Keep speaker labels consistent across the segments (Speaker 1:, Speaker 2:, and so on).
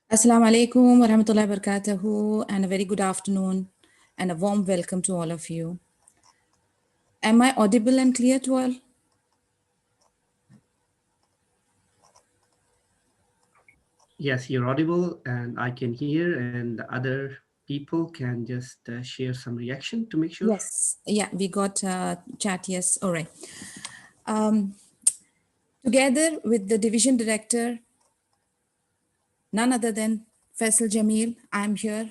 Speaker 1: Assalamu alaikum wa rahmatullahi wa barakatuhu, and a very good afternoon and a warm welcome to all of you. Am I audible and clear to all?
Speaker 2: Yes, you're audible and I can hear, and the other people can just share some reaction to make sure.
Speaker 1: Yes. Yeah, we got chat. Yes. All right. Um, Together with the division director, none other than Faisal Jamil, I'm here.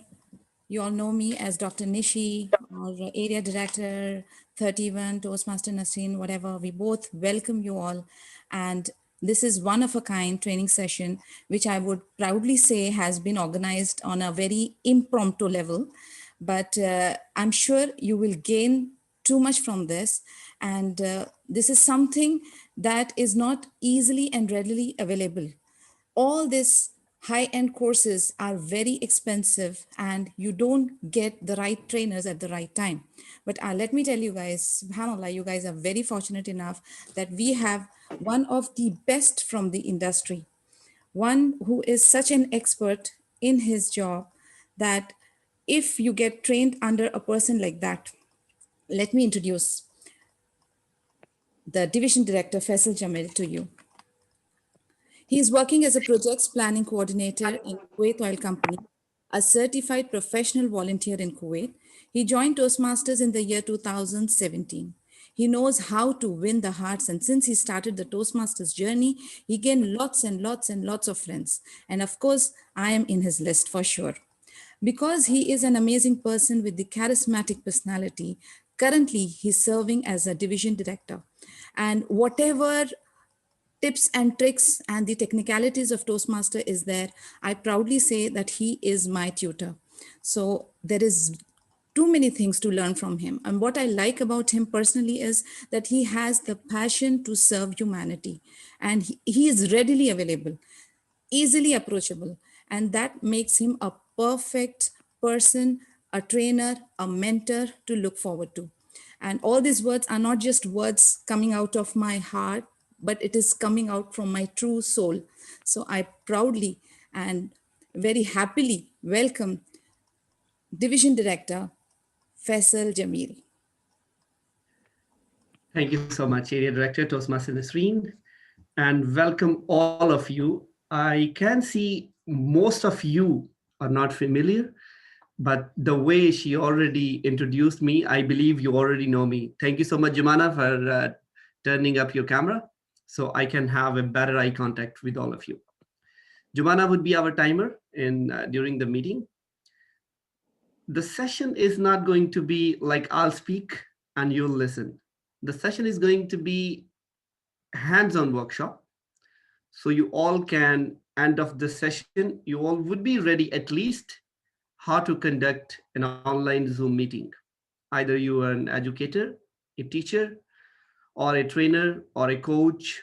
Speaker 1: You all know me as Dr. Nishi or area director 31, Toastmaster Nasreen, whatever. We both welcome you all. And this is one of a kind training session, which I would proudly say has been organized on a very impromptu level. But I'm sure you will gain too much from this. And this is something that is not easily and readily available. All these high-end courses are very expensive and you don't get the right trainers at the right time. But let me tell you guys, subhanallah, you guys are very fortunate enough that we have one of the best from the industry, one who is such an expert in his job that if you get trained under a person like that, let me introduce the division director Faisal Jamil to you. He is working as a projects planning coordinator in Kuwait Oil Company, a certified professional volunteer in Kuwait. He joined Toastmasters in the year 2017. He knows how to win the hearts, and since he started the Toastmasters journey, he gained lots and lots and lots of friends. And of course, I am in his list for sure. Because he is an amazing person with the charismatic personality, currently he's serving as a division director. And whatever tips and tricks and the technicalities of Toastmaster is there, I proudly say that he is my tutor. So there is too many things to learn from him. And what I like about him personally is that he has the passion to serve humanity, and he is readily available, easily approachable, and that makes him a perfect person, a trainer, a mentor to look forward to. And all these words are not just words coming out of my heart, but it is coming out from my true soul. So I proudly and very happily welcome Division Director Faisal Jamil.
Speaker 2: Thank you so much, Area Director Toastmaster Nasreen, and welcome all of you. I can see most of you are not familiar, but the way she already introduced me, I believe you already know me. Thank you so much, Jumana, for turning up your camera so I can have a better eye contact with all of you. Jumana would be our timer during the meeting. The session is not going to be like I'll speak and you'll listen. The session is going to be hands-on workshop. So you all can, end of the session, you all would be ready at least how to conduct an online Zoom meeting. Either you are an educator, a teacher, or a trainer, or a coach,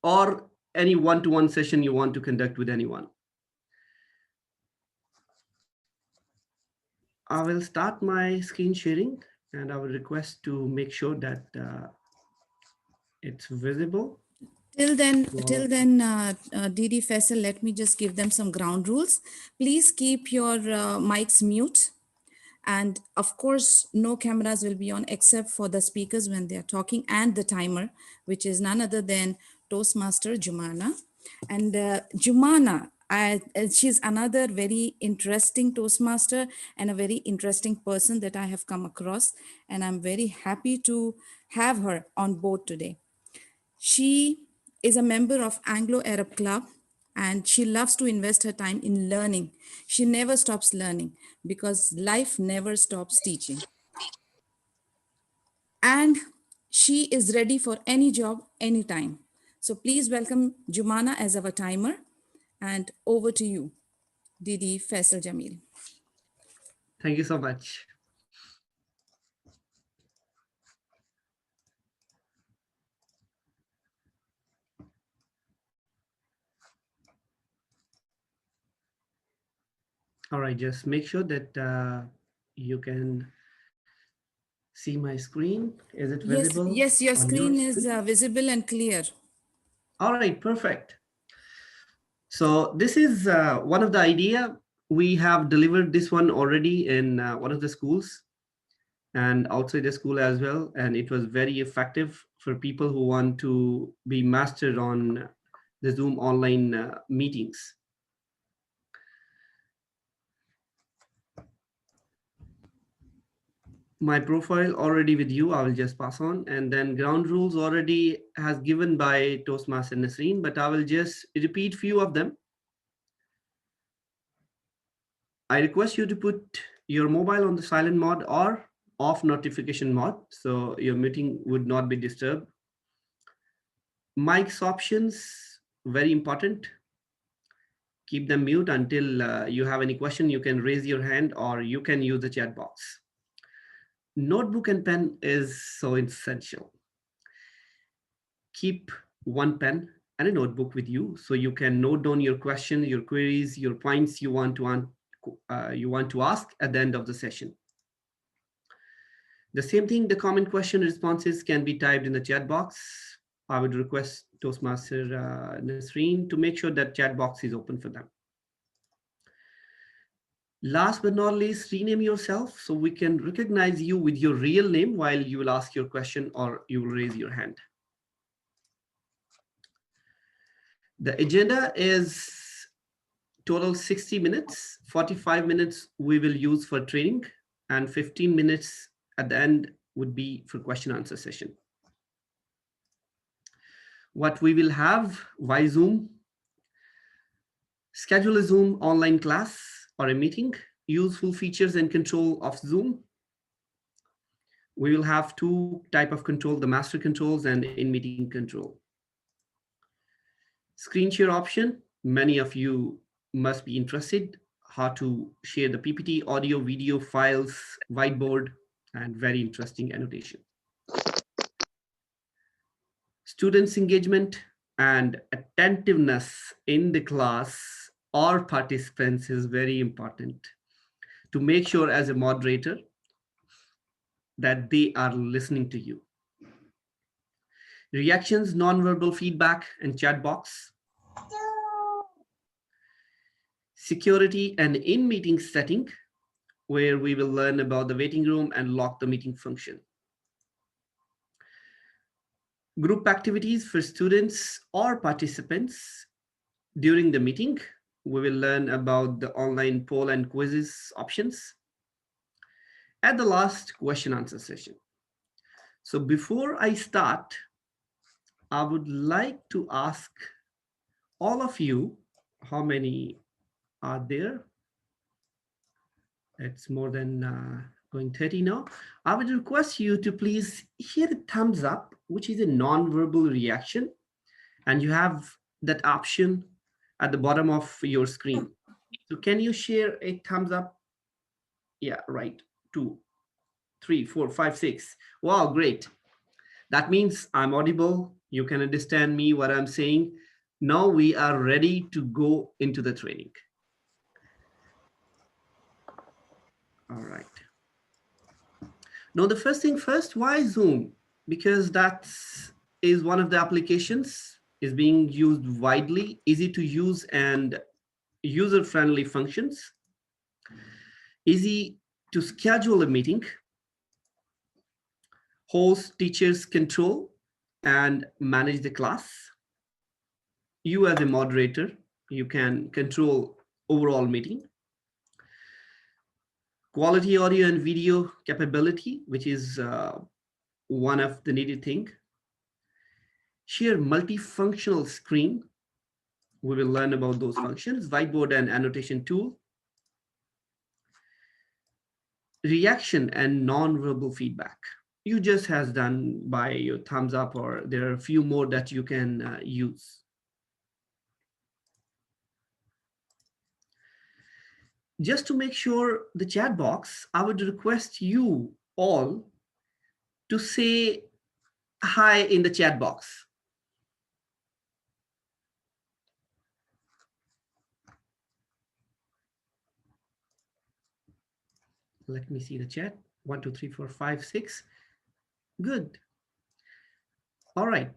Speaker 2: or any one-to-one session you want to conduct with anyone. I will start my screen sharing and I will request to make sure that it's visible.
Speaker 1: Till then, Didi Faisal, let me just give them some ground rules. Please keep your mics mute. And of course, no cameras will be on except for the speakers when they're talking and the timer, which is none other than Toastmaster Jumana. And Jumana, she's another very interesting Toastmaster and a very interesting person that I have come across. And I'm very happy to have her on board today. She is a member of Anglo-Arab Club and she loves to invest her time in learning. She never stops learning because life never stops teaching. And she is ready for any job, anytime. So please welcome Jumana as our timer, and over to you, Didi Faisal Jamil.
Speaker 2: Thank you so much. All right, just make sure that you can see my screen. Is it visible?
Speaker 1: Yes, your
Speaker 2: On your
Speaker 1: screen is
Speaker 2: screen?
Speaker 1: visible and clear.
Speaker 2: All right, perfect. So this is one of the idea. We have delivered this one already in one of the schools and outside the school as well. And it was very effective for people who want to be mastered on the Zoom online meetings. My profile already with you, I will just pass on. And then ground rules already has given by Toastmaster Nasreen, but I will just repeat few of them. I request you to put your mobile on the silent mode or off notification mode, so your meeting would not be disturbed. Mic's options, very important. Keep them mute until you have any question. You can raise your hand or you can use the chat box. Notebook and pen is so essential. Keep one pen and a notebook with you so you can note down your question, your queries, your points you want to ask at the end of the session. The same thing, the common question responses can be typed in the chat box. I would request Toastmaster Nasreen to make sure that chat box is open for them. Last but not least, rename yourself so we can recognize you with your real name while you will ask your question or you will raise your hand. The agenda is total 60 minutes, 45 minutes we will use for training, and 15 minutes at the end would be for question answer session. What we will have via Zoom: schedule a Zoom online class or a meeting, useful features and control of Zoom. We will have two type of control, the master controls and in-meeting control. Screen share option, many of you must be interested how to share the PPT, audio, video files, whiteboard, and very interesting annotation. Students' engagement and attentiveness in the class or participants is very important to make sure as a moderator that they are listening to you. Reactions, nonverbal feedback, and chat box. Security and in-meeting setting, where we will learn about the waiting room and lock the meeting function. Group activities for students or participants during the meeting. We will learn about the online poll and quizzes options. At the last, question answer session. So before I start, I would like to ask all of you, how many are there? It's more than going 30 now. I would request you to please hit a thumbs up, which is a non-verbal reaction. And you have that option at the bottom of your screen. So can you share a thumbs up? Yeah, right. 2, 3, 4, 5, 6. Wow, great. That means I'm audible. You can understand me, what I'm saying. Now we are ready to go into the training. All right. Now, the first thing first, why Zoom? Because that is one of the applications is being used widely, easy to use and user-friendly functions, easy to schedule a meeting, host, teachers control, and manage the class. You as a moderator, you can control overall meeting. Quality audio and video capability, which is one of the needed thing. Share multifunctional screen. We will learn about those functions. Whiteboard and annotation tool. Reaction and non-verbal feedback. You just has done by your thumbs up, or there are a few more that you can use. Just to make sure the chat box, I would request you all to say hi in the chat box. Let me see the chat. 1, 2, 3, 4, 5, 6. Good. All right.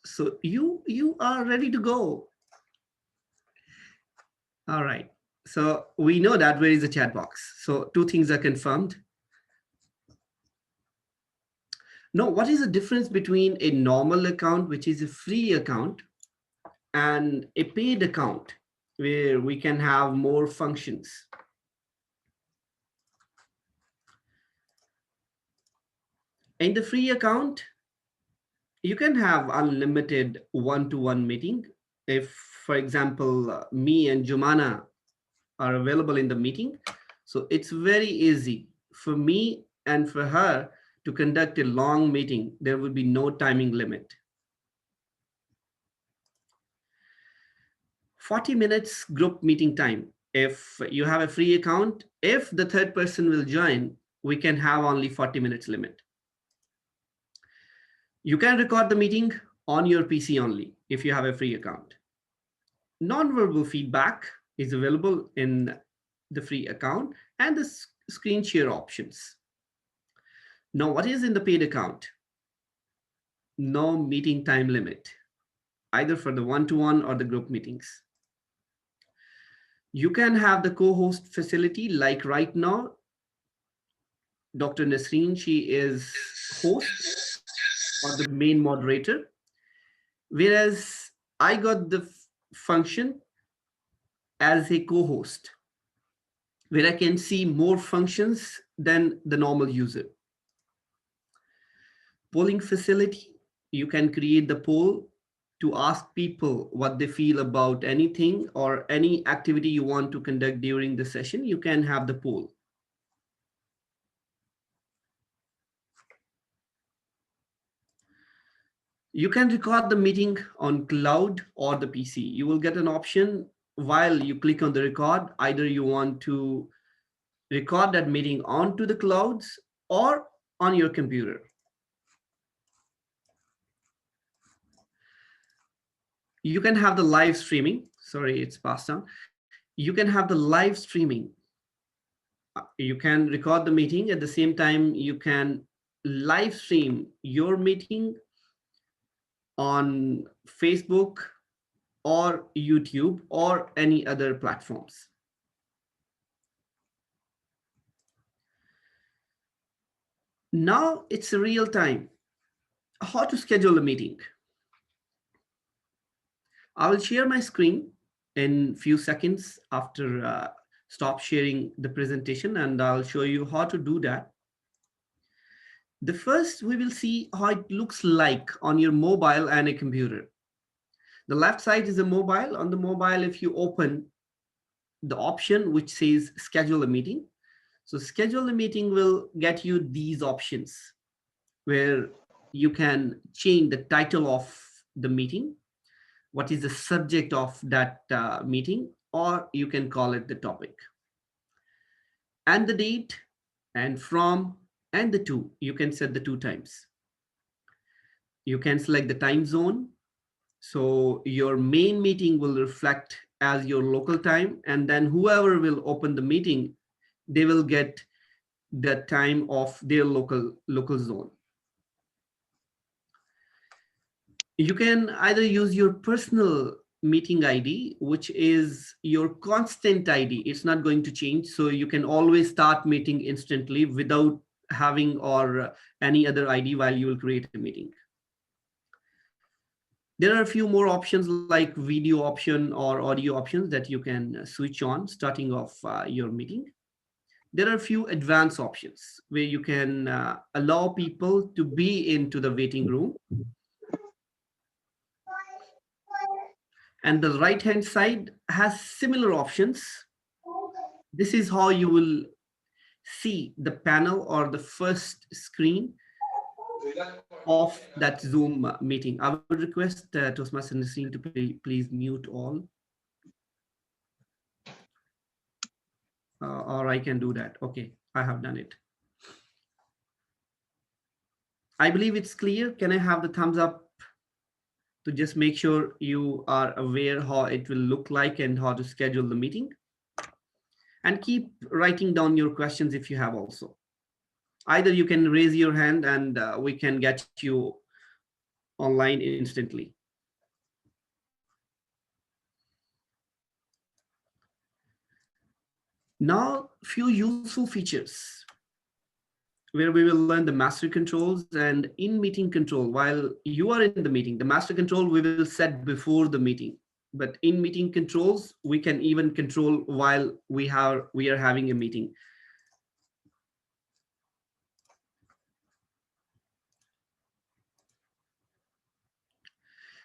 Speaker 2: So you are ready to go. All right. So we know that where is the chat box. So two things are confirmed. Now, what is the difference between a normal account, which is a free account, and a paid account where we can have more functions? In the free account, you can have unlimited one-to-one meeting. If, for example, me and Jumana are available in the meeting, so it's very easy for me and for her to conduct a long meeting. There will be no timing limit. 40 minutes group meeting time. If you have a free account, if the third person will join, we can have only 40 minutes limit. You can record the meeting on your PC only if you have a free account. Non-verbal feedback is available in the free account and the screen share options. Now, what is in the paid account? No meeting time limit, either for the one-to-one or the group meetings. You can have the co-host facility like right now. Dr. Nasreen, she is host or the main moderator, whereas I got the function as a co-host, where I can see more functions than the normal user. Polling facility, you can create the poll to ask people what they feel about anything or any activity you want to conduct during the session. You can have the poll. You can record the meeting on cloud or the PC. You will get an option while you click on the record. Either you want to record that meeting onto the clouds or on your computer. You can have the live streaming. Sorry, it's passed down. You can have the live streaming. You can record the meeting. At the same time, you can live stream your meeting on Facebook or YouTube or any other platforms. Now it's real time. How to schedule a meeting? I will share my screen in few seconds after stop sharing the presentation, and I'll show you how to do that. The first, we will see how it looks like on your mobile and a computer. The left side is a mobile. On the mobile, if you open the option which says schedule a meeting, so schedule a meeting will get you these options where you can change the title of the meeting, what is the subject of that meeting, or you can call it the topic, and the date, and from, and the to. You can set the 2 times. You can select the time zone. So your main meeting will reflect as your local time, and then whoever will open the meeting, they will get the time of their local zone. You can either use your personal meeting ID, which is your constant ID. It's not going to change. So you can always start meeting instantly without having or any other ID while you will create a meeting. There are a few more options like video option or audio options that you can switch on starting off your meeting. There are a few advanced options where you can allow people to be into the waiting room. And the right hand side has similar options. This is how you will see the panel or the first screen of that Zoom meeting. I would request Toastmaster Nasreen to please mute all. Or I can do that. Okay, I have done it. I believe it's clear. Can I have the thumbs up to just make sure you are aware how it will look like and how to schedule the meeting? And keep writing down your questions if you have also. Either you can raise your hand and we can get you online instantly. Now, few useful features where we will learn the master controls and in meeting control. While you are in the meeting, the master control we will set before the meeting, but in meeting controls we can even control while we are having a meeting.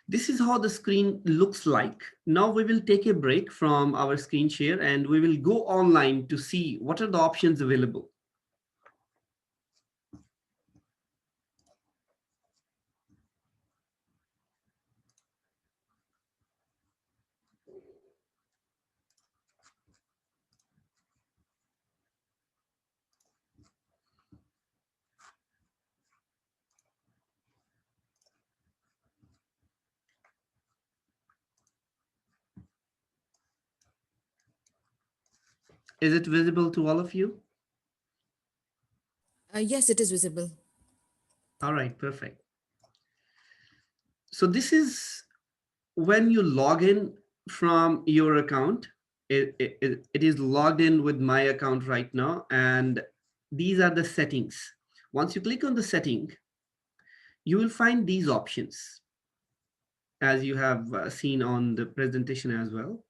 Speaker 2: This is how the screen looks like. Now we will take a break from our screen share and we will go online to see what are the options available. Is it visible to all of you?
Speaker 1: Yes, it is visible.
Speaker 2: All right, perfect. So this is when you log in from your account. It is logged in with my account right now, and these are the settings. Once you click on the setting, you will find these options as you have seen on the presentation as well.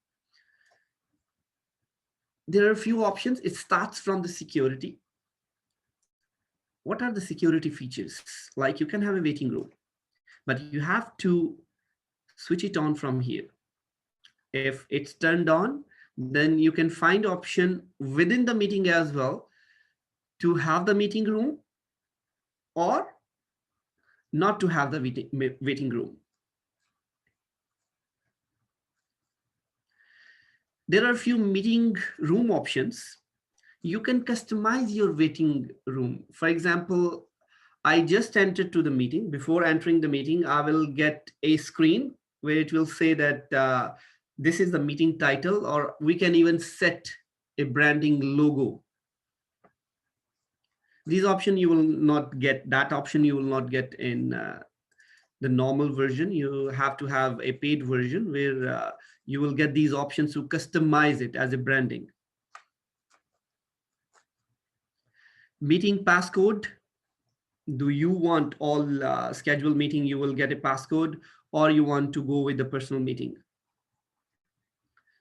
Speaker 2: There are a few options. It starts from the security. What are the security features? Like you can have a waiting room, but you have to switch it on from here. If it's turned on, then you can find option within the meeting as well to have the meeting room or not to have the waiting room. There are a few meeting room options. You can customize your waiting room. For example, I just entered to the meeting. Before entering the meeting, I will get a screen where it will say that this is the meeting title, or we can even set a branding logo. These option you will not get, that option you will not get in the normal version. You have to have a paid version where you will get these options to customize it as a branding. Meeting passcode. Do you want all scheduled meeting, you will get a passcode, or you want to go with the personal meeting?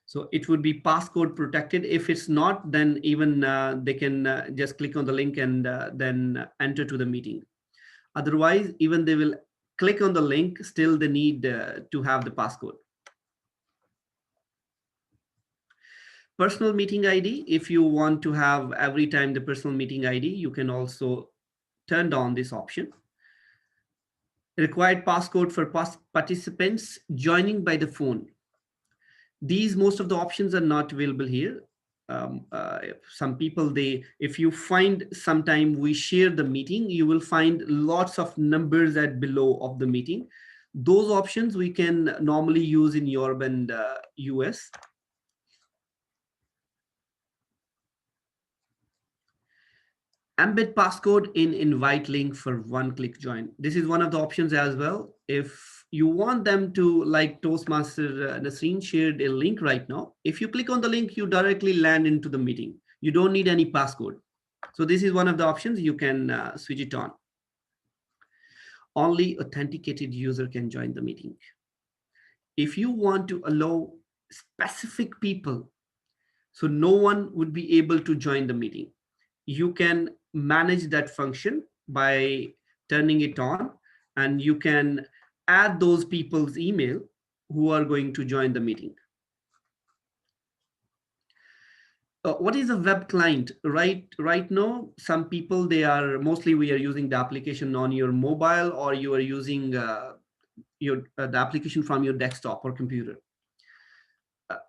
Speaker 2: So it would be passcode protected. If it's not, then even they can just click on the link and then enter to the meeting. Otherwise, even they will click on the link, still they need to have the passcode. Personal meeting ID. If you want to have every time the personal meeting ID, you can also turn on this option. Required passcode for participants joining by the phone. These, most of the options are not available here. Some people, if you find sometime we share the meeting, you will find lots of numbers at below of the meeting. Those options we can normally use in Europe and US. Embed passcode in invite link for one-click join. This is one of the options as well. If you want them to, like Toastmaster Nasreen shared a link right now, if you click on the link, you directly land into the meeting. You don't need any passcode. So this is one of the options. You can switch it on. Only authenticated user can join the meeting. If you want to allow specific people, so no one would be able to join the meeting, you can manage that function by turning it on, and you can add those people's email who are going to join the meeting. What is a web client? Right now, some people, we are using the application on your mobile, or you are using the application from your desktop or computer.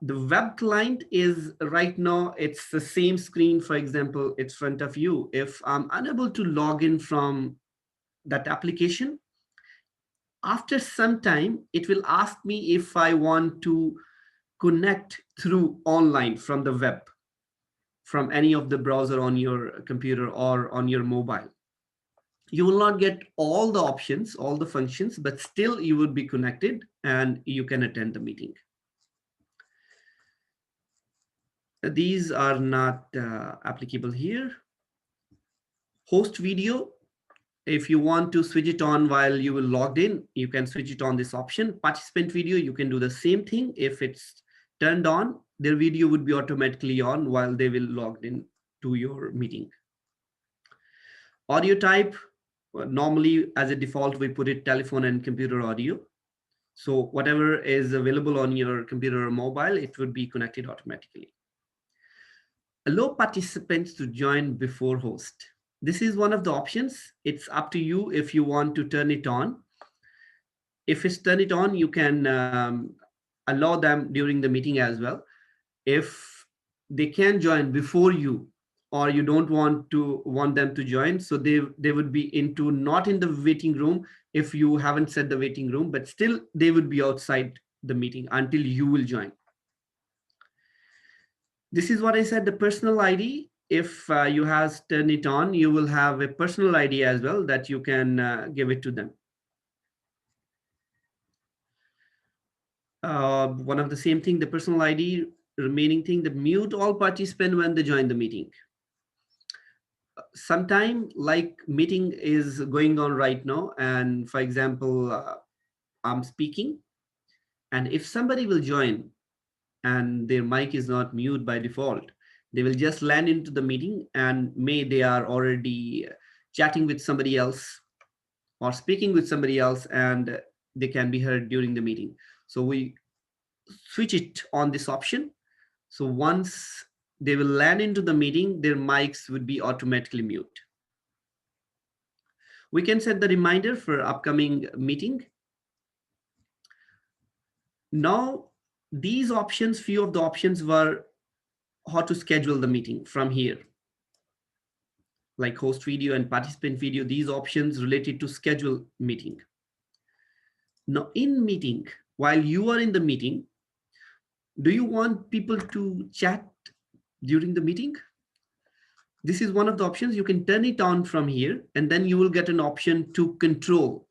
Speaker 2: The web client is right now, it's the same screen. For example, it's front of you. If I'm unable to log in from that application, after some time, it will ask me if I want to connect through online from the web, from any of the browser on your computer or on your mobile. You will not get all the options, all the functions, but still you would be connected and you can attend the meeting. These are not applicable here. Host video. If you want to switch it on while you will logged in, you can switch it on this option. Participant video, you can do the same thing. If it's turned on, their video would be automatically on while they will logged in to your meeting. Audio type, normally as a default, we put it telephone and computer audio. So whatever is available on your computer or mobile, it would be connected automatically. Allow participants to join before host. This is one of the options. It's up to you if you want to turn it on. If it's turn it on, you can allow them during the meeting as well. If they can join before you, or you don't want them to join, so they would be into not in the waiting room if you haven't set the waiting room, but still they would be outside the meeting until you will join. This is what I said, the personal ID. If you have turned it on, you will have a personal ID as well that you can give it to them. One of the same thing, the personal ID, remaining thing, the mute all participants when they join the meeting. Sometime like meeting is going on right now, and for example, I'm speaking, and if somebody will join and their mic is not mute by default, they will just land into the meeting and they are already chatting with somebody else or speaking with somebody else, and they can be heard during the meeting. So we switch it on this option. So once they will land into the meeting, their mics would be automatically mute. We can set the reminder for upcoming meeting. Now, these options, few of the options were how to schedule the meeting from here, like host video and participant video, these options related to schedule meeting. Now in meeting, while you are in the meeting, do you want people to chat during the meeting? This is one of the options. You can turn it on from here, and then you will get an option to control.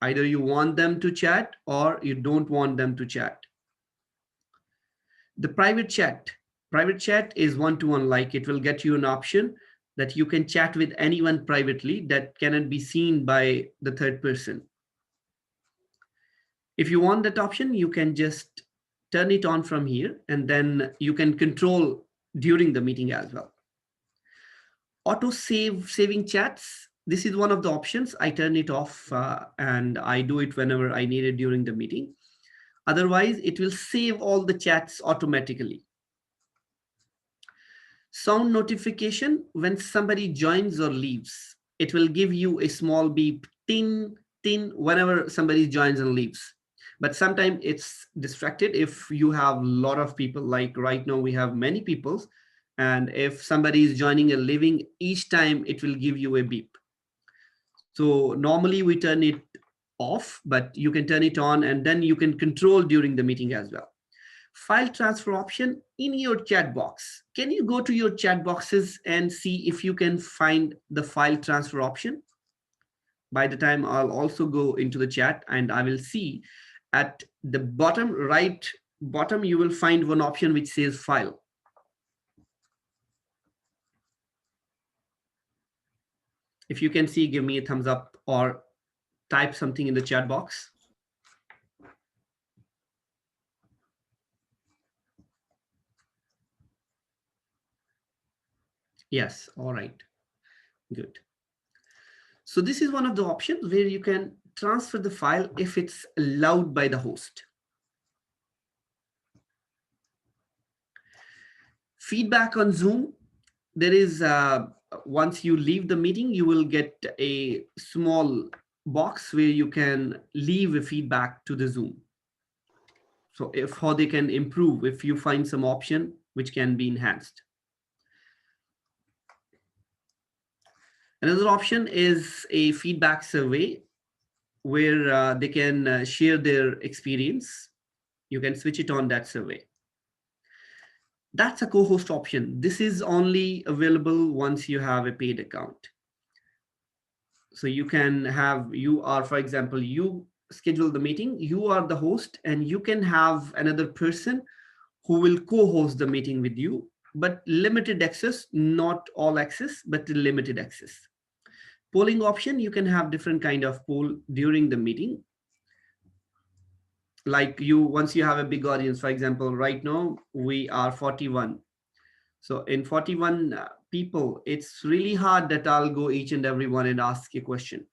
Speaker 2: Either you want them to chat or you don't want them to chat. The private chat is one-to-one, like it will get you an option that you can chat with anyone privately that cannot be seen by the third person. If you want that option, you can just turn it on from here, and then you can control during the meeting as well. Auto saving chats. This is one of the options. I turn it off and I do it whenever I need it during the meeting. Otherwise, it will save all the chats automatically. Sound notification, when somebody joins or leaves, it will give you a small beep, ting, ting, whenever somebody joins and leaves. But sometimes it's distracted if you have a lot of people, like right now we have many people, and if somebody is joining and leaving, each time it will give you a beep. So normally we turn it off, but you can turn it on, and then you can control during the meeting as well. File transfer option in your chat box. Can you go to your chat boxes and see if you can find the file transfer option? By the time I'll also go into the chat, and I will see at the bottom, right bottom, you will find one option which says file. If you can see, give me a thumbs up or type something in the chat box. Yes, all right, good. So this is one of the options where you can transfer the file if it's allowed by the host. Feedback on Zoom. There is, once you leave the meeting, you will get a small box where you can leave a feedback to the Zoom. So if how they can improve, if you find some option which can be enhanced. Another option is a feedback survey where they can share their experience. You can switch it on that survey. That's a co-host option. This is only available once you have a paid account. So you can have, you are, for example, you schedule the meeting, you are the host, and you can have another person who will co-host the meeting with you, but limited access, not all access, but limited access. Polling option, you can have different kind of poll during the meeting. Like once you have a big audience, for example, right now we are 41. So in 41 people, it's really hard that I'll go each and every one and ask a question.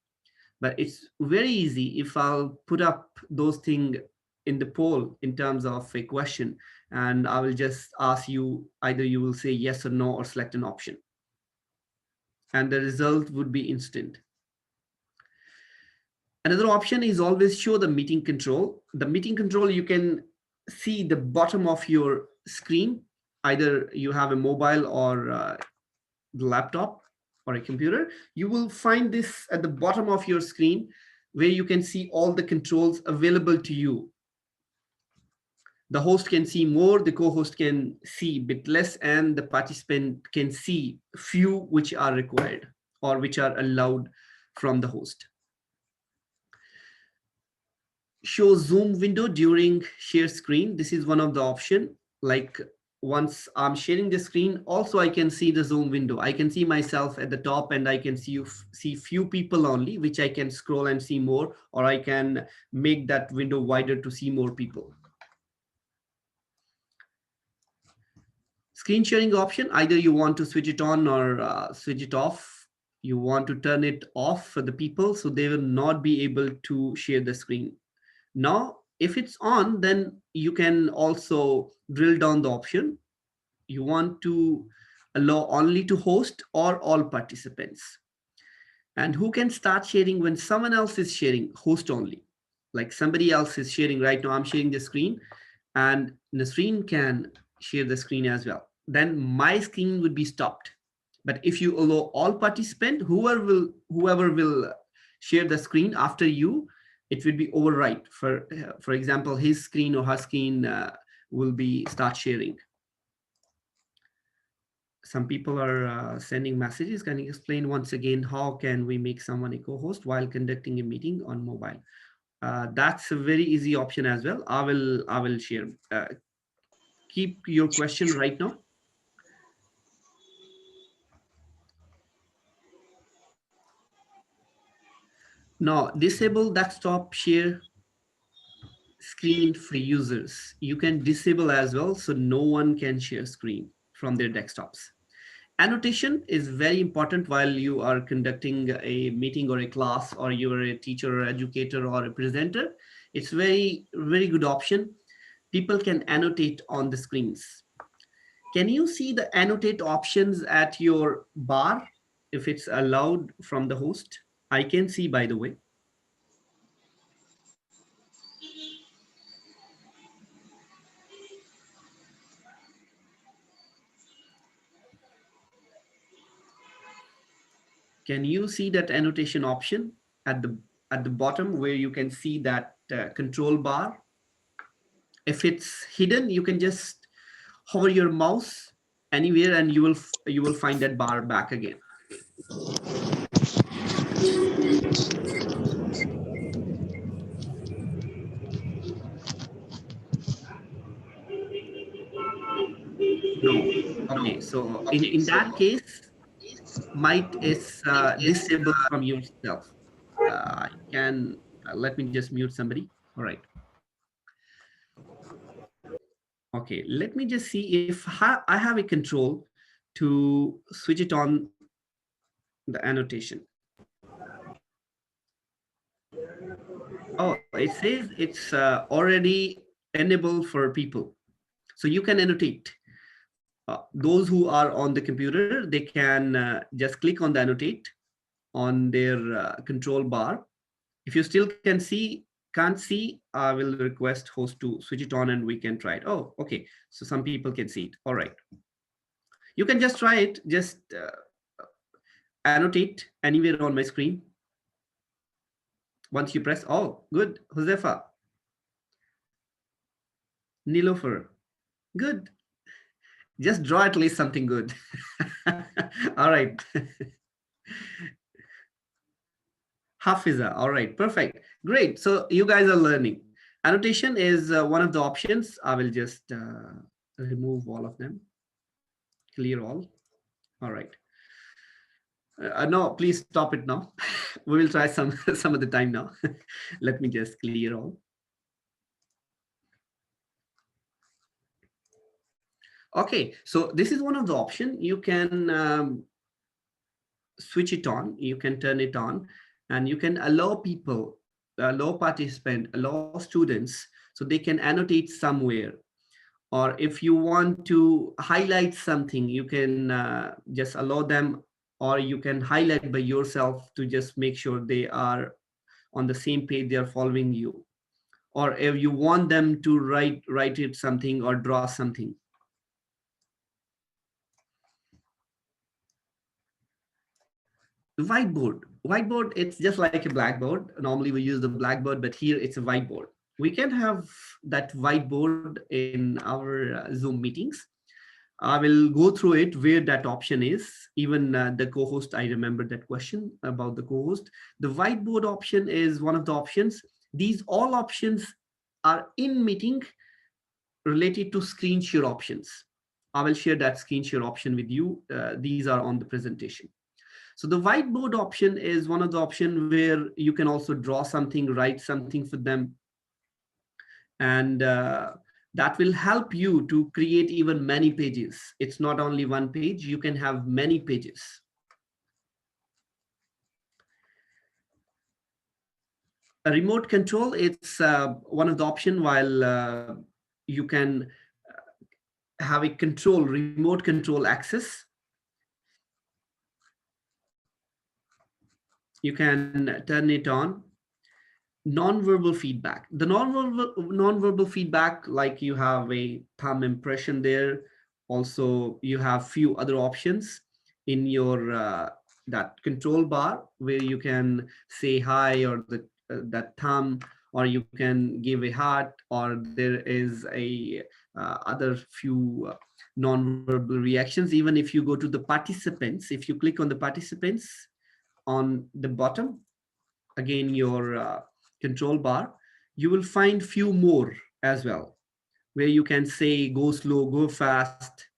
Speaker 2: But it's very easy if I'll put up those things in the poll in terms of a question, and I will just ask you, either you will say yes or no or select an option. And the result would be instant. Another option is always show the meeting control. The meeting control, you can see the bottom of your screen. Either you have a mobile or the laptop or a computer, you will find this at the bottom of your screen where you can see all the controls available to you. The host can see more, the co-host can see a bit less, and the participant can see few which are required or which are allowed from the host. Show zoom window during share screen. This is one of the option. Like once I'm sharing the screen, also I can see the zoom window. I can see myself at the top, and I can see few people only, which I can scroll and see more, or I can make that window wider to see more people. Screen sharing option, either you want to switch it on or switch it off. You want to turn it off for the people so they will not be able to share the screen. Now, if it's on, then you can also drill down the option. You want to allow only to host or all participants. And who can start sharing when someone else is sharing? Host only. Like somebody else is sharing right now, I'm sharing the screen, and Nasreen can share the screen as well. Then my screen would be stopped. But if you allow all participants, whoever will share the screen after you, it will be overwrite. For example, his screen or her screen will be start sharing. Some people are sending messages. Can you explain once again how can we make someone a co-host while conducting a meeting on mobile? That's a very easy option as well. I will share. Keep your question right now. Now, disable desktop share screen for users. You can disable as well, so no one can share screen from their desktops. Annotation is very important while you are conducting a meeting or a class, or you're a teacher or educator or a presenter. It's very good option. People can annotate on the screens. Can you see the annotate options at your bar if it's allowed from the host? I can see, by the way. Can you see that annotation option at the bottom where you can see that control bar? If it's hidden, you can just hover your mouse anywhere and you will find that bar back again. No. Okay, so in that case, might is disabled from yourself. I can let me just mute somebody. All right. Okay, let me just see if I have a control to switch it on the annotation. Oh, it says it's already enabled for people. So you can annotate. Those who are on the computer, they can just click on the annotate on their control bar. If you still can't see, I will request host to switch it on and we can try it. Oh, okay. So some people can see it. All right. You can just try it. Just annotate anywhere on my screen. Once you press, oh, good. Josefa. Nilofer. Good. Just draw at least something good. All right. Hafiza. All right. Perfect. Great. So you guys are learning. Annotation is one of the options. I will just remove all of them, clear all. All right. No, please stop it now. We will try some some of the time now. Let me just clear all. Okay, so this is one of the options. You can switch it on, you can turn it on, and you can allow people, allow participants, allow students, so they can annotate somewhere. Or if you want to highlight something, you can just allow them, or you can highlight by yourself to just make sure they are on the same page, they are following you. Or if you want them to write it something or draw something. The whiteboard, it's just like a blackboard. Normally we use the blackboard, but here it's a whiteboard. We can have that whiteboard in our Zoom meetings. I will go through it where that option is. Even the co-host, I remember that question about the co-host. The whiteboard option is one of the options. These all options are in meeting related to screen share options. I will share that screen share option with you. These are on the presentation. So the whiteboard option is one of the options where you can also draw something, write something for them. And that will help you to create even many pages. It's not only one page, you can have many pages. A remote control, it's one of the options. While you can have a remote control access. You can turn it on. Non-verbal feedback. The non-verbal feedback, like you have a thumb impression there. Also, you have few other options in your that control bar where you can say hi, or that thumb, or you can give a heart, or there is a other few non-verbal reactions. Even if you go to the participants, if you click on the participants on the bottom, again your control bar, you will find few more as well, where you can say go slow, go fast,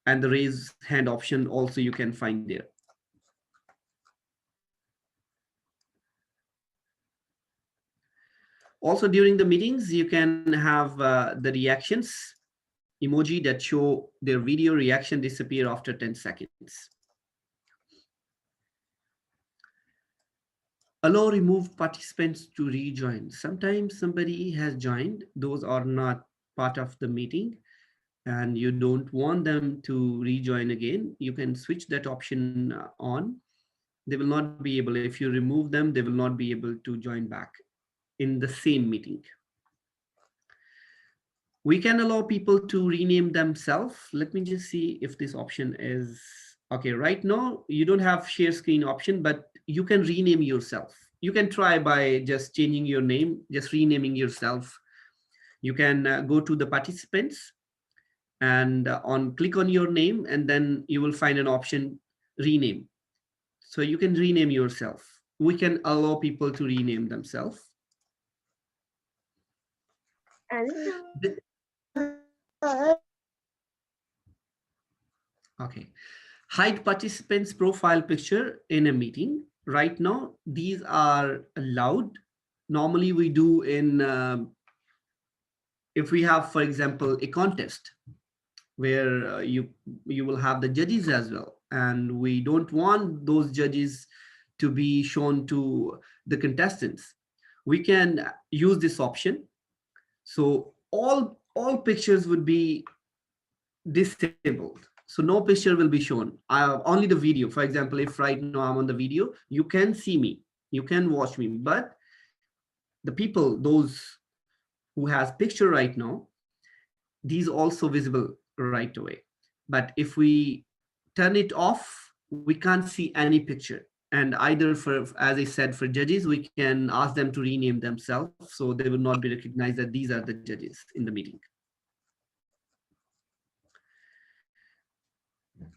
Speaker 2: and the raise hand option also you can find there. Also during the meetings, you can have the reactions emoji that show their video reaction disappear after 10 seconds. Allow remove participants to rejoin. Sometimes somebody has joined, those are not part of the meeting, and you don't want them to rejoin again. You can switch that option on. They will not be able, if you remove them, they will not be able to join back in the same meeting. We can allow people to rename themselves. Let me just see if this option is okay. Right now, you don't have share screen option, but you can rename yourself. You can try by just changing your name, just renaming yourself. You can go to the participants and click on your name, and then you will find an option rename. So you can rename yourself. We can allow people to rename themselves. Okay. Hide participants' profile picture in a meeting. Right now, these are allowed. Normally we do in, if we have, for example, a contest where you will have the judges as well. And we don't want those judges to be shown to the contestants. We can use this option. So all pictures would be disabled. So no picture will be shown. Only the video. For example, if right now I'm on the video, you can see me, you can watch me, but the people, those who has picture right now, these also visible right away. But if we turn it off, we can't see any picture. And either for, as I said, for judges, we can ask them to rename themselves so they will not be recognized that these are the judges in the meeting.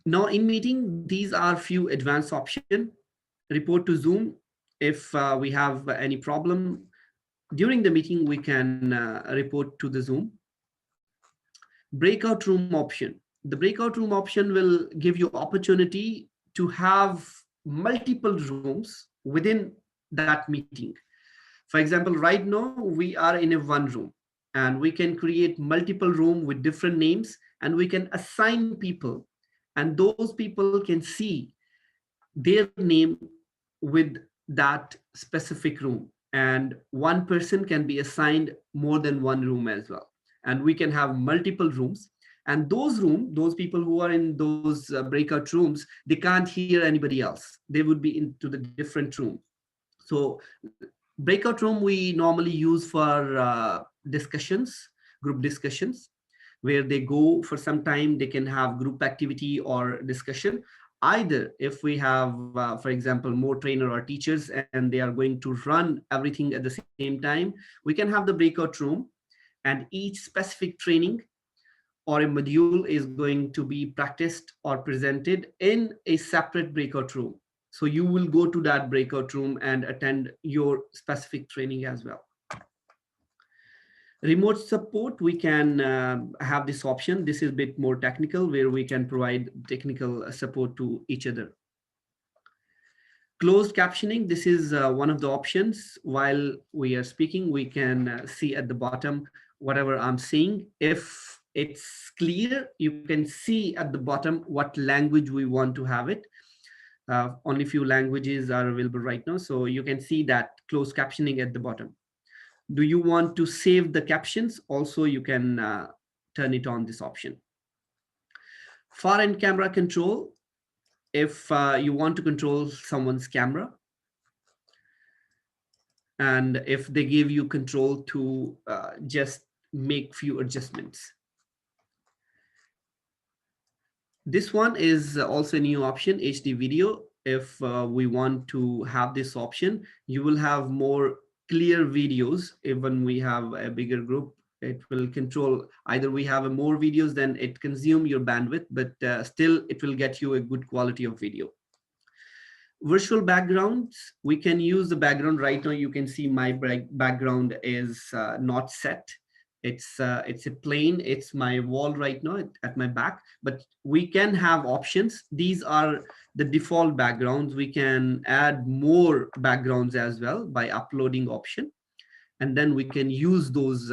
Speaker 2: Now in meeting, these are few advanced options. Report to Zoom. If we have any problem during the meeting, we can report to the Zoom. Breakout room option. The breakout room option will give you opportunity to have multiple rooms within that meeting. For example, right now we are in a one room and we can create multiple room with different names and we can assign people, and those people can see their name with that specific room, and one person can be assigned more than one room as well, and we can have multiple rooms. And those people who are in those breakout rooms, they can't hear anybody else, they would be into the different room. So breakout room we normally use for discussions, group discussions, where they go for some time, they can have group activity or discussion. Either if we have, for example, more trainer or teachers and they are going to run everything at the same time, we can have the breakout room, and each specific training or a module is going to be practiced or presented in a separate breakout room. So you will go to that breakout room and attend your specific training as well. Remote support, we can have this option. This is a bit more technical, where we can provide technical support to each other. Closed captioning, this is one of the options. While we are speaking, we can see at the bottom whatever I'm saying. If it's clear, you can see at the bottom what language we want to have it. Only few languages are available right now, so you can see that closed captioning at the bottom. Do you want to save the captions? Also, you can turn it on, this option. Far end camera control, if you want to control someone's camera, and if they give you control to just make few adjustments. This one is also a new option, HD video. If we want to have this option, you will have more clear videos. Even we have a bigger group, it will control, either we have more videos, then it consume your bandwidth, but still it will get you a good quality of video. Virtual backgrounds, we can use the background. Right now you can see my background is not set. It's a plain, it's my wall right now at my back, but we can have options. These are the default backgrounds. We can add more backgrounds as well by uploading option, and then we can use those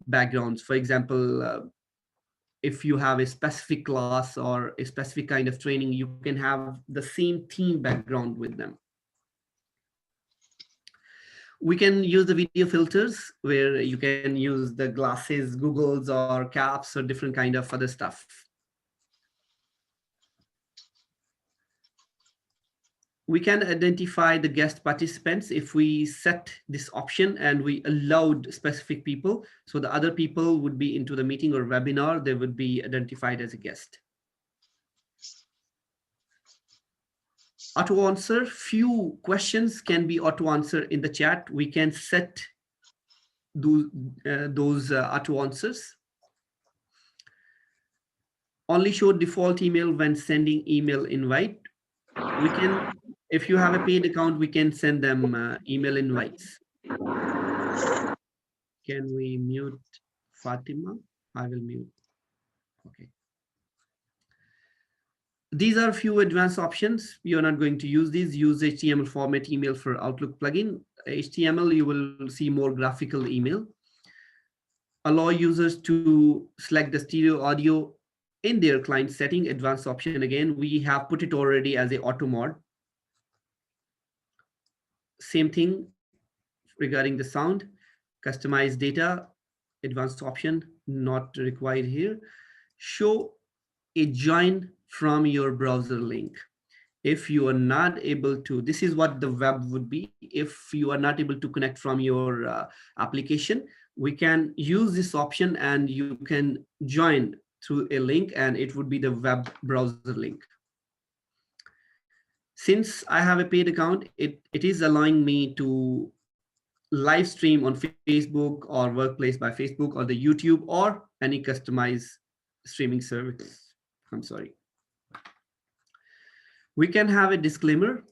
Speaker 2: backgrounds. For example, if you have a specific class or a specific kind of training, you can have the same theme background with them. We can use the video filters, where you can use the glasses, Googles, or caps, or different kind of other stuff. We can identify the guest participants if we set this option and we allowed specific people. So the other people would be into the meeting or webinar, they would be identified as a guest. Auto answer, few questions can be auto answer in the chat. We can set those auto answers. Only show default email when sending email invite. We can, if you have a paid account, we can send them email invites. Can we mute Fatima? I will mute. Okay. These are a few advanced options. You're not going to use these. Use HTML format email for Outlook plugin. HTML, you will see more graphical email. Allow users to select the stereo audio in their client setting. Advanced option. Again, we have put it already as a auto mod. Same thing regarding the sound. Customize data. Advanced option, not required here. Show a join from your browser link. If you are not able to, this is what the web would be. If you are not able to connect from your application, we can use this option and you can join through a link, and it would be the web browser link. Since I have a paid account, it is allowing me to live stream on Facebook or Workplace by Facebook or the YouTube or any customized streaming service. I'm sorry. We can have a disclaimer.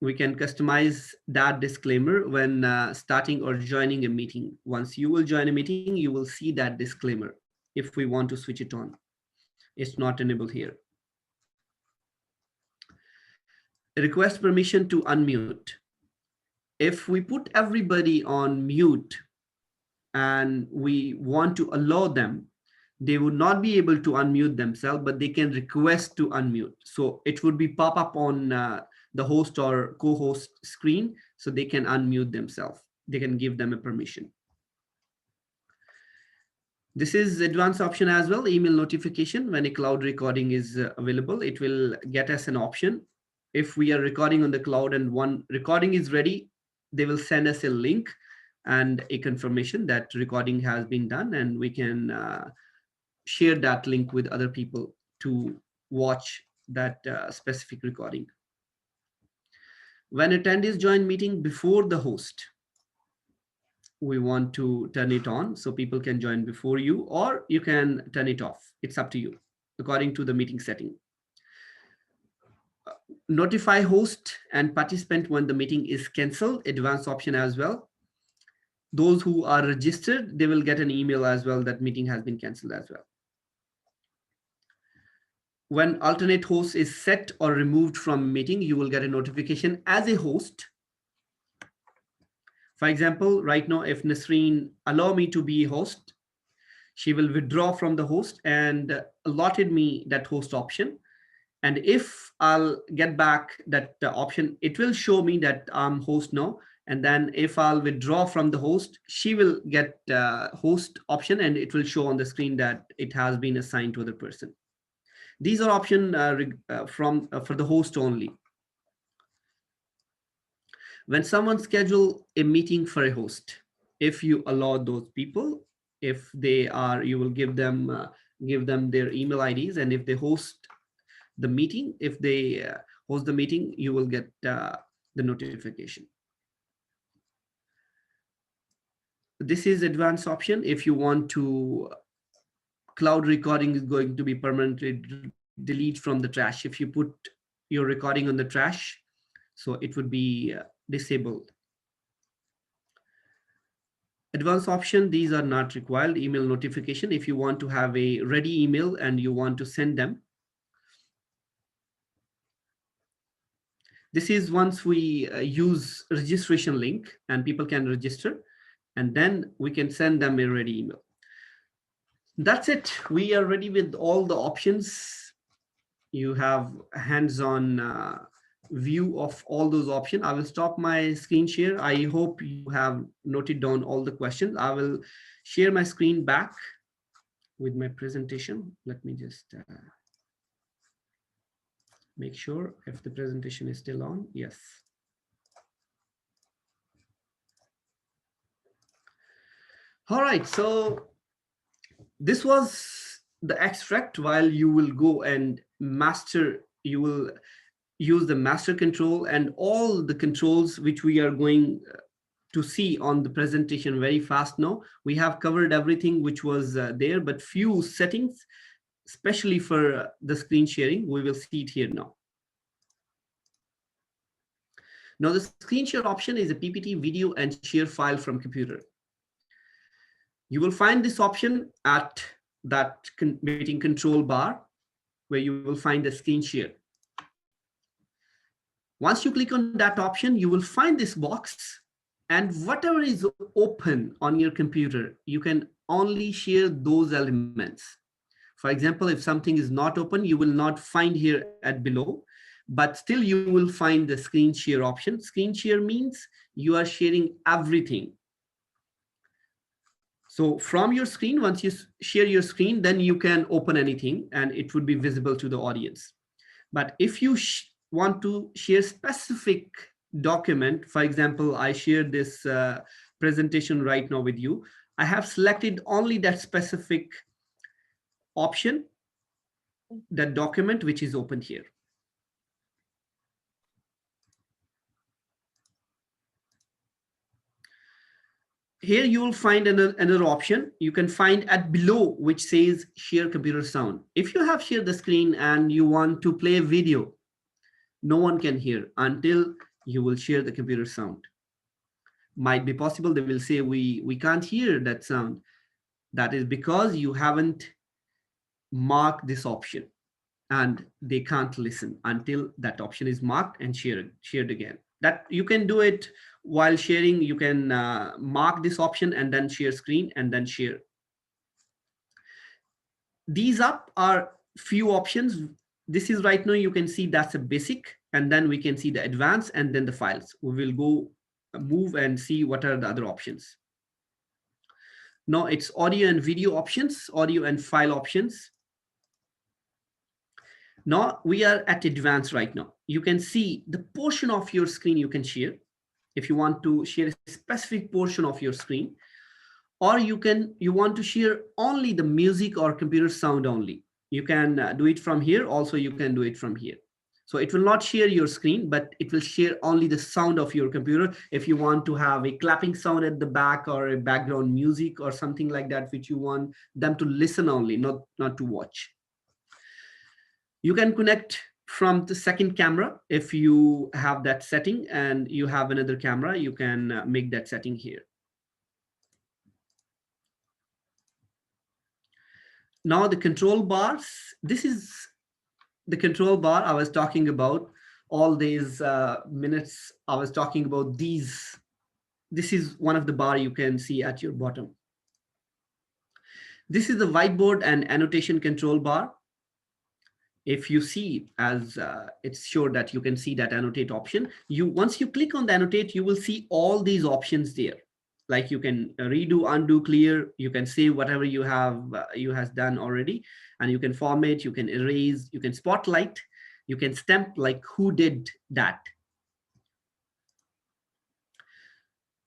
Speaker 2: We can customize that disclaimer when starting or joining a meeting. Once you will join a meeting, you will see that disclaimer if we want to switch it on. It's not enabled here. Request permission to unmute. If we put everybody on mute and we want to allow them, they would not be able to unmute themselves, but they can request to unmute. So it would be pop up on the host or co-host screen, so they can unmute themselves. They can give them a permission. This is advanced option as well, email notification. When a cloud recording is available, it will get us an option. If we are recording on the cloud and one recording is ready, they will send us a link and a confirmation that recording has been done, and we can share that link with other people to watch that specific recording. When attendees join meeting before the host, we want to turn it on so people can join before you, or you can turn it off. It's up to you according to the meeting setting. Notify host and participant when the meeting is canceled, advanced option as well. Those who are registered, they will get an email as well that meeting has been canceled as well. When alternate host is set or removed from meeting, you will get a notification as a host. For example, right now, if Nasreen allow me to be a host, she will withdraw from the host and allotted me that host option. And if I'll get back that option, it will show me that I'm host now. And then if I'll withdraw from the host, she will get host option, and it will show on the screen that it has been assigned to the person. These are options for the host only. When someone schedule a meeting for a host, if you allow those people, if they are, you will give them their email IDs, and if they host the meeting, if they host the meeting, you will get the notification. This is advanced option. If you want to, cloud recording is going to be permanently delete from the trash. If you put your recording on the trash, so it would be disabled. Advanced option, these are not required. Email notification, if you want to have a ready email and you want to send them. This is once we use registration link and people can register, and then we can send them a ready email. That's it. We are ready with all the options. You have hands-on view of all those options. I will stop my screen share. I hope you have noted down all the questions. I will share my screen back with my presentation. Let me just make sure if the presentation is still on. Yes. All right, so this was the extract. While you will go and master, you will use the master control and all the controls which we are going to see on the presentation very fast now. We have covered everything which was there, but few settings, especially for the screen sharing, we will see it here now. Now the screen share option is a PPT video and share file from computer. You will find this option at that meeting control bar where you will find the screen share. Once you click on that option, you will find this box, and whatever is open on your computer, you can only share those elements. For example, if something is not open, you will not find here at below, but still you will find the screen share option. Screen share means you are sharing everything. So from your screen, once you share your screen, then you can open anything and it would be visible to the audience. But if you want to share specific document, for example, I shared this presentation right now with you. I have selected only that specific option, that document which is open here. Here you will find another option. You can find at below which says share computer sound. If you have shared the screen and you want to play a video, no one can hear until you will share the computer sound. Might be possible they will say we can't hear that sound. That is because you haven't marked this option, and they can't listen until that option is marked and shared again. That you can do it while sharing. You can mark this option and then share screen and then share. These up are few options. This is right now, you can see that's a basic, and then we can see the advanced and then the files. We will go move and see what are the other options. Now it's audio and video options, audio and file options. Now we are at advanced right now. You can see the portion of your screen you can share. If you want to share a specific portion of your screen, or you want to share only the music or computer sound only, you can do it from here. Also you can do it from here. So it will not share your screen, but it will share only the sound of your computer. If you want to have a clapping sound at the back or a background music or something like that, which you want them to listen only, not to watch. You can connect from the second camera. If you have that setting and you have another camera, you can make that setting here. Now the control bars, this is the control bar I was talking about all these minutes. I was talking about these. This is one of the bar you can see at your bottom. This is the whiteboard and annotation control bar. If you see, as it's sure that you can see that annotate option, once you click on the annotate, you will see all these options there. Like you can redo, undo, clear. You can save whatever you have has done already, and you can format, you can erase, you can spotlight, you can stamp like who did that.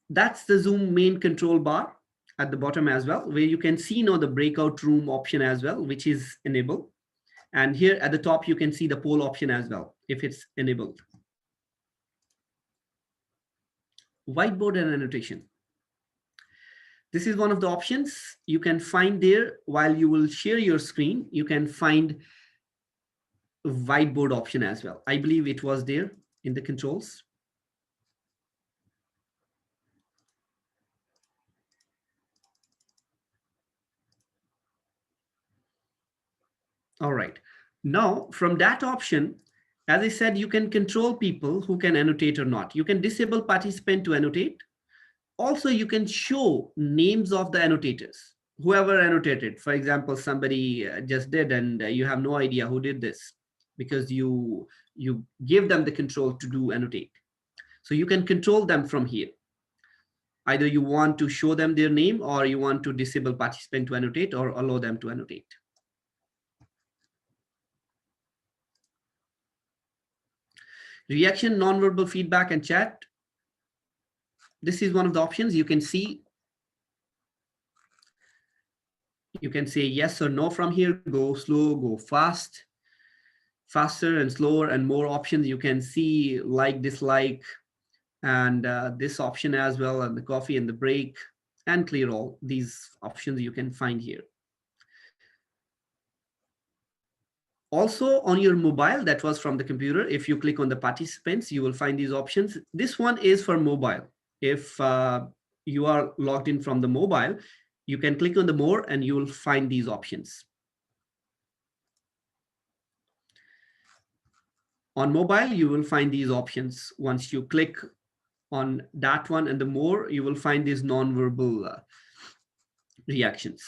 Speaker 2: That's the Zoom main control bar at the bottom as well, where you can see now the breakout room option as well, which is enabled. And here at the top, you can see the poll option as well, if it's enabled. Whiteboard and annotation. This is one of the options you can find there. While you will share your screen, you can find whiteboard option as well. I believe it was there in the controls. All right. Now from that option, as I said, you can control people who can annotate or not. You can disable participant to annotate. Also, you can show names of the annotators, whoever annotated. For example, somebody just did, and you have no idea who did this because you give them the control to do annotate. So you can control them from here. Either you want to show them their name, or you want to disable participant to annotate or allow them to annotate. Reaction, nonverbal feedback, and chat. This is one of the options. You can see, you can say yes or no from here, go slow, go fast, faster and slower, and more options. You can see like, dislike, and this option as well, and the coffee and the break, and clear all. These options you can find here. Also on your mobile, that was from the computer. If you click on the participants, you will find these options. This one is for mobile. If you are logged in from the mobile, you can click on the more and you will find these options. On mobile, you will find these options. Once you click on that one and the more, you will find these non-verbal reactions.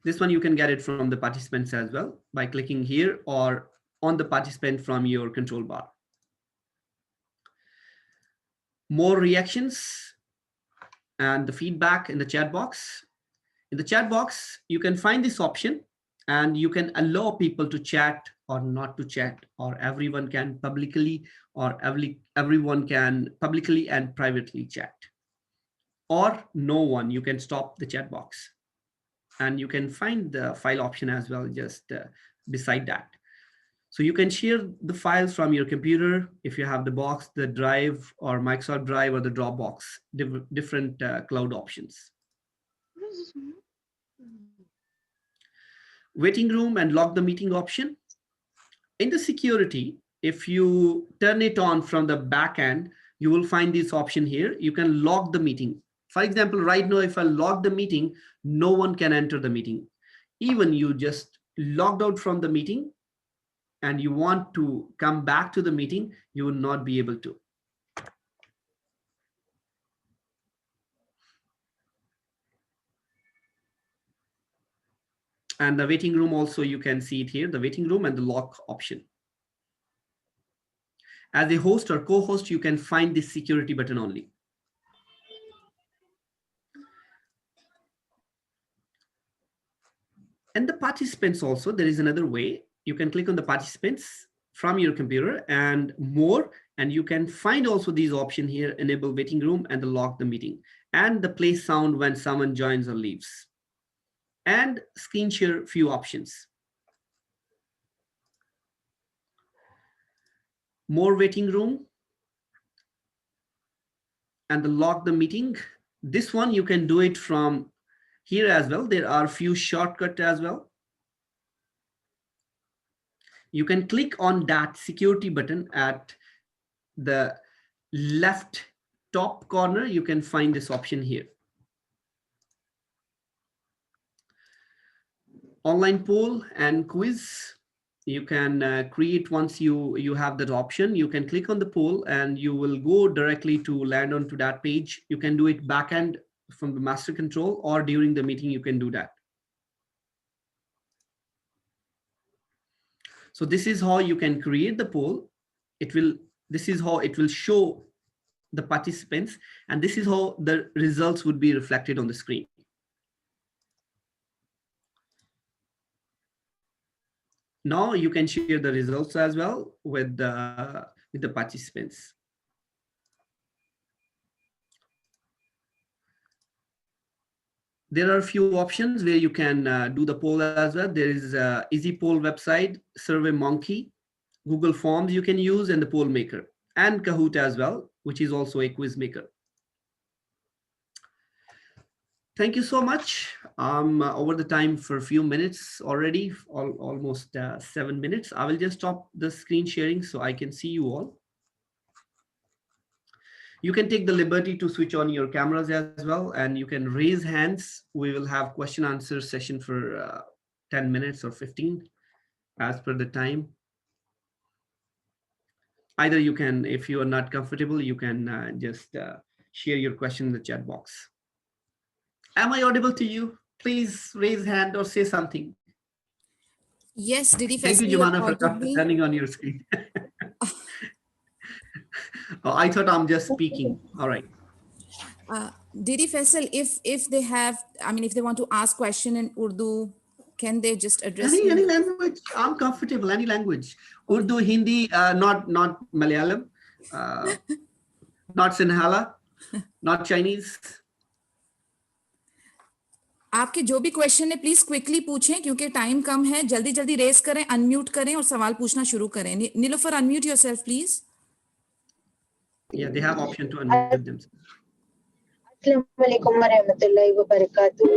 Speaker 2: This one you can get it from the participants as well by clicking here or on the participant from your control bar. More reactions and the feedback in the chat box. In the chat box, you can find this option and you can allow people to chat or not to chat, or everyone can publicly, or everyone can publicly and privately chat, or no one. You can stop the chat box. And you can find the file option as well just beside that. So you can share the files from your computer if you have the box, the drive, or Microsoft Drive, or the Dropbox, different cloud options. Waiting room and lock the meeting option. In the security, if you turn it on from the back end, you will find this option here. You can log the meeting. For example, right now, if I log the meeting, no one can enter the meeting. Even you just logged out from the meeting and you want to come back to the meeting, you will not be able to. And the waiting room also, you can see it here, the waiting room and the lock option. As a host or co-host, you can find this security button only. And the participants also, there is another way. You can click on the participants from your computer and more, and you can find also these options here, enable waiting room and the lock the meeting, and the play sound when someone joins or leaves, and screen share few options. More waiting room and the lock the meeting. This one you can do it from here as well. There are few shortcuts as well. You can click on that security button at the left top corner. You can find this option here. Online poll and quiz. You can create once you have that option. You can click on the poll and you will go directly to land onto that page. You can do it backend from the master control, or during the meeting you can do that. So this is how you can create the poll. This is how it will show the participants, and this is how the results would be reflected on the screen. Now you can share the results as well with the participants. There are a few options where you can do the poll as well. There is Easy Poll website, SurveyMonkey, Google Forms you can use, and the Poll Maker, and Kahoot as well, which is also a quiz maker. Thank you so much. Over the time for a few minutes already, almost 7 minutes. I will just stop the screen sharing so I can see you all. You can take the liberty to switch on your cameras as well, and you can raise hands. We will have question answer session for 10 minutes or 15 as per the time. Either you can, if you are not comfortable, you can just share your question in the chat box. Am I audible to you? Please raise hand or say something.
Speaker 1: Yes, Didi
Speaker 2: Thank you, Jumana, for turning on your screen. Oh, I thought I'm just speaking. All right.
Speaker 1: Didi Faisal, if they have, I mean, if they want to ask question in Urdu, can they just address
Speaker 2: any language? I'm comfortable. Any language. Urdu, Hindi, not Malayalam, not Sinhala, not Chinese.
Speaker 1: आपके जो भी question है please quickly पूछें क्योंकि time कम है. जल्दी जल्दी race करें, अनम्यूट करें और सवाल पूछना शुरू करें. Nilofar, unmute yourself please.
Speaker 2: Yeah, they have option to unmute themselves.
Speaker 3: Assalamualaikum warahmatullahi wabarakatuh.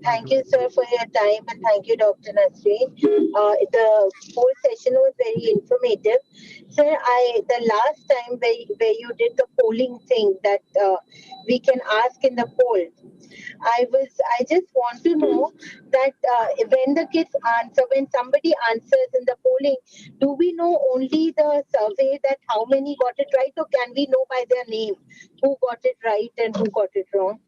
Speaker 3: Thank you, sir, for your time, and thank you, Dr. Nasreen. The whole session was very informative. Sir, the last time where you did the polling thing that we can ask in the poll, I just want to know that when the kids answer, when somebody answers in the polling, do we know only the survey that how many got it right, or can we know by their name who got it right and who got it wrong?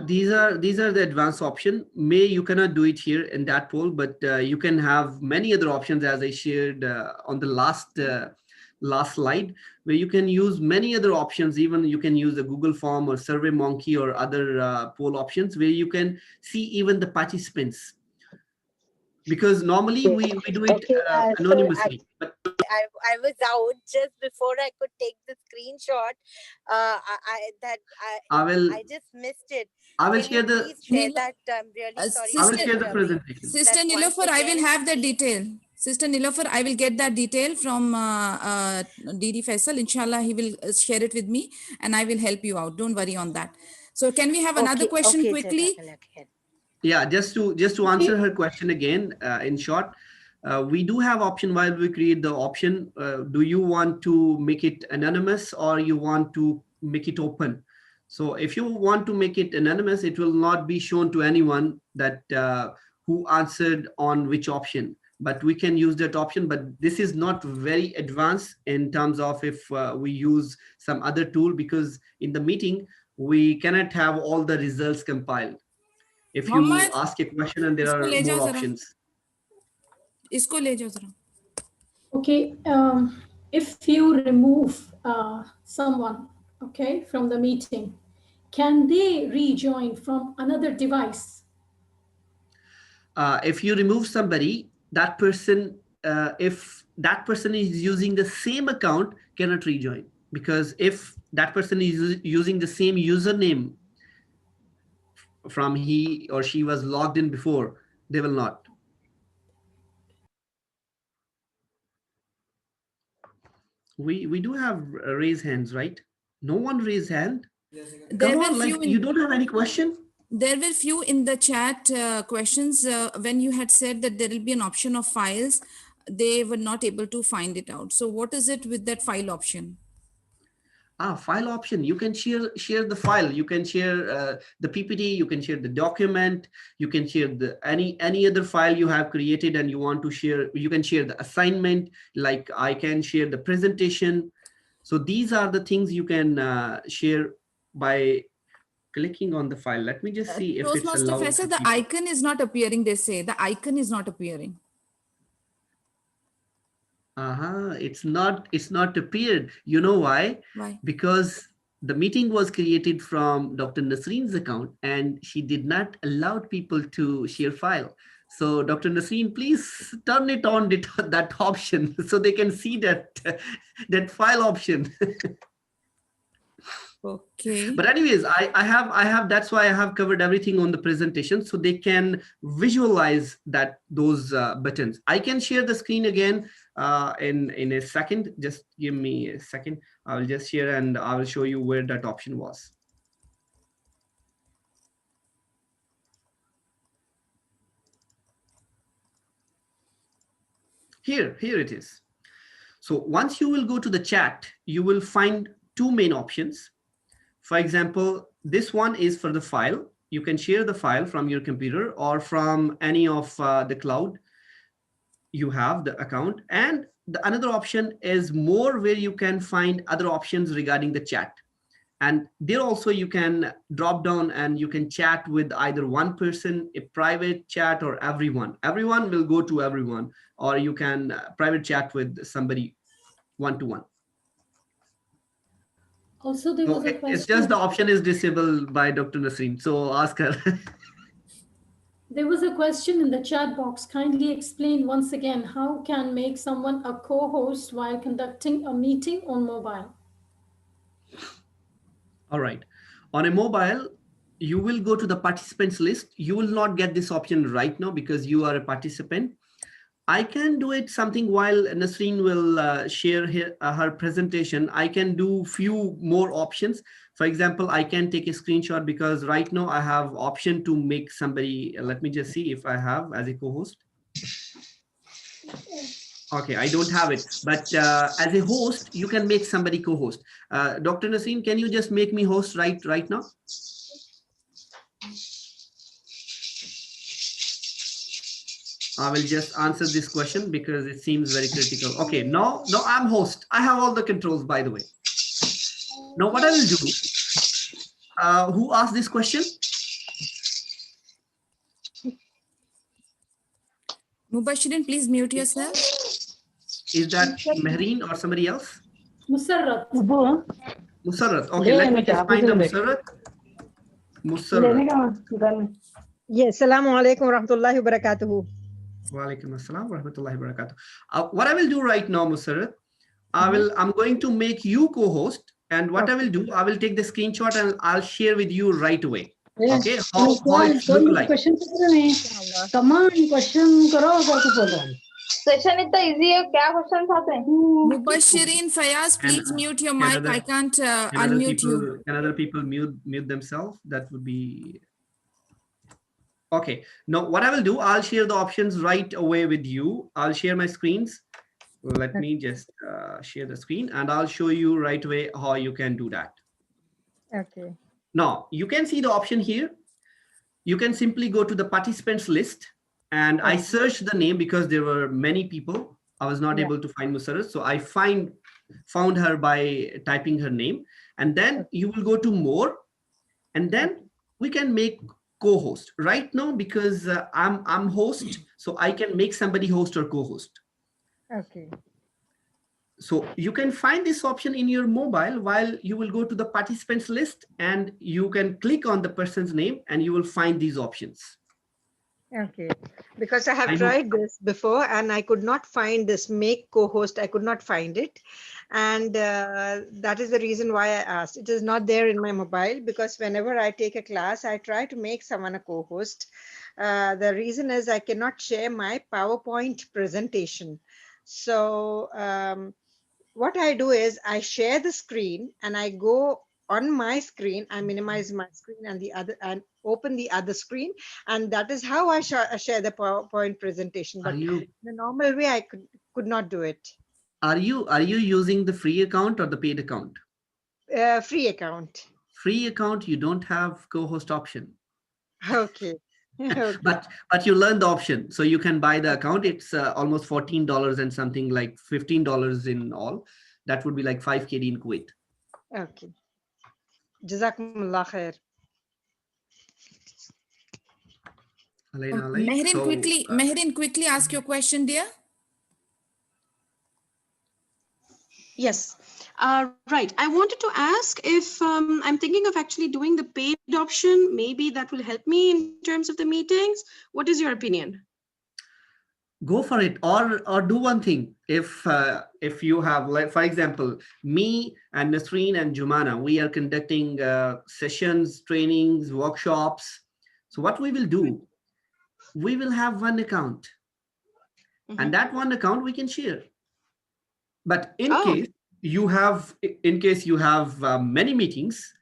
Speaker 2: These are the advanced option. You cannot do it here in that poll, but you can have many other options as I shared on the last slide, where you can use many other options. Even you can use a Google form or SurveyMonkey or other poll options where you can see even the participants. Because normally we do it anonymously. But
Speaker 3: I was out just before I could take the screenshot. I just missed it.
Speaker 2: I will
Speaker 3: Can
Speaker 2: share
Speaker 3: you
Speaker 2: the.
Speaker 3: please share that. I'm really sorry.
Speaker 2: I will share the presentation.
Speaker 1: Sister Nilofer, I will have the detail. Sister Nilofer, I will get that detail from Didi Faisal. Inshallah, he will share it with me and I will help you out. Don't worry on that. So can we have another question quickly?
Speaker 2: Yeah, just to answer her question again, in short, we do have option while we create the option. Do you want to make it anonymous or you want to make it open? So if you want to make it anonymous, it will not be shown to anyone that who answered on which option, but we can use that option. But this is not very advanced in terms of if we use some other tool, because in the meeting, we cannot have all the results compiled. If you
Speaker 1: Mohammed
Speaker 2: ask a question and there
Speaker 1: इसको
Speaker 2: are
Speaker 1: ले
Speaker 2: more
Speaker 1: जाओ जरा,
Speaker 2: options.
Speaker 1: इसको ले जाओ जरा.
Speaker 4: Okay, if you remove someone, okay, from the meeting, can they rejoin from another device?
Speaker 2: If you remove somebody, that person, if that person is using the same account, cannot rejoin. Because if that person is using the same username from he or she was logged in before, they will not. We do have raise hands, right? No one raised hand.
Speaker 1: There
Speaker 2: Come
Speaker 1: were
Speaker 2: on, like
Speaker 1: few
Speaker 2: you don't have any question?
Speaker 1: There were few in the chat questions when you had said that there will be an option of files. They were not able to find it out. So what is it with that file option?
Speaker 2: File option. You can share the file. You can share the PPT. You can share the document. You can share the any other file you have created and you want to share. You can share the assignment. Like I can share the presentation. So these are the things you can share by clicking on the file. Let me just see if it's
Speaker 1: Toastmaster
Speaker 2: allowed.
Speaker 1: Professor, the icon is not appearing. They say the icon is not appearing.
Speaker 2: It's not appeared. You know why?
Speaker 1: Why?
Speaker 2: Because the meeting was created from Dr. Nasreen's account and she did not allow people to share file. So Dr. Nasreen, please turn it on that option so they can see that file option.
Speaker 1: Okay.
Speaker 2: But anyways, I have that's why I have covered everything on the presentation so they can visualize those buttons. I can share the screen again in a second. Just give me a second. I will just share and I will show you where that option was. Here it is. So once you will go to the chat, you will find two main options. For example, this one is for the file. You can share the file from your computer or from any of the cloud. You have the account, and the another option is more where you can find other options regarding the chat. And there also you can drop down and you can chat with either one person, a private chat, or everyone. Everyone will go to everyone, or you can private chat with somebody one-to-one.
Speaker 4: Also, there was a question.
Speaker 2: It's just the option is disabled by Dr. Nasreen. So ask her.
Speaker 4: There was a question in the chat box. Kindly explain once again how can make someone a co-host while conducting a meeting on mobile.
Speaker 2: All right. On a mobile, you will go to the participants list. You will not get this option right now because you are a participant. I can do it something while Nasreen will share her presentation. I can do few more options. For example, I can take a screenshot because right now I have option to make somebody, let me just see if I have as a co-host. Okay, I don't have it, but as a host, you can make somebody co-host. Dr. Nasreen, can you just make me host right now? I will just answer this question because it seems very critical. Okay, no, I'm host. I have all the controls, by the way. Now what I will do, who asked this question?
Speaker 1: Mubashirin, please mute yourself.
Speaker 2: Is that Mehreen or somebody else?
Speaker 4: Musarrat.
Speaker 2: Musarrat. Okay, let me just find the Musarrat. Musarrat.
Speaker 5: Yes, Assalamu alaikum wa rahmatullahi wa barakatuhu.
Speaker 2: Wa alaikum assalam wa rahmatullahi wa barakatuh. What I will do right now, Musarrat, I'm going to make you co-host, and what I will do, I will take the screenshot and I'll share with you right away. Okay, how it look like.
Speaker 6: Question come on, question karo
Speaker 7: Session इतना easy है, क्या questions आते हैं?
Speaker 1: Mubashirin, Fayaz, please mute your mic. I can't unmute you.
Speaker 2: Can other people mute themselves? That would be. Okay. Now what I will do, I'll share the options right away with you. I'll share my screens. Let me just share the screen and I'll show you right away how you can do that.
Speaker 5: Okay.
Speaker 2: Now you can see the option here. You can simply go to the participants list and I searched the name because there were many people. I was not able to find Musarat. So I found her by typing her name, and then you will go to more, and then we can make co-host right now because I'm host, so I can make somebody host or co-host.
Speaker 5: Okay.
Speaker 2: So you can find this option in your mobile while you will go to the participants list and you can click on the person's name and you will find these options.
Speaker 5: Okay, because I have
Speaker 2: I know.
Speaker 5: tried this before and I could not find this make co-host. I could not find it. And that is the reason why I asked. It is not there in my mobile because whenever I take a class, I try to make someone a co-host. The reason is I cannot share my PowerPoint presentation. So what I do is I share the screen and I go on my screen, I minimize my screen and the other and open the other screen, and that is how I share the PowerPoint presentation. But in the normal way, I could not do it.
Speaker 2: Are you using the free account or the paid account?
Speaker 5: Free account.
Speaker 2: Free account, you don't have co-host option.
Speaker 5: Okay. Okay.
Speaker 2: But you learn the option, so you can buy the account. It's almost $14 and something like $15 in all. That would be like 5 KD in Kuwait.
Speaker 5: Okay. Jazakumullah khair.
Speaker 1: Mehrin, quickly ask your question, dear.
Speaker 8: Yes. Right. I wanted to ask if I'm thinking of actually doing the paid option. Maybe that will help me in terms of the meetings. What is your opinion?
Speaker 2: Go for it, or do one thing. If you have, like, for example, me and Nasreen and Jumana, we are conducting sessions, trainings, workshops. So what we will do, we will have one account, and that one account we can share. But in case you have many meetings,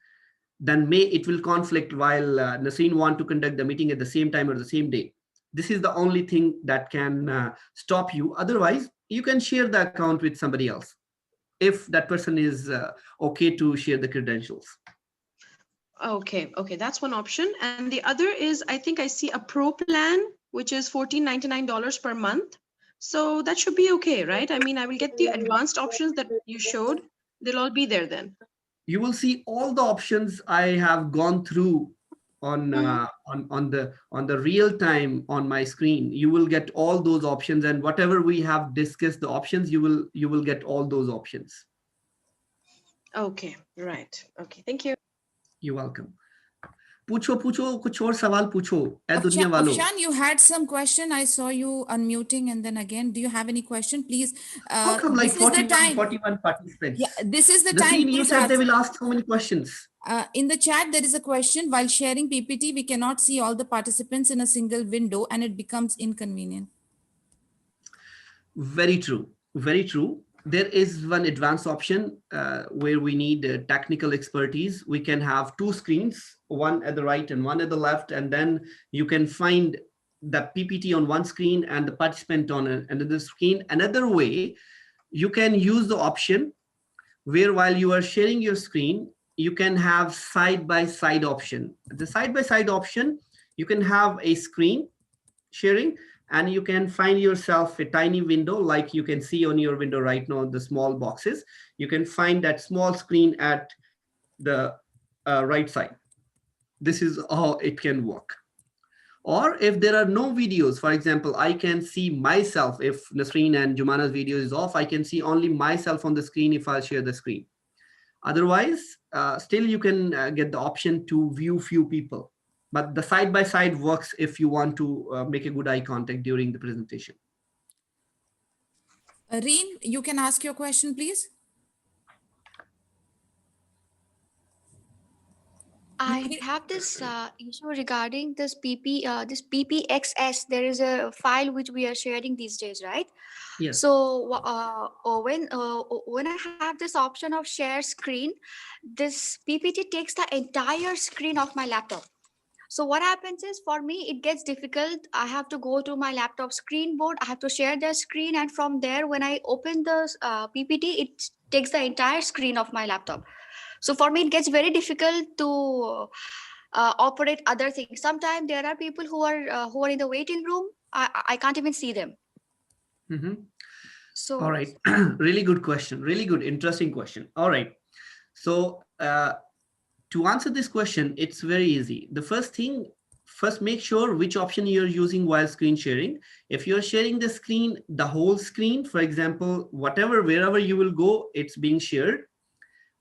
Speaker 2: then it will conflict while Nasreen want to conduct the meeting at the same time or the same day. This is the only thing that can stop you. Otherwise, you can share the account with somebody else if that person is okay to share the credentials.
Speaker 8: Okay, that's one option. And the other is, I think I see a pro plan, which is $14.99 per month. So that should be okay, right? I mean, I will get the advanced options that you showed. They'll all be there then.
Speaker 2: You will see all the options I have gone through on the real time on my screen. You will get all those options, and whatever we have discussed the options, you will get all those options.
Speaker 8: Okay, right. Okay, thank you.
Speaker 2: You're welcome. पूछो कुछ और सवाल पूछो ए दुनिया वालों.
Speaker 1: Afshan, you had some question. I saw you unmuting and then again. Do you have any question? Please.
Speaker 2: How come like 41 participants?
Speaker 1: Yeah, this is the time.
Speaker 2: Scene, you said they will ask how many questions?
Speaker 1: In the chat, there is a question. While sharing PPT, we cannot see all the participants in a single window and it becomes inconvenient.
Speaker 2: Very true. Very true. There is one advanced option where we need technical expertise. We can have two screens, one at the right and one at the left, and then you can find the PPT on one screen and the participant on another screen. Another way, you can use the option where while you are sharing your screen, you can have side-by-side option. The side-by-side option, you can have a screen sharing, and you can find yourself a tiny window like you can see on your window right now, the small boxes. You can find that small screen at the right side. This is how it can work. Or if there are no videos, for example, I can see myself. If Nasreen and Jumana's video is off, I can see only myself on the screen if I share the screen. Otherwise, still you can get the option to view few people. But the side-by-side works if you want to make a good eye contact during the presentation.
Speaker 1: Reen, you can ask your question, please.
Speaker 9: I have this issue regarding this PPXS. There is a file which we are sharing these days, right?
Speaker 2: Yes.
Speaker 9: So when I have this option of share screen, this PPT takes the entire screen of my laptop. So what happens is, for me, it gets difficult. I have to go to my laptop screen board. I have to share the screen. And from there, when I open the PPT, it takes the entire screen of my laptop. So for me, it gets very difficult to operate other things. Sometimes there are people who are in the waiting room. I can't even see them.
Speaker 2: Mm-hmm.
Speaker 9: So
Speaker 2: all right. Really good question. Really good, interesting question. All right. So to answer this question, it's very easy. The first make sure which option you're using while screen sharing. If you're sharing the screen, the whole screen, for example, wherever you will go, it's being shared,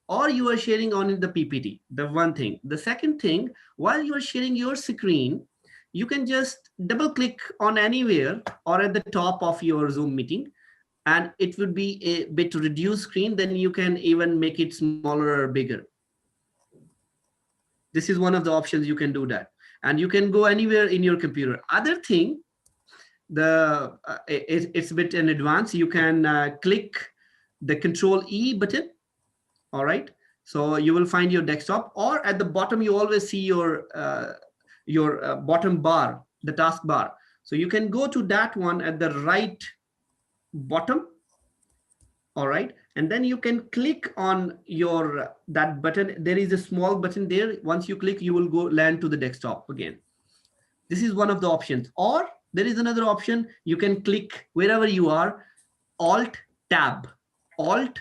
Speaker 2: or you are sharing on the PPT, the one thing. The second thing, while you are sharing your screen, you can just double click on anywhere or at the top of your Zoom meeting, and it would be a bit reduced screen. Then you can even make it smaller or bigger. This is one of the options. You can do that, and you can go anywhere in your computer. Other thing, it's a bit in advance. You can click the Control E button. All right, so you will find your desktop, or at the bottom you always see your bottom bar, the taskbar. So you can go to that one at the right bottom. All right, and then you can click on your that button. There is a small button there. Once you click, you will go land to the desktop again. This is one of the options. Or there is another option. You can click wherever you are, Alt Tab, Alt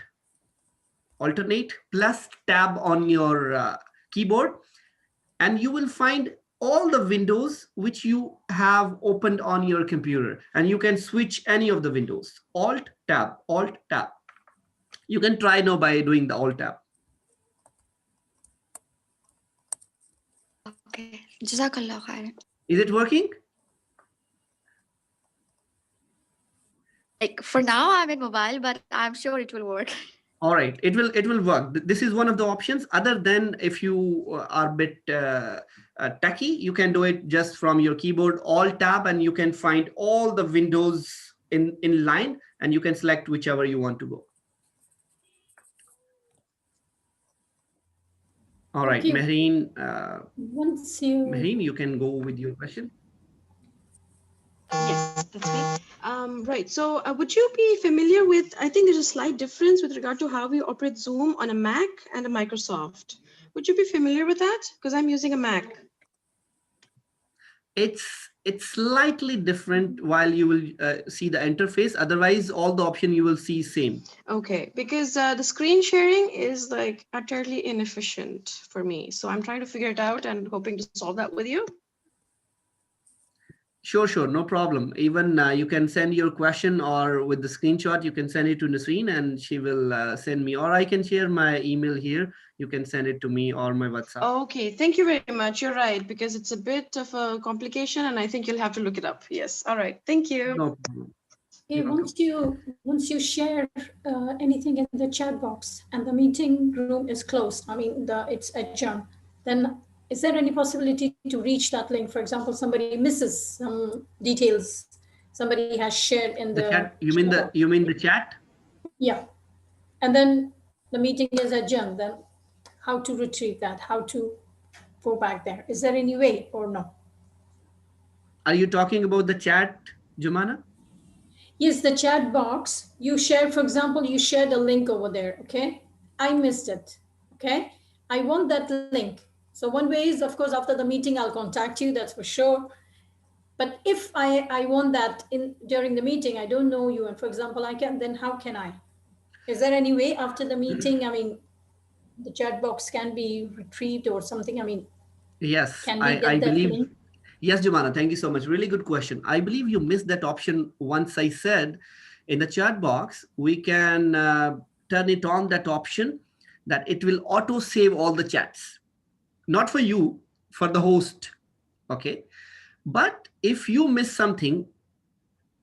Speaker 2: alternate plus tab on your keyboard, and you will find all the windows which you have opened on your computer, and you can switch any of the windows. Alt tab, Alt tab. You can try now by doing the Alt tab.
Speaker 9: okay, Jazakallah khair.
Speaker 2: Is it working?
Speaker 9: Like for now, I'm in mobile, but I'm sure it will work.
Speaker 2: All right, it will work. This is one of the options. Other than if you are a bit techy, you can do it just from your keyboard, Alt tab, and you can find all the windows in line, and you can select whichever you want to go. All right,
Speaker 4: Okay.
Speaker 2: Mehreen,
Speaker 4: Mehreen,
Speaker 2: you can go with your question.
Speaker 8: Yes, that's me. Right. So would you be familiar with, I think there's a slight difference with regard to how we operate Zoom on a Mac and a Microsoft. Would you be familiar with that? Because I'm using a Mac.
Speaker 2: It's slightly different while you will see the interface. Otherwise, all the option you will see same.
Speaker 8: Okay, because the screen sharing is like utterly inefficient for me. So I'm trying to figure it out and hoping to solve that with you.
Speaker 2: Sure, no problem. Even you can send your question, or with the screenshot, you can send it to Nasreen and she will send me, or I can share my email here. You can send it to me or my WhatsApp.
Speaker 8: Okay, thank you very much. You're right, because it's a bit of a complication and I think you'll have to look it up. Yes, all right, thank you.
Speaker 2: No problem.
Speaker 4: okay, once you share anything in the chat box and the meeting room is closed, I mean it's adjourned, then is there any possibility to reach that link? For example, somebody misses some details somebody has shared in the
Speaker 2: chat. You mean the chat?
Speaker 4: Yeah, and then the meeting is adjourned. Then how to retrieve that? How to go back there? Is there any way or no?
Speaker 2: Are you talking about the chat, Jumana?
Speaker 4: Yes, the chat box. You shared, for example, you shared a link over there. Okay, I missed it. Okay, I want that link. So one way is, of course, after the meeting, I'll contact you. That's for sure. But if I want that during the meeting, I don't know you, and for example, then how can I? Is there any way after the meeting? I mean, the chat box can be retrieved or something. I mean,
Speaker 2: yes,
Speaker 4: can we get that
Speaker 2: believe.
Speaker 4: link?
Speaker 2: Yes, Jumana, thank you so much. Really good question. I believe you missed that option once I said in the chat box, we can turn it on, that option, that it will auto save all the chats. Not for you, for the host. Okay. But if you miss something,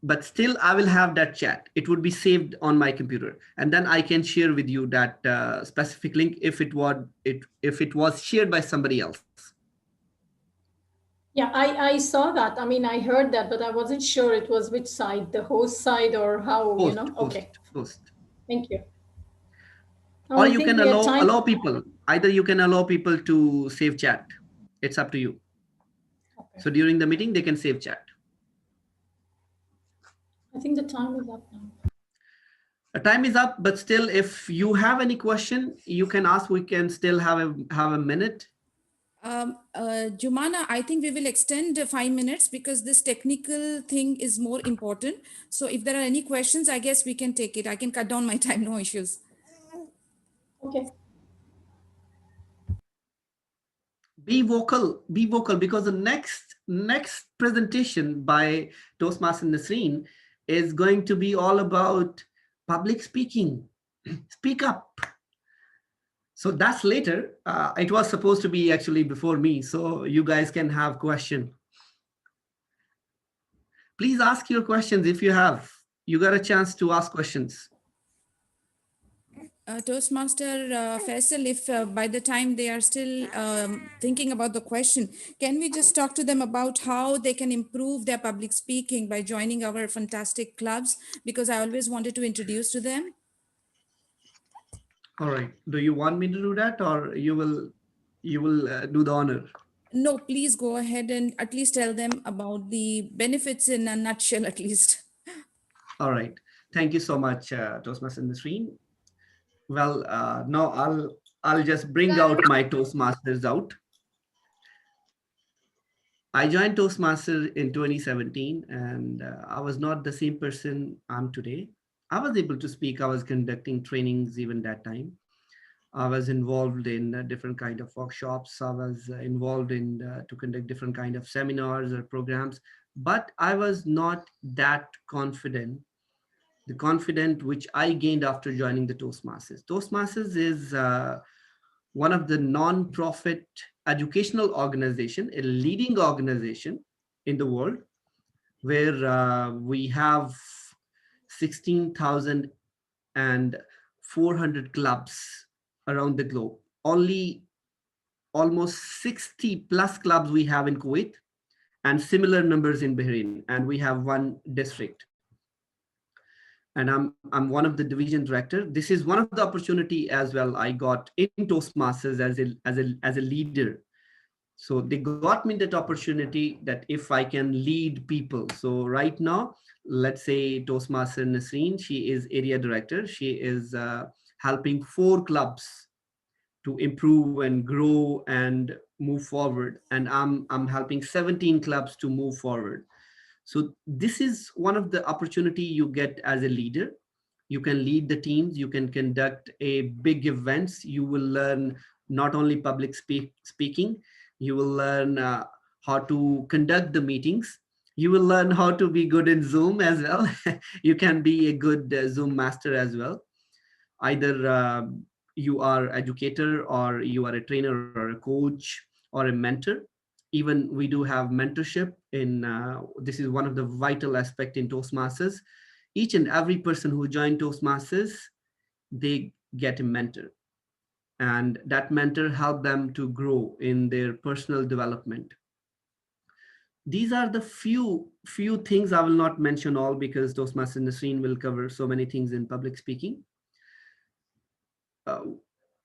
Speaker 2: but still I will have that chat, it would be saved on my computer. And then I can share with you that specific link if it was shared by somebody else.
Speaker 4: Yeah, I saw that. I mean, I heard that, but I wasn't sure it was which side, the host side or how,
Speaker 2: Host,
Speaker 4: Okay.
Speaker 2: Host.
Speaker 4: Thank you.
Speaker 2: Or you can allow people. Either you can allow people to save chat. It's up to you. So during the meeting, they can save chat.
Speaker 4: I think the time is up now.
Speaker 2: Time is up, but still, if you have any question, you can ask. We can still have a minute.
Speaker 1: Jumana, I think we will extend 5 minutes because this technical thing is more important. So if there are any questions, I guess we can take it. I can cut down my time, no issues.
Speaker 4: Okay.
Speaker 2: Be vocal, because the next presentation by Toastmaster Nasreen is going to be all about public speaking. Speak up. So that's later. It was supposed to be actually before me, so you guys can have question. Please ask your questions if you have. You got a chance to ask questions.
Speaker 1: Toastmaster Faisal, if by the time they are still thinking about the question, can we just talk to them about how they can improve their public speaking by joining our fantastic clubs? Because I always wanted to introduce to them.
Speaker 2: All right. Do you want me to do that, or you will do the honor?
Speaker 1: No, please go ahead and at least tell them about the benefits in a nutshell, at least.
Speaker 2: All right. Thank you so much, Toastmaster Nasreen. Well, now I'll just bring out my Toastmasters out. I joined Toastmasters in 2017, and I was not the same person I'm today. I was able to speak. I was conducting trainings even that time. I was involved in different kind of workshops. I was involved in to conduct different kind of seminars or programs, but I was not that confident. The confidence which I gained after joining the Toastmasters. Toastmasters is one of the non-profit educational organization, a leading organization in the world, where we have 16,400 clubs around the globe. Only almost 60 plus clubs we have in Kuwait, and similar numbers in Bahrain, and we have one district. And I'm one of the division director. This is one of the opportunity as well I got in Toastmasters as a leader. So they got me that opportunity that if I can lead people. So right now, let's say Toastmaster Nasreen, she is area director. She is helping 4 clubs to improve and grow and move forward. And I'm helping 17 clubs to move forward. So this is one of the opportunity you get as a leader. You can lead the teams, you can conduct a big events. You will learn not only public speaking, you will learn how to conduct the meetings. You will learn how to be good in Zoom as well. You can be a good Zoom master as well. Either you are educator, or you are a trainer, or a coach, or a mentor. Even we do have mentorship in, this is one of the vital aspect in Toastmasters. Each and every person who joined Toastmasters, they get a mentor. And that mentor help them to grow in their personal development. These are the few things. I will not mention all because Toastmaster Nasreen will cover so many things in public speaking.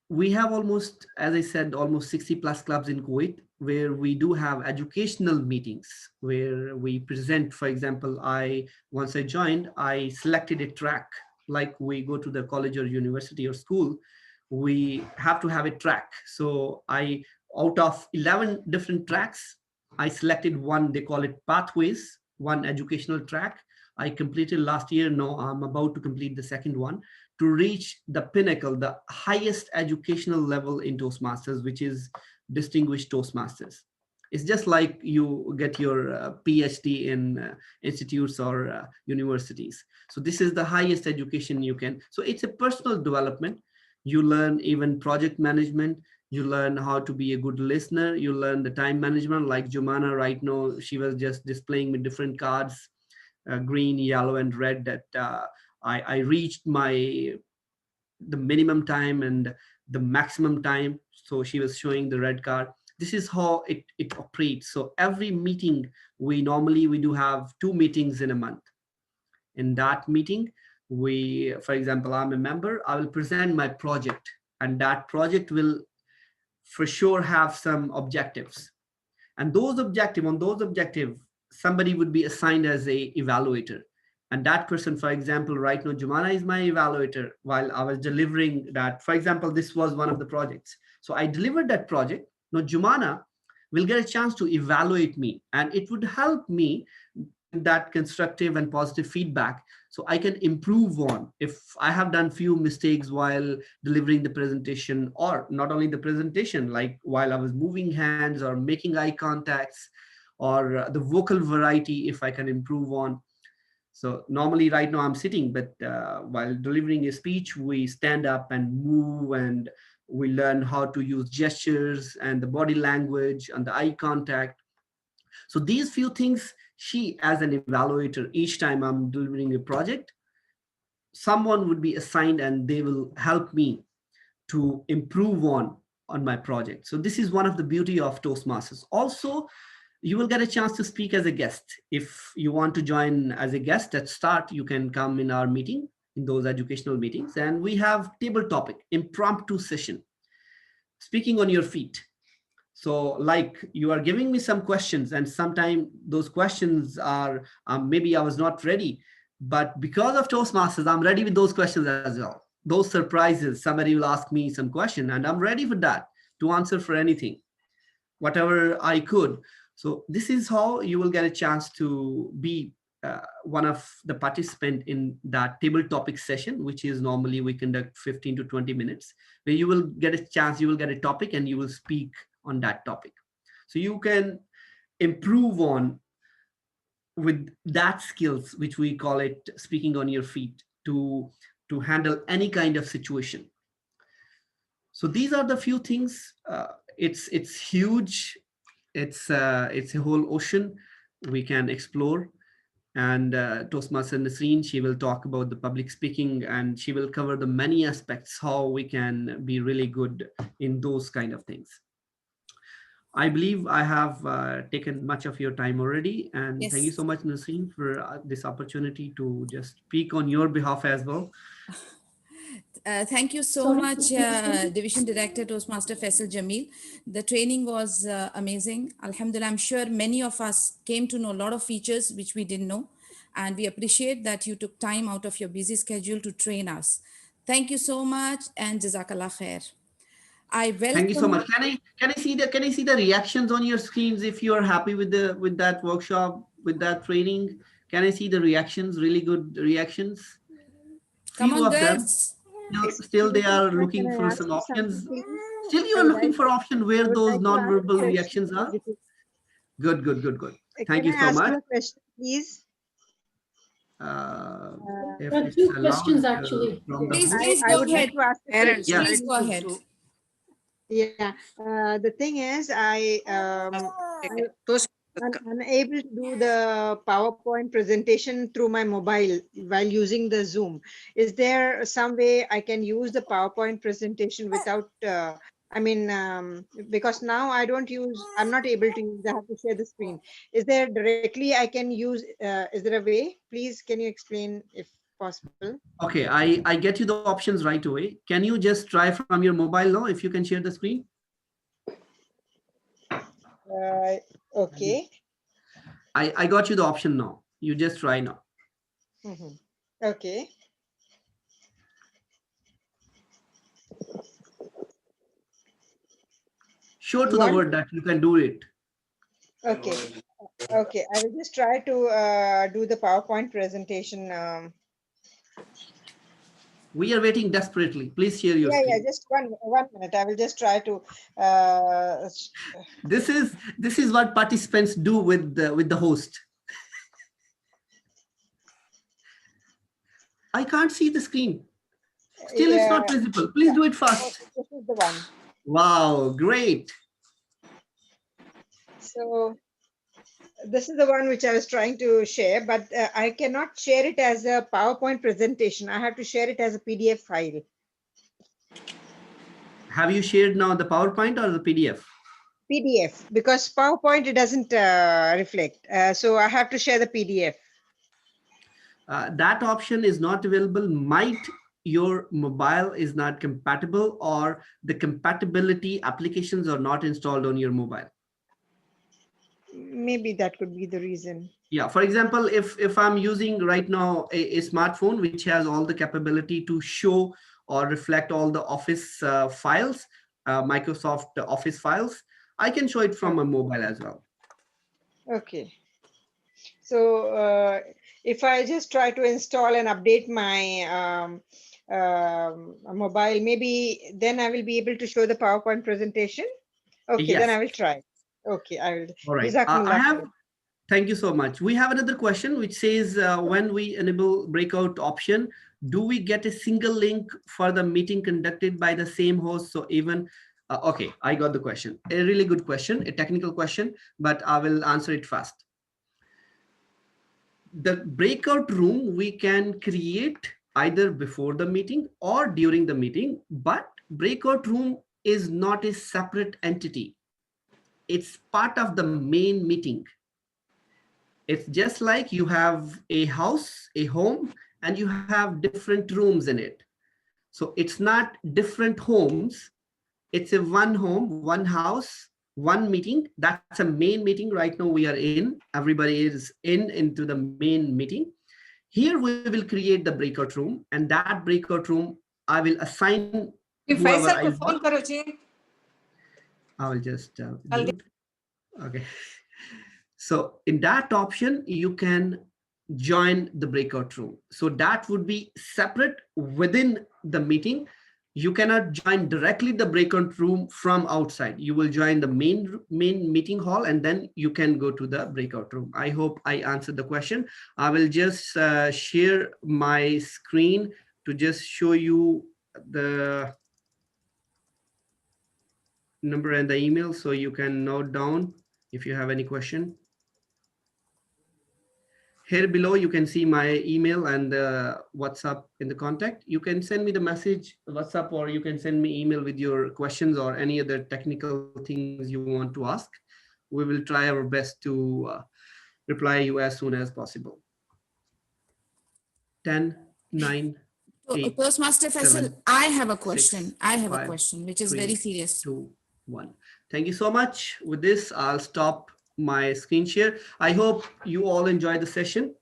Speaker 2: We have almost, as I said, almost 60 plus clubs in Kuwait, where we do have educational meetings where we present. For example, once I joined, I selected a track. Like we go to the college or university or school, we have to have a track. So out of 11 different tracks, I selected one. They call it Pathways, one educational track. I completed last year. Now I'm about to complete the second one, to reach the pinnacle, the highest educational level in Toastmasters, which is Distinguished Toastmasters. It's just like you get your PhD in institutes or universities. So this is the highest education you can. So it's a personal development. You learn even project management. You learn how to be a good listener. You learn the time management. Like Jumana right now, she was just displaying me different cards, green, yellow, and red, that I reached the minimum time and the maximum time. So she was showing the red card. This is how it operates. So every meeting, we do have 2 meetings in a month. In that meeting, for example, I'm a member, I will present my project, and that project will for sure have some objectives. And on those objective, somebody would be assigned as a evaluator. And that person, for example, right now, Jumana is my evaluator while I was delivering that. For example, this was one of the projects. So I delivered that project. Now Jumana will get a chance to evaluate me, and it would help me that constructive and positive feedback so I can improve on if I have done few mistakes while delivering the presentation, or not only the presentation, like while I was moving hands or making eye contacts, or the vocal variety, if I can improve on. So normally right now I'm sitting, but while delivering a speech, we stand up and move, and we learn how to use gestures and the body language and the eye contact. So these few things, she as an evaluator, each time I'm delivering a project, someone would be assigned and they will help me to improve on my project. So this is one of the beauty of Toastmasters. Also, you will get a chance to speak as a guest. If you want to join as a guest at start, you can come in our meeting, in those educational meetings. And we have table topic, impromptu session, speaking on your feet. So like you are giving me some questions, and sometimes those questions are, maybe I was not ready, but because of Toastmasters, I'm ready with those questions as well. Those surprises, somebody will ask me some question and I'm ready for that to answer for anything, whatever I could. So this is how you will get a chance to be one of the participant in that table topic session, which is normally we conduct 15 to 20 minutes, where you will get a chance, you will get a topic and you will speak on that topic. So you can improve on with that skills, which we call it speaking on your feet, to handle any kind of situation. So these are the few things. It's huge. It's a whole ocean we can explore. And Toastmaster Nasreen, she will talk about the public speaking, and she will cover the many aspects, how we can be really good in those kind of things. I believe I have taken much of your time already. And
Speaker 1: Yes.
Speaker 2: Thank you so much, Nasreen, for this opportunity to just speak on your behalf as well.
Speaker 1: Thank you so much, Division Director Toastmaster Faisal Jamil. The training was amazing. Alhamdulillah, I'm sure many of us came to know a lot of features which we didn't know. And we appreciate that you took time out of your busy schedule to train us. Thank you so much, and Jazakallah khair. I welcome.
Speaker 2: Thank you so much. Can I see the reactions on your screens if you are happy with that workshop, with that training? Can I see the reactions? Really good reactions.
Speaker 1: Come
Speaker 2: Few
Speaker 1: on,
Speaker 2: of them.
Speaker 1: girls.
Speaker 2: Still they are looking for some options. Still you are looking for options where those non-verbal reactions are. Good. Thank you so much.
Speaker 5: Can I ask you a question, please?
Speaker 2: If
Speaker 4: There are
Speaker 2: it's
Speaker 4: two
Speaker 2: allowed,
Speaker 4: questions actually.
Speaker 1: Please
Speaker 5: I
Speaker 1: go
Speaker 5: would
Speaker 1: ahead.
Speaker 5: like to ask a question.
Speaker 2: Yeah.
Speaker 1: Please go ahead.
Speaker 5: Yeah, the thing is, I'm unable to do the PowerPoint presentation through my mobile while using the Zoom. Is there some way I can use the PowerPoint presentation without, because now I'm not able to use, I have to share the screen. Is there directly I can use, is there a way? Please, can you explain if possible?
Speaker 2: Okay, I get you the options right away. Can you just try from your mobile now, if you can share the screen?
Speaker 5: Okay.
Speaker 2: I got you the option now. You just try now.
Speaker 5: Okay.
Speaker 2: Show to the word that you can do it.
Speaker 5: Okay. Okay, I will just try to do the PowerPoint presentation.
Speaker 2: We are waiting desperately. Please share your screen.
Speaker 5: Yeah, just one minute. I will just try to.
Speaker 2: This is what participants do with the host. I can't see the screen. Still, it's not visible. Please do it fast.
Speaker 5: This is the one.
Speaker 2: Wow, great.
Speaker 5: So this is the one which I was trying to share, but I cannot share it as a PowerPoint presentation. I have to share it as a PDF file.
Speaker 2: Have you shared now the PowerPoint or the PDF?
Speaker 5: PDF, because PowerPoint, it doesn't reflect. So I have to share the PDF.
Speaker 2: That option is not available. Might your mobile is not compatible, or the compatibility applications are not installed on your mobile.
Speaker 5: Maybe that could be the reason.
Speaker 2: Yeah, for example, if I'm using right now a smartphone which has all the capability to show or reflect all the Office files, Microsoft Office files, I can show it from a mobile as well.
Speaker 5: Okay. So if I just try to install and update my mobile, maybe then I will be able to show the PowerPoint presentation. Okay, then
Speaker 2: Yes.
Speaker 5: I will try. Okay, I will.
Speaker 2: All right.
Speaker 5: Jazakumullah khair.
Speaker 2: Thank you so much. We have another question which says, when we enable breakout option, do we get a single link for the meeting conducted by the same host? So even, okay, I got the question. A really good question, a technical question, but I will answer it fast. The breakout room we can create either before the meeting or during the meeting, but breakout room is not a separate entity. It's part of the main meeting. It's just like you have a house, a home, and you have different rooms in it. So it's not different homes. It's a one home, one house, one meeting. That's a main meeting right now we are in. Everybody is into the main meeting. Here we will create the breakout room, and that breakout room I will assign whoever I want. I will just mute. Okay. So in that option, you can join the breakout room. So that would be separate within the meeting. You cannot join directly the breakout room from outside. You will join the main meeting hall, and then you can go to the breakout room. I hope I answered the question. I will just share my screen to just show you the number and the email so you can note down if you have any question. Here below, you can see my email and WhatsApp in the contact. You can send me the message, WhatsApp, or you can send me email with your questions or any other technical things you want to ask. We will try our best to reply you as soon as possible. 10, 9, 8,
Speaker 1: Toastmaster Faisal,
Speaker 2: 7,
Speaker 1: I have a question.
Speaker 2: 6,
Speaker 1: I have
Speaker 2: 5,
Speaker 1: a question, which is
Speaker 2: 3,
Speaker 1: very serious.
Speaker 2: 2, 1. Thank you so much. With this, I'll stop my screen share. I hope you all enjoyed the session.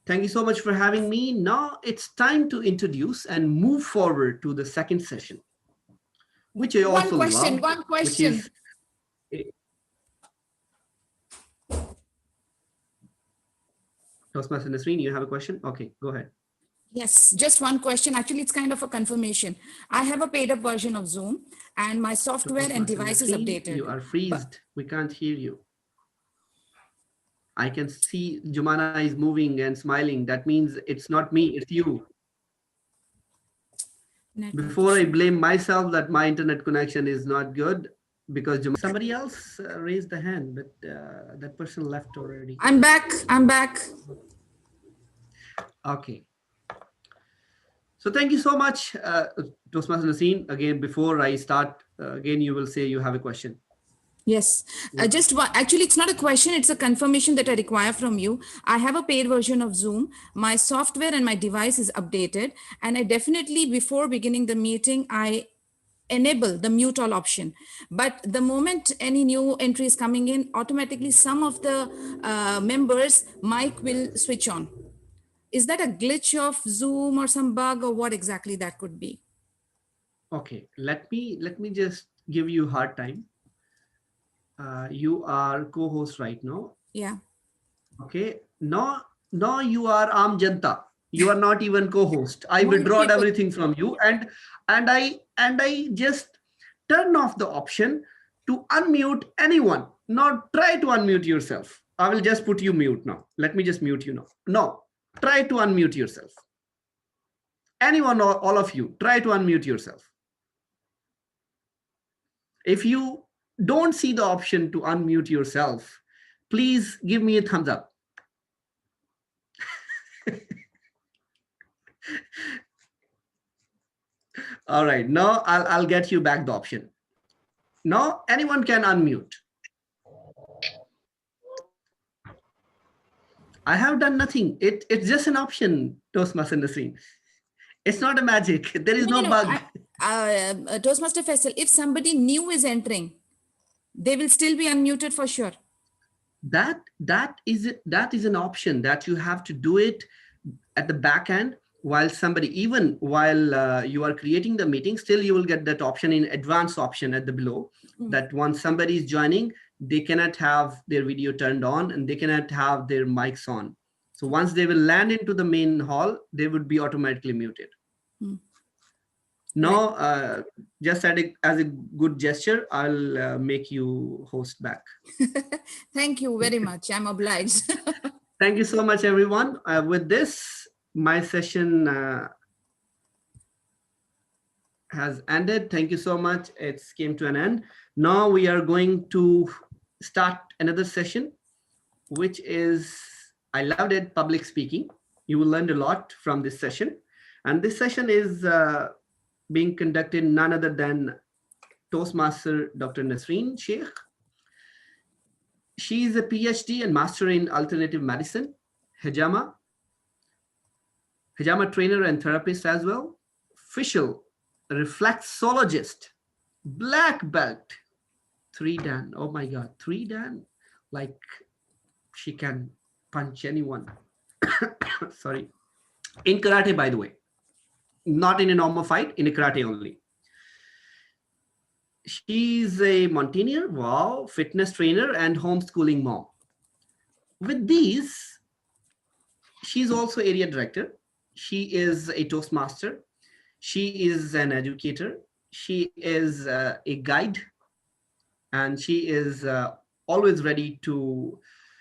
Speaker 2: Thank you so much for having me. Now it's time to introduce and move forward to the second session, which I also love.
Speaker 1: One question.
Speaker 2: Toastmaster Nasreen, you have a question? Okay, go ahead.
Speaker 1: Yes, just one question. Actually, it's kind of a confirmation. I have a paid up version of Zoom and my software and device is updated.
Speaker 2: You are freezed. We can't hear you. I can see Jumana is moving and smiling. That means it's not me, it's you. Before I blame myself that my internet connection is not good, because somebody else raised the hand, but that person left already.
Speaker 1: I'm back. I'm back.
Speaker 2: Okay. So thank you so much, Toastmaster Nasreen. Again, before I start, again, you will say you have a question.
Speaker 1: Yes, just one. Actually, it's not a question. It's a confirmation that I require from you. I have a paid version of Zoom. My software and my device is updated. And I definitely, before beginning the meeting, I enable the mute all option. But the moment any new entry is coming in, automatically some of the members' mic will switch on. Is that a glitch of Zoom or some bug, or what exactly that could be?
Speaker 2: Okay, let me just give you a hard time. You are co-host right now.
Speaker 1: Yeah.
Speaker 2: Okay. Now you are Aam Janta. You are not even co-host. I withdrawed everything from you, and I just turn off the option to unmute anyone. Now try to unmute yourself. I will just put you mute now. Let me just mute you now. No, try to unmute yourself. Anyone or all of you, try to unmute yourself. If you don't see the option to unmute yourself, please give me a thumbs up. All right, now I'll get you back the option. Now anyone can unmute. I have done nothing. It's just an option, Toastmaster Nasreen. It's not a magic. There is no bug.
Speaker 1: Toastmaster Faisal, if somebody new is entering, They will still be unmuted for sure.
Speaker 2: That is an option that you have to do it at the back end while somebody, even while you are creating the meeting, still you will get that option in advanced option at the below, that once somebody is joining, they cannot have their video turned on and they cannot have their mics on. So once they will land into the main hall, they would be automatically muted. Now, just as a good gesture, I'll make you host back.
Speaker 1: Thank you very much. I'm obliged.
Speaker 2: Thank you so much, everyone. With this, my session has ended. Thank you so much. It's came to an end. Now we are going to start another session, which is, I loved it, public speaking. You will learn a lot from this session. And this session is being conducted none other than Toastmaster Dr. Nishy-Wellness. She is a PhD and Master in Alternative Medicine, Hijama trainer and therapist as well, official reflexologist, black belt, 3 Dan. Oh my God, 3 Dan, like she can punch anyone. Sorry. In karate, by the way, not in a normal fight, in a karate only. She's a mountaineer, wow, fitness trainer and homeschooling mom. With these, she's also area director. She is a Toastmaster. She is an educator. She is a guide, and she is always ready to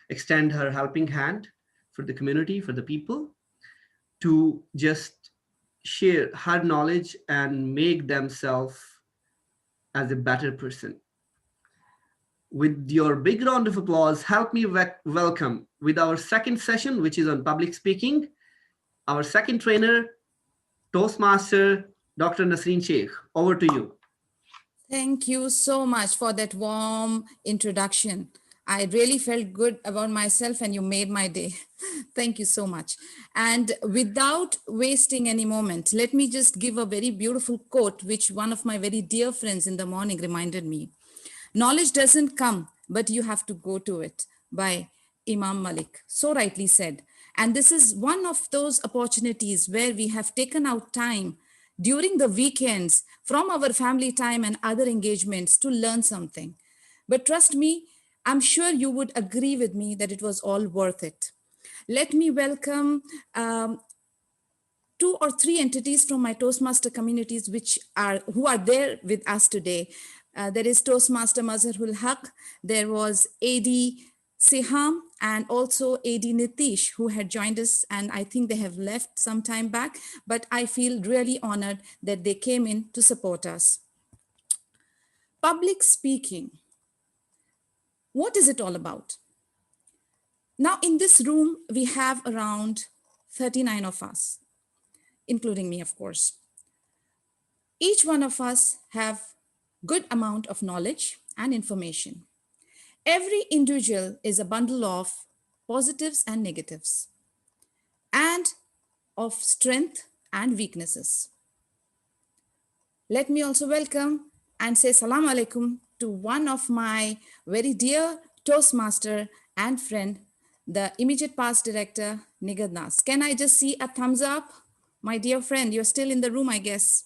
Speaker 2: extend her helping hand for the community, for the people, to just share her knowledge and make themselves as a better person. With your big round of applause, help me welcome with our second session, which is on public speaking, our second trainer, Toastmaster, Dr. Nishy-Wellness. Over to you.
Speaker 1: Thank you so much for that warm introduction. I really felt good about myself and you made my day. Thank you so much. And without wasting any moment, let me just give a very beautiful quote, which one of my very dear friends in the morning reminded me. Knowledge doesn't come, but you have to go to it, by Imam Malik. So rightly said. And this is one of those opportunities where we have taken out time during the weekends from our family time and other engagements to learn something. But trust me, I'm sure you would agree with me that it was all worth it. Let me welcome 2 or 3 entities from my Toastmaster communities who are there with us today. There is Toastmaster Mazharul Haq, there was AD Seham, and also AD Nitish, who had joined us, and I think they have left some time back, but I feel really honored that they came in to support us. Public speaking. What is it all about? Now in this room, we have around 39 of us, including me, of course. Each one of us have good amount of knowledge and information. Every individual is a bundle of positives and negatives, and of strength and weaknesses. Let me also welcome and say salam alaikum to one of my very dear Toastmaster and friend, the immediate past director, Nigad Nas. Can I just see a thumbs up? My dear friend, you're still in the room, I guess.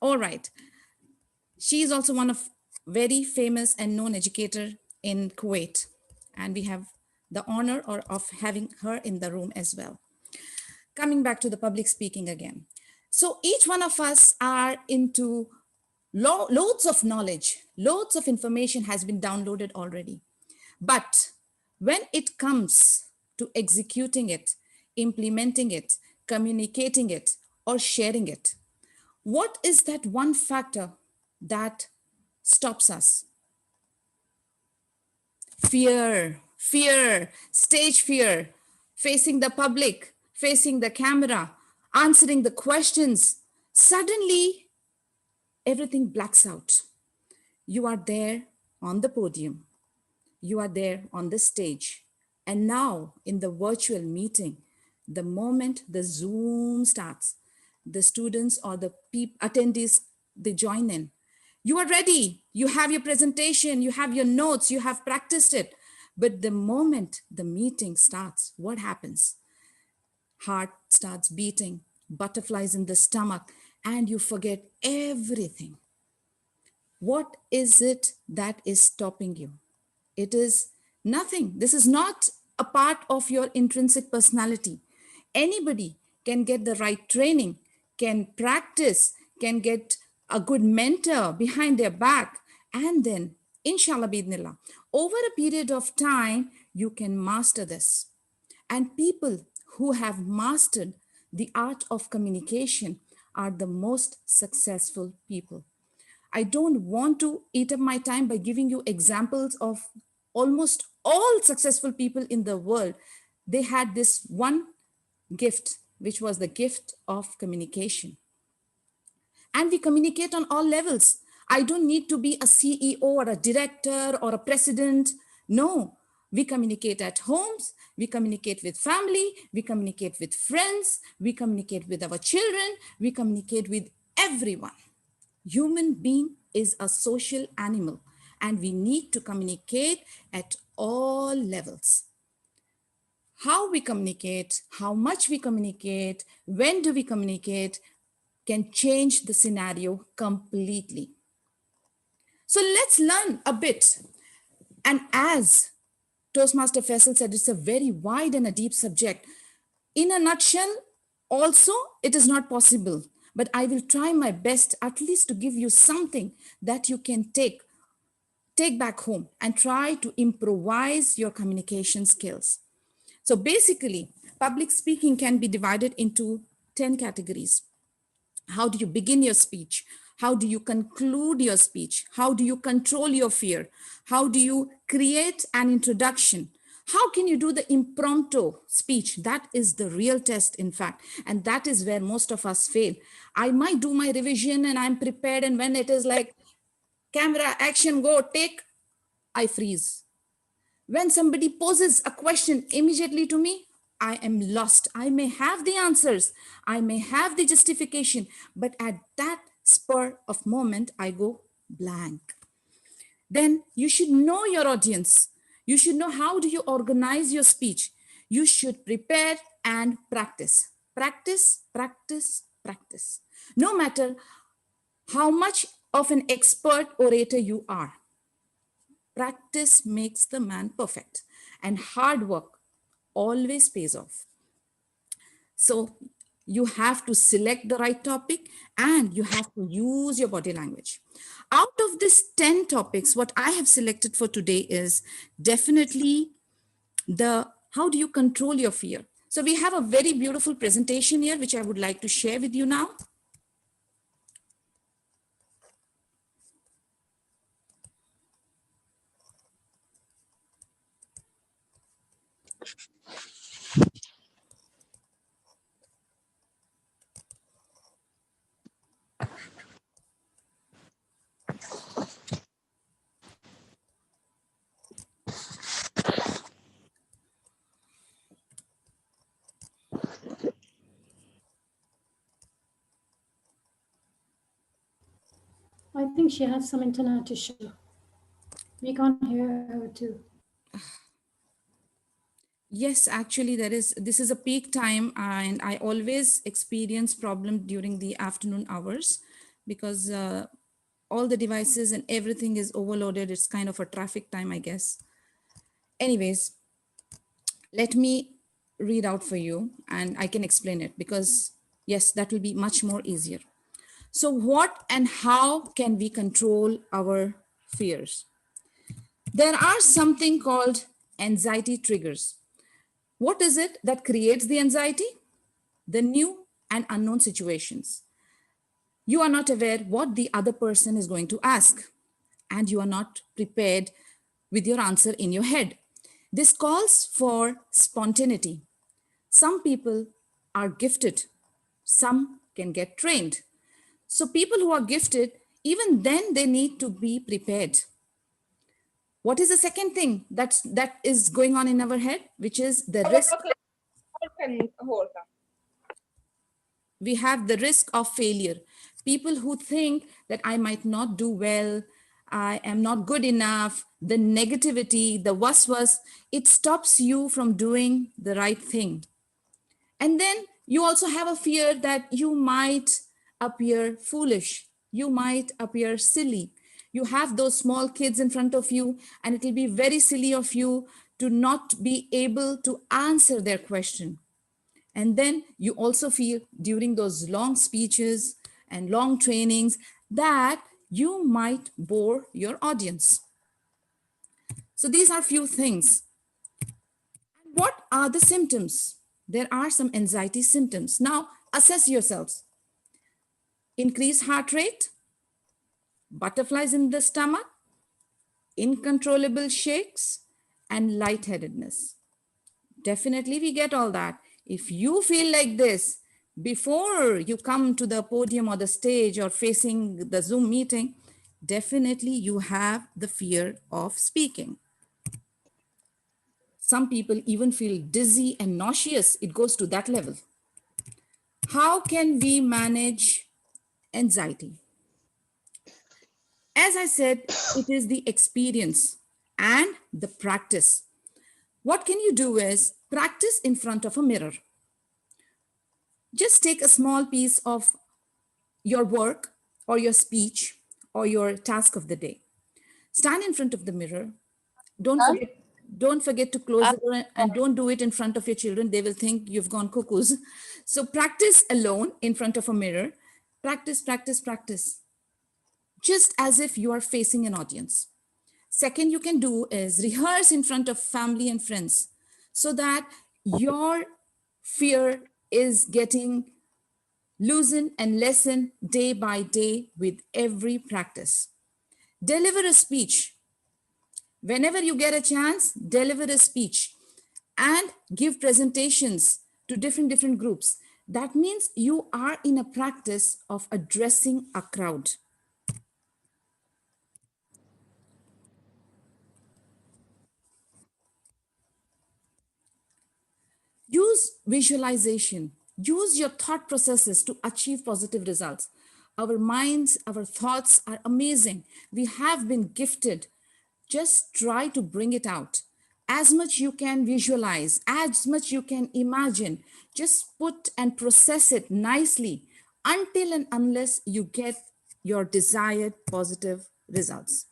Speaker 1: All right. She is also one of very famous and known educator in Kuwait. And we have the honor of having her in the room as well. Coming back to the public speaking again. So each one of us are into loads of knowledge, loads of information has been downloaded already. But when it comes to executing it, implementing it, communicating it, or sharing it, what is that one factor that stops us? Fear, stage fear, facing the public, facing the camera, answering the questions. Suddenly, everything blacks out. You are there on the podium. You are there on the stage. And now in the virtual meeting, the moment the Zoom starts, the students or the attendees, they join in. You are ready. You have your presentation, you have your notes, you have practiced it. But the moment the meeting starts, what happens? Heart starts beating, butterflies in the stomach, and you forget everything. What is it that is stopping you? It is nothing. This is not a part of your intrinsic personality. Anybody can get the right training, can practice, can get a good mentor behind their back, and then, inshallah bidnillah, over a period of time, you can master this. And people who have mastered the art of communication are the most successful people. I don't want to eat up my time by giving you examples of almost all successful people in the world. They had this one gift, which was the gift of communication. And we communicate on all levels. I don't need to be a CEO or a director or a president. No, we communicate at homes, we communicate with family, we communicate with friends, we communicate with our children, we communicate with everyone. Human being is a social animal, and we need to communicate at all levels. How we communicate, how much we communicate, when do we communicate, can change the scenario completely. So let's learn a bit. And as Toastmaster Faisal said, it's a very wide and a deep subject. In a nutshell, also, it is not possible, but I will try my best at least to give you something that you can take back home and try to improvise your communication skills. So basically, public speaking can be divided into 10 categories. How do you begin your speech? How do you conclude your speech? How do you control your fear? How do you create an introduction? How can you do the impromptu speech? That is the real test, in fact, and that is where most of us fail. I might do my revision and I'm prepared, and when it is like camera, action, go, take, I freeze. When somebody poses a question immediately to me, I am lost. I may have the answers, I may have the justification, but at that spur of moment, I go blank. Then you should know your audience. You should know how do you organize your speech. You should prepare and practice. Practice, practice, practice. No matter how much of an expert orator you are, practice makes the man perfect, and hard work always pays off. So you have to select the right topic and you have to use your body language. Out of these 10 topics, what I have selected for today is definitely the how do you control your fear. So we have a very beautiful presentation here, which I would like to share with you now.
Speaker 4: I think she has some internet issue. We can't hear her too.
Speaker 1: Yes, actually this is a peak time, and I always experience problem during the afternoon hours because all the devices and everything is overloaded. It's kind of a traffic time, I guess. Anyways, let me read out for you and I can explain it because yes, that will be much more easier. So what and how can we control our fears? There are something called anxiety triggers. What is it that creates the anxiety? The new and unknown situations. You are not aware what the other person is going to ask, and you are not prepared with your answer in your head. This calls for spontaneity. Some people are gifted, some can get trained. So people who are gifted, even then they need to be prepared. What is the second thing that is going on in our head, which is the risk? We have the risk of failure. People who think that I might not do well, I am not good enough, the negativity, the was, it stops you from doing the right thing. And then you also have a fear that you might appear foolish, you might appear silly. You have those small kids in front of you, and it will be very silly of you to not be able to answer their question. And then you also feel during those long speeches and long trainings that you might bore your audience. So these are few things. What are the symptoms? There are some anxiety symptoms. Now assess yourselves. Increased heart rate, butterflies in the stomach, uncontrollable shakes, and lightheadedness. Definitely we get all that. If you feel like this before you come to the podium or the stage or facing the Zoom meeting, definitely you have the fear of speaking. Some people even feel dizzy and nauseous. It goes to that level. How can we manage anxiety? As I said, it is the experience and the practice. What can you do is practice in front of a mirror. Just take a small piece of your work or your speech or your task of the day. Stand in front of the mirror. Don't forget to close the door, and don't do it in front of your children. They will think you've gone cuckoos. So practice alone in front of a mirror. Practice, practice, practice. Just as if you are facing an audience. Second, you can do is rehearse in front of family and friends so that your fear is getting loosened and lessened day by day with every practice. Deliver a speech. Whenever you get a chance, deliver a speech and give presentations to different groups. That means you are in a practice of addressing a crowd. Use visualization. Use your thought processes to achieve positive results. Our minds, our thoughts are amazing. We have been gifted. Just try to bring it out. As much you can visualize, as much you can imagine, just put and process it nicely until and unless you get your desired positive results.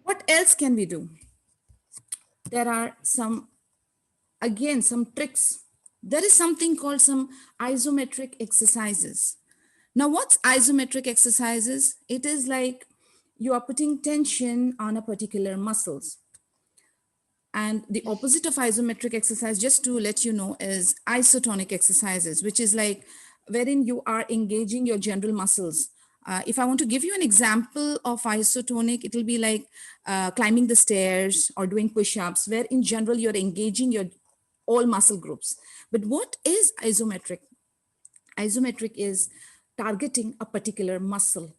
Speaker 1: What else can we do? There are some tricks. There is something called some isometric exercises. Now, what's isometric exercises? It is like you are putting tension on a particular muscles. And the opposite of isometric exercise, just to let you know, is isotonic exercises, which is like wherein you are engaging your general muscles. If I want to give you an example of isotonic, it will be like climbing the stairs or doing push-ups, where in general you're engaging your all muscle groups. But what is isometric? Isometric is targeting a particular muscle.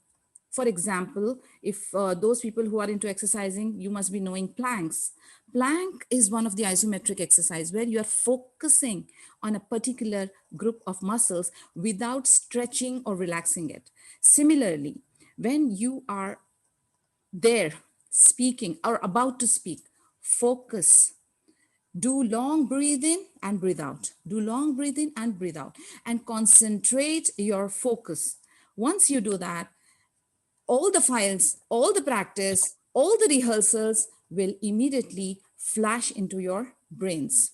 Speaker 1: For example, if those people who are into exercising, you must be knowing planks. Plank is one of the isometric exercise where you are focusing on a particular group of muscles without stretching or relaxing it. Similarly, when you are there speaking or about to speak, focus. Do long breathe in and breathe out. Do long breathe in and breathe out, and concentrate your focus. Once you do that, all the files, all the practice, all the rehearsals will immediately flash into your brains.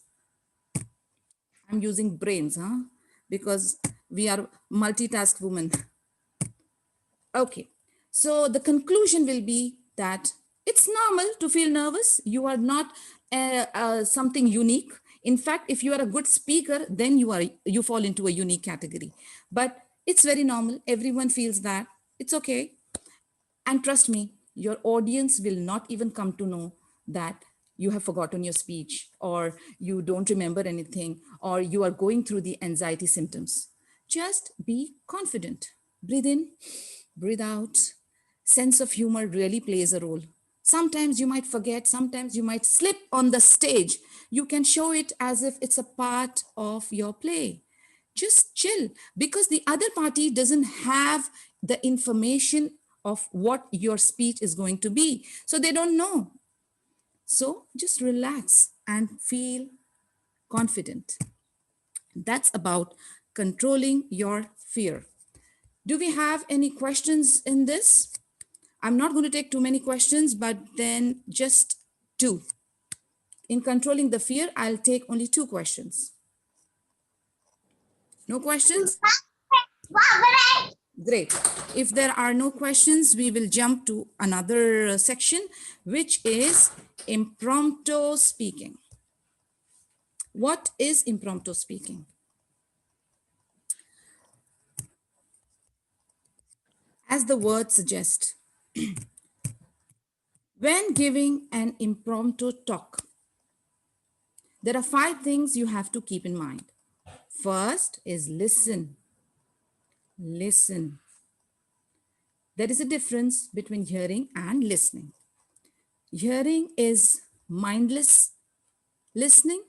Speaker 1: I'm using brains, because we are multitask women. Okay, so the conclusion will be that it's normal to feel nervous. You are not something unique. In fact, if you are a good speaker, then you fall into a unique category. But it's very normal. Everyone feels that. It's okay. And trust me, your audience will not even come to know that you have forgotten your speech or you don't remember anything or you are going through the anxiety symptoms. Just be confident. Breathe in, breathe out. Sense of humor really plays a role. Sometimes you might forget, sometimes you might slip on the stage. You can show it as if it's a part of your play. Just chill, because the other party doesn't have the information of what your speech is going to be. So they don't know. So just relax and feel confident. That's about controlling your fear. Do we have any questions in this? I'm not going to take too many questions, but then just two. In controlling the fear, I'll take only two questions. No questions? Great. If there are no questions, we will jump to another section, which is impromptu speaking. What is impromptu speaking? As the word suggests, when giving an impromptu talk, there are 5 things you have to keep in mind. First is listen. Listen. There is a difference between hearing and listening. Hearing is mindless listening,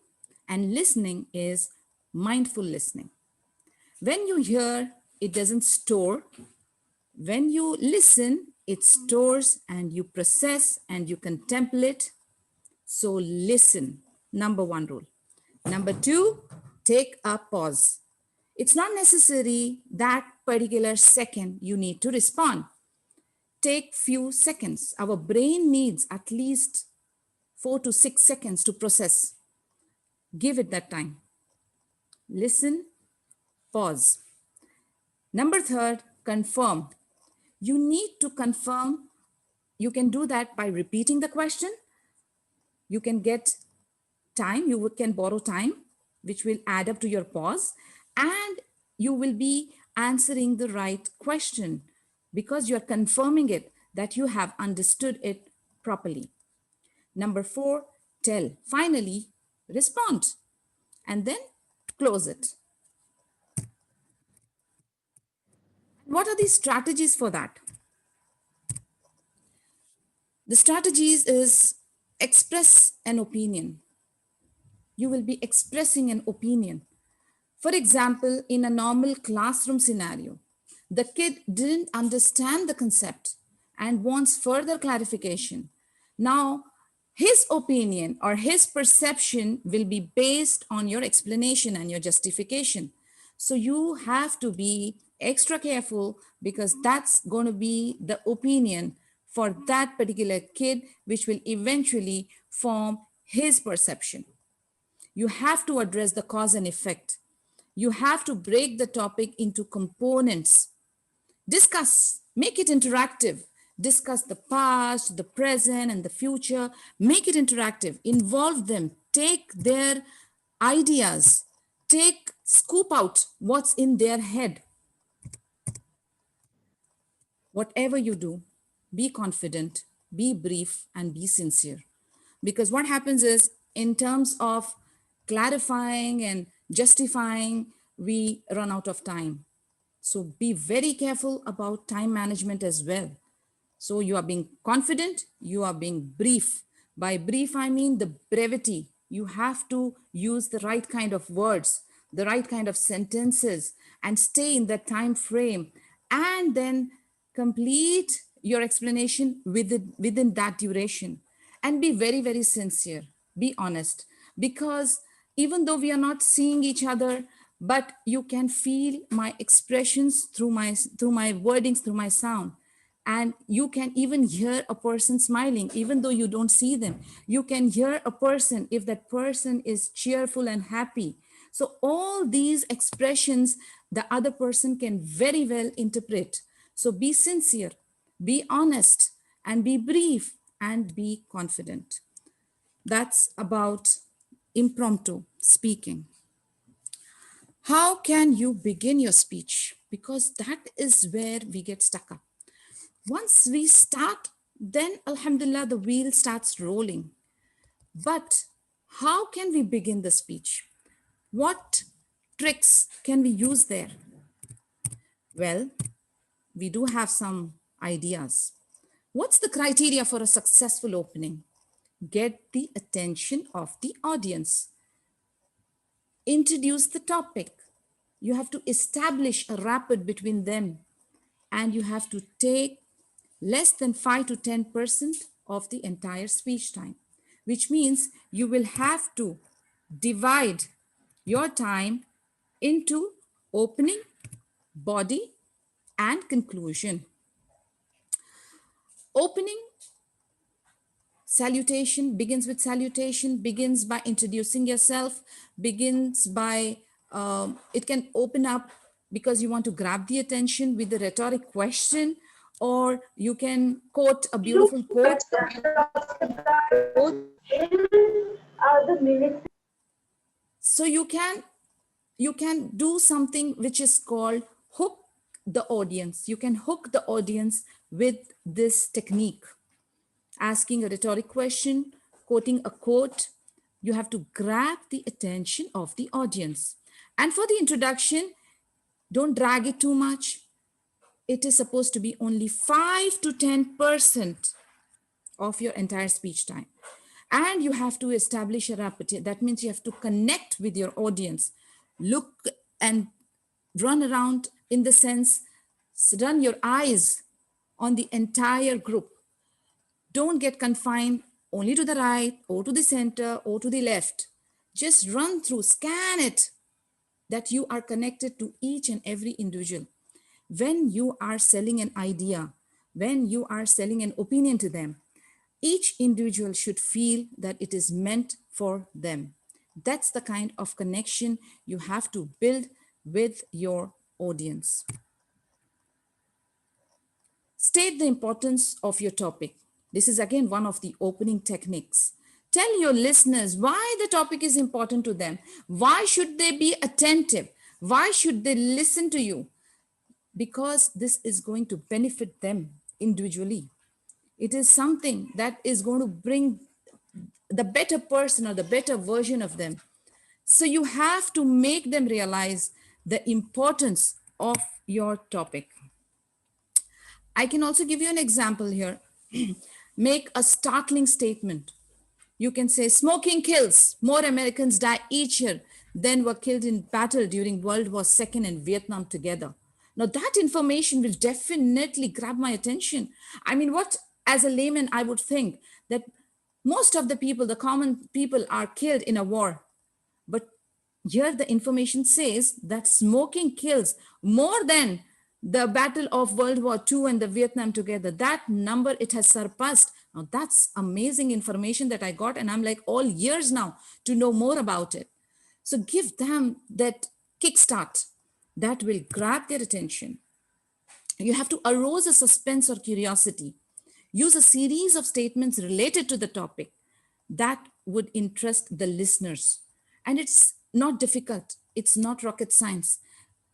Speaker 1: and listening is mindful listening. When you hear, it doesn't store. When you listen, it stores and you process and you contemplate. So listen, number 1 rule. Number 2, take a pause. It's not necessary that particular second you need to respond. Take few seconds. Our brain needs at least 4 to 6 seconds to process. Give it that time. Listen, pause. Number 3, confirm. You need to confirm. You can do that by repeating the question. You can get time, you can borrow time, which will add up to your pause, and you will be answering the right question because you're confirming it that you have understood it properly. Number 4, tell. Finally, respond and then close it. What are the strategies for that? The strategies is express an opinion. You will be expressing an opinion. For example, in a normal classroom scenario, the kid didn't understand the concept and wants further clarification. Now, his opinion or his perception will be based on your explanation and your justification. So you have to be extra careful because that's going to be the opinion for that particular kid, which will eventually form his perception. You have to address the cause and effect. You have to break the topic into components. Discuss, make it interactive. Discuss the past, the present, and the future. Make it interactive. Involve them. Take their ideas. Scoop out what's in their head. Whatever you do, be confident, be brief, and be sincere. Because what happens is, in terms of clarifying and justifying, we run out of time. So be very careful about time management as well. So you are being confident, you are being brief. By brief, I mean the brevity. You have to use the right kind of words, the right kind of sentences, and stay in that time frame, and then complete your explanation within that duration. And be very, very sincere, be honest, because even though we are not seeing each other, but you can feel my expressions through my wordings, through my sound. And you can even hear a person smiling, even though you don't see them. You can hear a person if that person is cheerful and happy. So all these expressions, the other person can very well interpret. So be sincere, be honest, and be brief, and be confident. That's about impromptu speaking. How can you begin your speech? Because that is where we get stuck up. Once we start, then Alhamdulillah, the wheel starts rolling. But how can we begin the speech? What tricks can we use there? Well, we do have some ideas. What's the criteria for a successful opening? Get the attention of the audience. Introduce the topic. You have to establish a rapport between them, and you have to take less than 5 to 10% of the entire speech time, which means you will have to divide your time into opening, body, and conclusion. Opening salutation begins with salutation, begins by introducing yourself, begins by, it can open up because you want to grab the attention with a rhetoric question, or you can quote a beautiful quote. So you can do something which is called hook the audience. You can hook the audience with this technique. Asking a rhetoric question, quoting a quote, you have to grab the attention of the audience. And for the introduction, don't drag it too much. It is supposed to be only 5 to 10% of your entire speech time. And you have to establish a rapport. That means you have to connect with your audience. Look and run around, in the sense, run your eyes on the entire group. Don't get confined only to the right or to the center or to the left. Just run through, scan it, that you are connected to each and every individual. When you are selling an idea, when you are selling an opinion to them, each individual should feel that it is meant for them. That's the kind of connection you have to build with your audience. State the importance of your topic. This is again one of the opening techniques. Tell your listeners why the topic is important to them. Why should they be attentive? Why should they listen to you? Because this is going to benefit them individually. It is something that is going to bring the better person or the better version of them. So you have to make them realize the importance of your topic. I can also give you an example here. Make a startling statement. You can say, smoking kills. More Americans die each year than were killed in battle during World War II and Vietnam together. Now that information will definitely grab my attention. I mean, what, as a layman, I would think that most of the people, the common people, are killed in a war. But here the information says that smoking kills more than the Battle of World War II and the Vietnam together. That number, it has surpassed. Now that's amazing information that I got, and I'm like all ears now to know more about it. So give them that kickstart that will grab their attention. You have to arouse a suspense or curiosity. Use a series of statements related to the topic that would interest the listeners. And it's not difficult. It's not rocket science.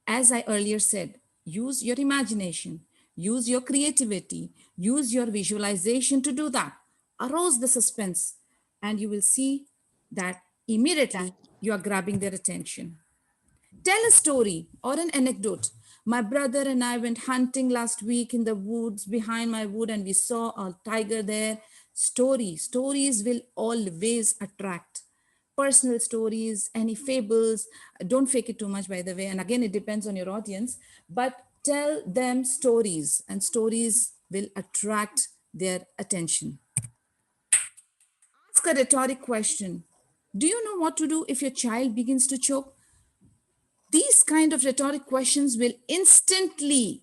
Speaker 1: As I earlier said, use your imagination, use your creativity, use your visualization to do that. Arouse the suspense, and you will see that immediately you are grabbing their attention. Tell a story or an anecdote. My brother and I went hunting last week in the woods behind my wood, and we saw a tiger there. Stories will always attract. Personal stories, any fables, don't fake it too much, by the way. And again, it depends on your audience, but tell them stories, and stories will attract their attention. Ask a rhetoric question. Do you know what to do if your child begins to choke? These kind of rhetoric questions will instantly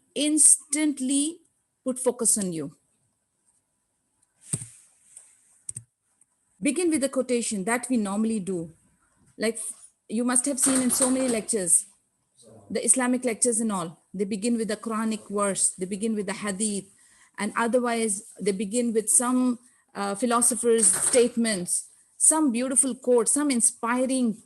Speaker 1: put focus on you. Begin with a quotation that we normally do. Like you must have seen in so many lectures, the Islamic lectures and all, they begin with a Quranic verse, they begin with the hadith, and otherwise they begin with some philosophers' statements, some beautiful quote, some inspiring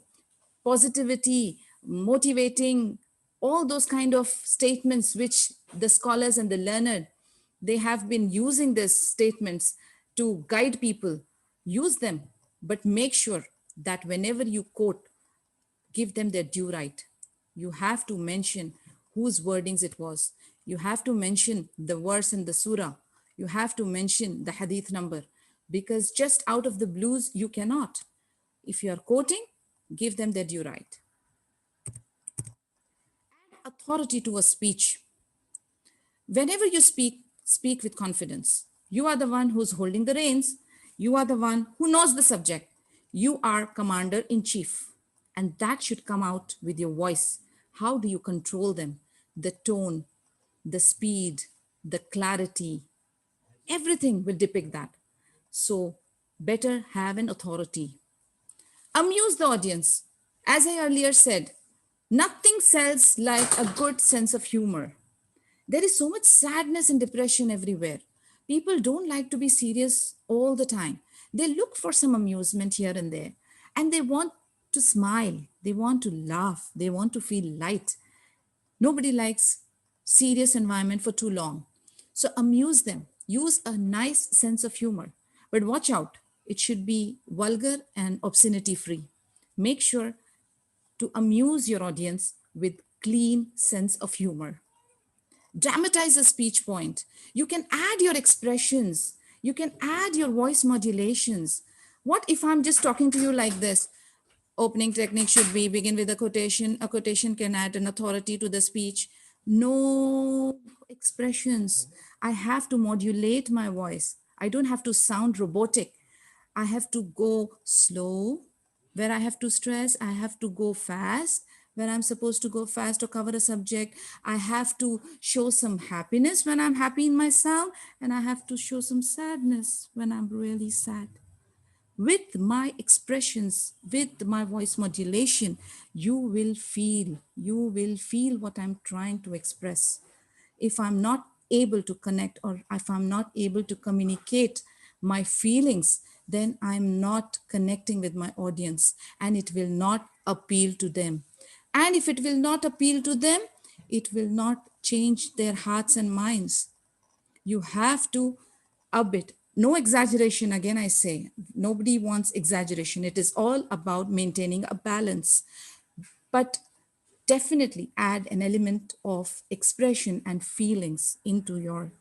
Speaker 1: positivity, motivating, all those kind of statements which the scholars and the learned, they have been using these statements to guide people. Use them, but make sure that whenever you quote, give them their due right. You have to mention whose wordings it was. You have to mention the verse in the surah. You have to mention the hadith number, because just out of the blues, you cannot. If you are quoting, give them their due right. authority to a speech. Whenever you speak, speak with confidence. You are the one who's holding the reins. You are the one who knows the subject. You are commander in chief. And that should come out with your voice. How do you control them? The tone, the speed, the clarity, everything will depict that. So better have an authority. Amuse the audience. As I earlier said, nothing sells like a good sense of humor. There is so much sadness and depression everywhere. People don't like to be serious all the time. They look for some amusement here and there, and they want to smile, they want to laugh, they want to feel light. Nobody likes serious environment for too long. So amuse them. Use a nice sense of humor. But watch out, it should be vulgar and obscenity free. Make sure to amuse your audience with clean sense of humor. Dramatize a speech point. You can add your expressions. You can add your voice modulations. What if I'm just talking to you like this? Opening technique should be begin with a quotation. A quotation can add an authority to the speech. No expressions. I have to modulate my voice. I don't have to sound robotic. I have to go slow. Where I have to stress, I have to go fast. When I'm supposed to go fast or cover a subject, I have to show some happiness when I'm happy in myself, and I have to show some sadness when I'm really sad. With my expressions, with my voice modulation, you will feel what I'm trying to express. If I'm not able to connect, or if I'm not able to communicate my feelings, then I'm not connecting with my audience, and it will not appeal to them. And if it will not appeal to them, it will not change their hearts and minds. You have to up it. No exaggeration, again, I say, nobody wants exaggeration. It is all about maintaining a balance. But definitely add an element of expression and feelings into your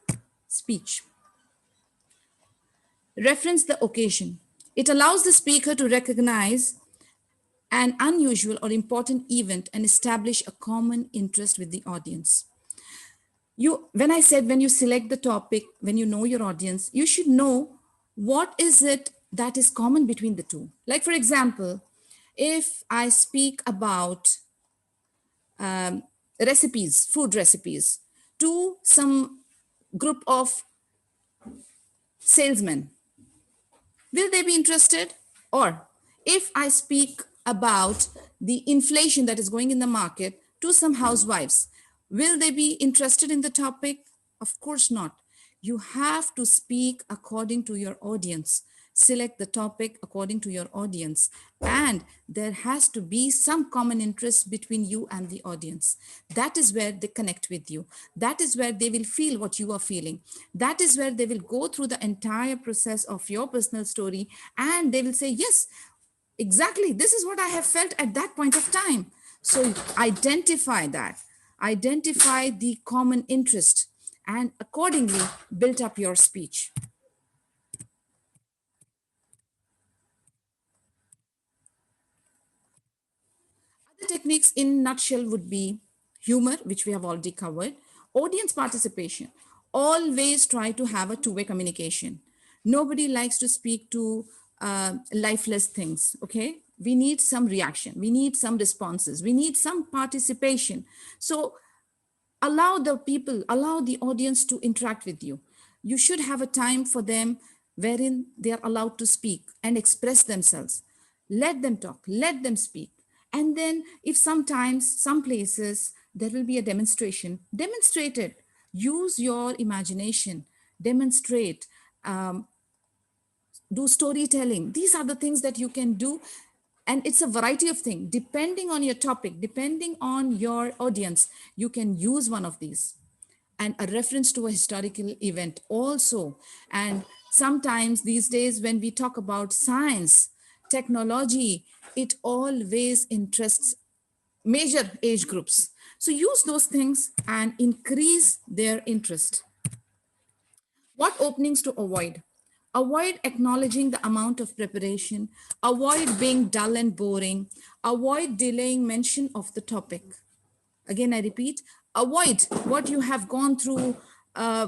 Speaker 1: speech. Reference the occasion. It allows the speaker to recognize an unusual or important event and establish a common interest with the audience. When I said, when you select the topic, when you know your audience, you should know what is it that is common between the two. Like, for example, if I speak about recipes, food recipes, to some group of salesmen, will they be interested? Or if I speak about the inflation that is going in the market to some housewives, will they be interested in the topic? Of course not. You have to speak according to your audience. Select the topic according to your audience. And there has to be some common interest between you and the audience. That is where they connect with you. That is where they will feel what you are feeling. That is where they will go through the entire process of your personal story, and they will say, yes, exactly, this is what I have felt at that point of time. So identify that, identify the common interest, and accordingly build up your speech. Other techniques in nutshell would be humor, which we have already covered, audience participation. Always try to have a two-way communication. Nobody likes to speak to lifeless things, okay? We need some reaction. We need some responses. We need some participation. So allow the people, allow the audience to interact with you. You should have a time for them wherein they are allowed to speak and express themselves. Let them talk, let them speak. And then if sometimes, some places, there will be a demonstration, demonstrate it. Use your imagination, demonstrate, do storytelling. These are the things that you can do. And it's a variety of things. Depending on your topic, depending on your audience, you can use one of these. And a reference to a historical event also. And sometimes these days when we talk about science, technology, it always interests major age groups. So use those things and increase their interest. What openings to avoid? Avoid acknowledging the amount of preparation, avoid being dull and boring, avoid delaying mention of the topic. Again, I repeat, avoid what you have gone through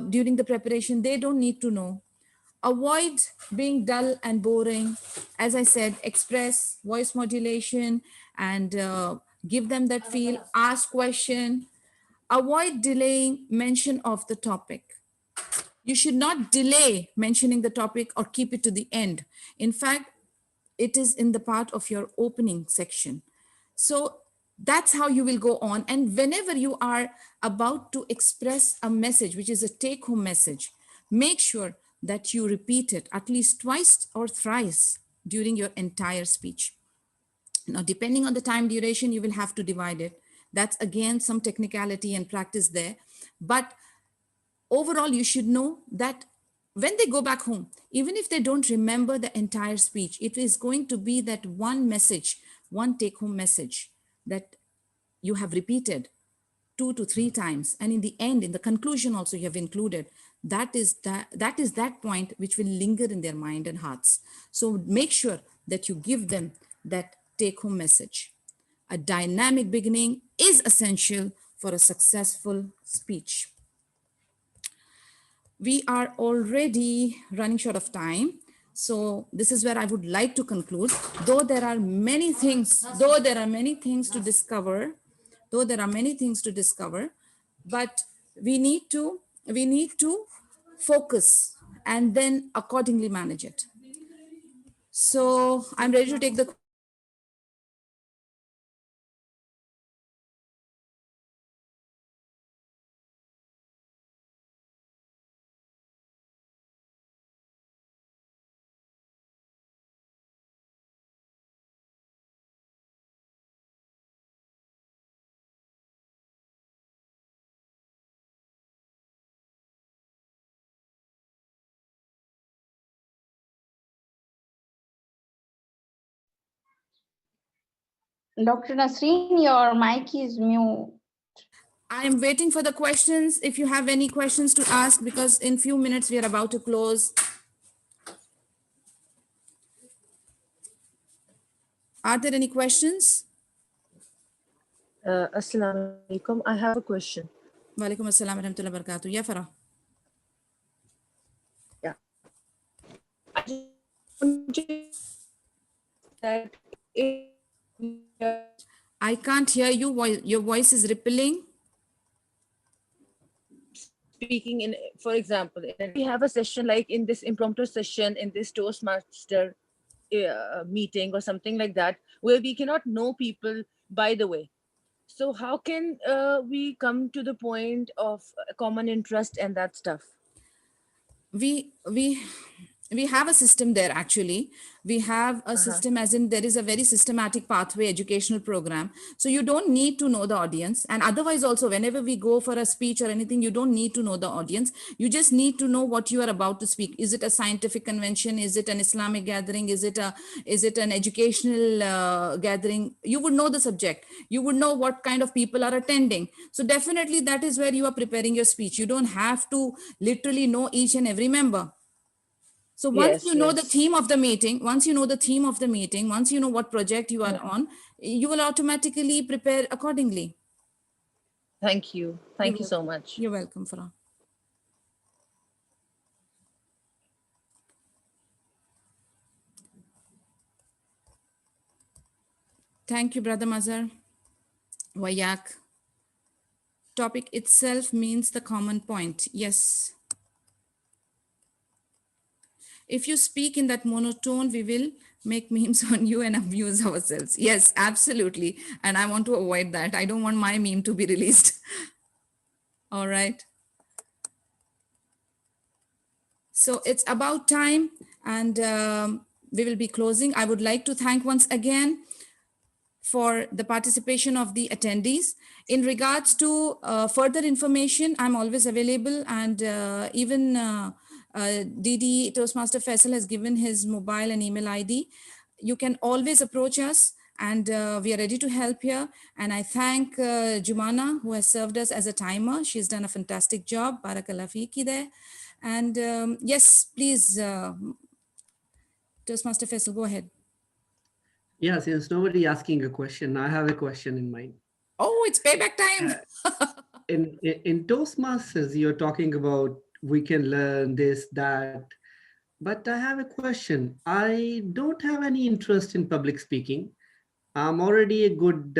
Speaker 1: during the preparation. They don't need to know. Avoid being dull and boring. As I said, express, voice modulation, and give them that feel, ask question. Avoid delaying mention of the topic. You should not delay mentioning the topic or keep it to the end. In fact, it is in the part of your opening section. So that's how you will go on. And whenever you are about to express a message, which is a take-home message, make sure that you repeat it at least twice or thrice during your entire speech. Now, depending on the time duration, you will have to divide it. That's again some technicality and practice there. But overall, you should know that when they go back home, even if they don't remember the entire speech, it is going to be that one message, one take-home message that you have repeated 2 to 3 times. And in the end, in the conclusion also you have included, that is that point which will linger in their mind and hearts. So make sure that you give them that take-home message. A dynamic beginning is essential for a successful speech. We are already running short of time. So this is where I would like to conclude. Though there are many things to discover, but we need to focus and then accordingly manage it. So I'm ready to take the
Speaker 7: Dr. Nasreen, your mic is mute.
Speaker 1: I'm waiting for the questions. If you have any questions to ask, because in few minutes we are about to close. Are there any questions?
Speaker 10: Assalamu alaikum. I have a question.
Speaker 1: Walaikum assalam wa rahmatullahi wa barakatuh. Yeah, Farah.
Speaker 10: Yeah. I just want to that
Speaker 1: I can't hear you. Your voice is rippling.
Speaker 10: speaking in, for example, we have a session like in this impromptu session in this Toastmaster meeting or something like that, where we cannot know people by the way. So how can we come to the point of common interest and that stuff?
Speaker 1: We have a system there. Actually, we have a system, as in there is a very systematic pathway educational program. So you don't need to know the audience, and otherwise also whenever we go for a speech or anything, you don't need to know the audience. You just need to know what you are about to speak. Is it a scientific convention? Is it an Islamic gathering? Is it an educational gathering? You would know the subject. You would know what kind of people are attending. So definitely that is where you are preparing your speech. You don't have to literally know each and every member. So once you know the theme of the meeting, once you know what project you are on, you will automatically prepare accordingly.
Speaker 10: Thank you. Thank you so much.
Speaker 1: You're welcome, Farah. Thank you, Brother Mazhar. Wayak. Topic itself means the common point. Yes. If you speak in that monotone, we will make memes on you and amuse ourselves. Yes, absolutely. And I want to avoid that. I don't want my meme to be released. All right. So it's about time, and we will be closing. I would like to thank once again for the participation of the attendees. In regards to further information, I'm always available, and even DD Toastmaster Faisal has given his mobile and email ID. You can always approach us, and we are ready to help here. And I thank Jumana, who has served us as a timer. She's done a fantastic job. Barakallah fiki there. And yes, please, Toastmaster Faisal, go ahead.
Speaker 2: Yeah, since nobody asking a question, I have a question in mind.
Speaker 1: Oh, it's payback time.
Speaker 2: In Toastmasters, you're talking about we can learn this, that. But I have a question. I don't have any interest in public speaking. I'm already a good